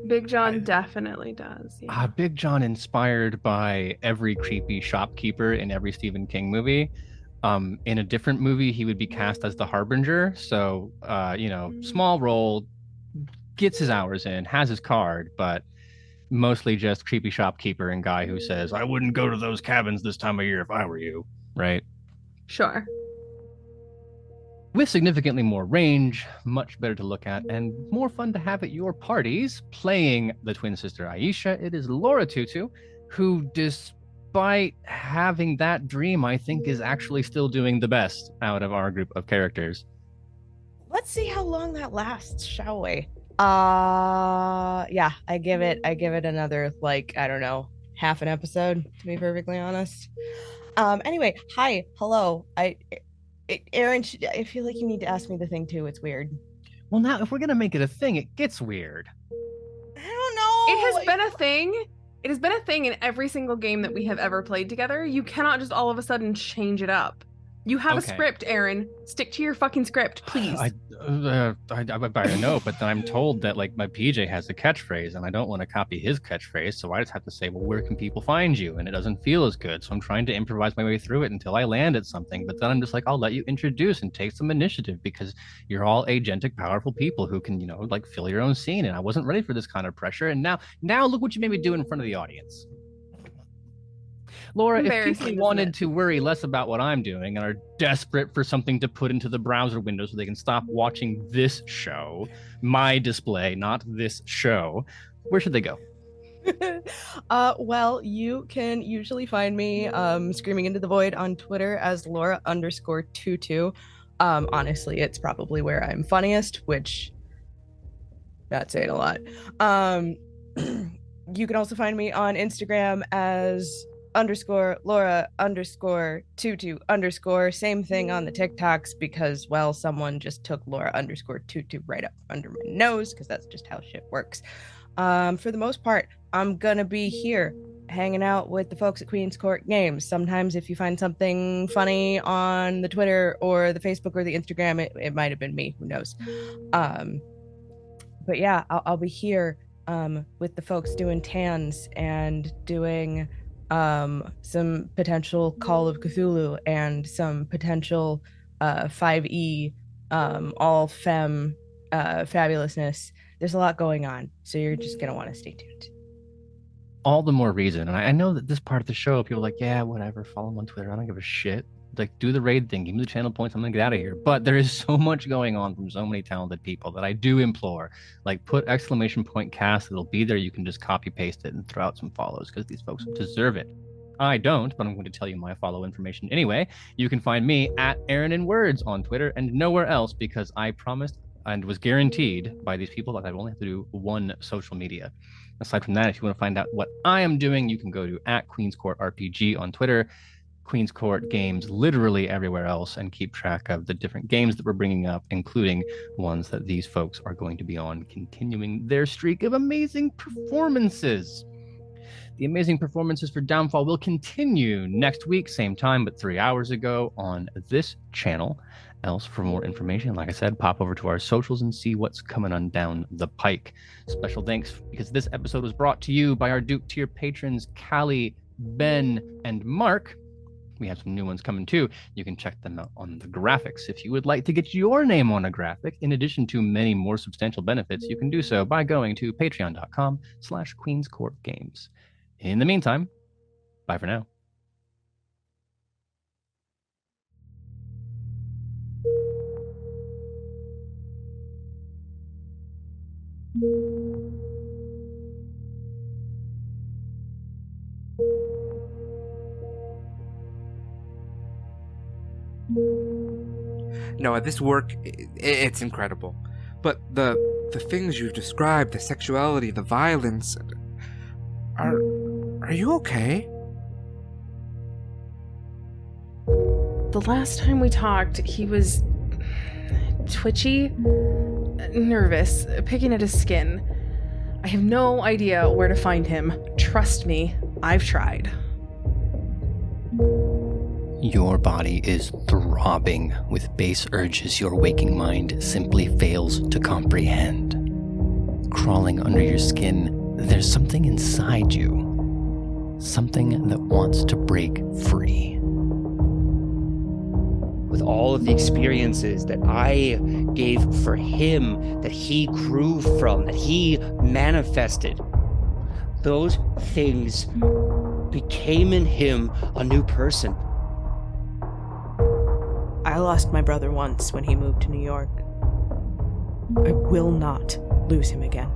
Big John definitely does. Yeah. Big John inspired by every creepy shopkeeper in every Stephen King movie. In a different movie, he would be cast as the Harbinger. So, small role, gets his hours in, has his card, but mostly just creepy shopkeeper and guy who says, I wouldn't go to those cabins this time of year if I were you, right? Sure. With significantly more range, much better to look at, and more fun to have at your parties, playing the twin sister Aisha, it is Laura Tutu, who, despite having that dream, I think is actually still doing the best out of our group of characters. Let's see how long that lasts, shall we? Yeah, I give it another, like, I don't know, half an episode, to be perfectly honest. Anyway, hi, hello. Aaron, I feel like you need to ask me the thing too. It's weird. Well, now, if we're gonna make it a thing, it gets weird. I don't know. It has been a thing. It has been a thing in every single game that we have ever played together. You cannot just all of a sudden change it up. You have a script, Aaron. Stick to your fucking script, please. I know, but then I'm told that like my PJ has a catchphrase, and I don't want to copy his catchphrase, so I just have to say, well, where can people find you? And it doesn't feel as good, so I'm trying to improvise my way through it until I land at something. But then I'm just like, I'll let you introduce and take some initiative because you're all agentic, powerful people who can, like fill your own scene. And I wasn't ready for this kind of pressure, and now look what you made me do in front of the audience. Laura, if people wanted to worry less about what I'm doing and are desperate for something to put into the browser window so they can stop watching this show, my display, not this show, where should they go? Well, you can usually find me screaming into the void on Twitter as Laura_Tutu. Honestly, it's probably where I'm funniest, which that's saying a lot. You can also find me on Instagram as _Laura_Tutu_. Same thing on the TikToks because, well, someone just took Laura_Tutu right up under my nose because that's just how shit works. For the most part, I'm gonna be here hanging out with the folks at Queen's Court Games. Sometimes if you find something funny on the Twitter or the Facebook or the Instagram, it might have been me, who knows. But yeah, I'll be here with the folks doing tans and doing some potential Call of Cthulhu and some potential 5e all femme fabulousness. There's a lot going on, so you're just gonna want to stay tuned. All the more reason. And I know that this part of the show, people are like, yeah, whatever, follow them on Twitter, I don't give a shit. Like, do the raid thing, give me the channel points, I'm gonna get out of here. But there is so much going on from so many talented people that I do implore, like, put !cast, it'll be there, you can just copy paste it and throw out some follows because these folks deserve it. I don't, but I'm going to tell you my follow information anyway. You can find me at Aaron in Words on Twitter and nowhere else because I promised and was guaranteed by these people that I only have to do one social media. Aside from that, if you want to find out what I am doing, you can go to at Queen's Court RPG on Twitter, Queen's Court Games literally everywhere else, and keep track of the different games that we're bringing up, including ones that these folks are going to be on, continuing their streak of amazing performances. The amazing performances for Downfall will continue next week, same time, but 3 hours ago on this channel. Else, for more information, like I said, pop over to our socials and see what's coming on down the pike. Special thanks, because this episode was brought to you by our Duke tier patrons, Callie, Ben, and Mark. We have some new ones coming too. You can check them out on the graphics. If you would like to get your name on a graphic, in addition to many more substantial benefits, you can do so by going to patreon.com/QueensCourtGames. In the meantime, bye for now. Noah, this work, it's incredible. But the things you've described, the sexuality, the violence, are you okay? The last time we talked, he was twitchy, nervous, picking at his skin. I have no idea where to find him. Trust me, I've tried. Your body is throbbing with base urges your waking mind simply fails to comprehend. crawling under your skin, there's something inside you. Something that wants to break free. With all of the experiences that I gave for him, that he grew from, that he manifested, those things became in him a new person. I lost my brother once when he moved to New York. I will not lose him again.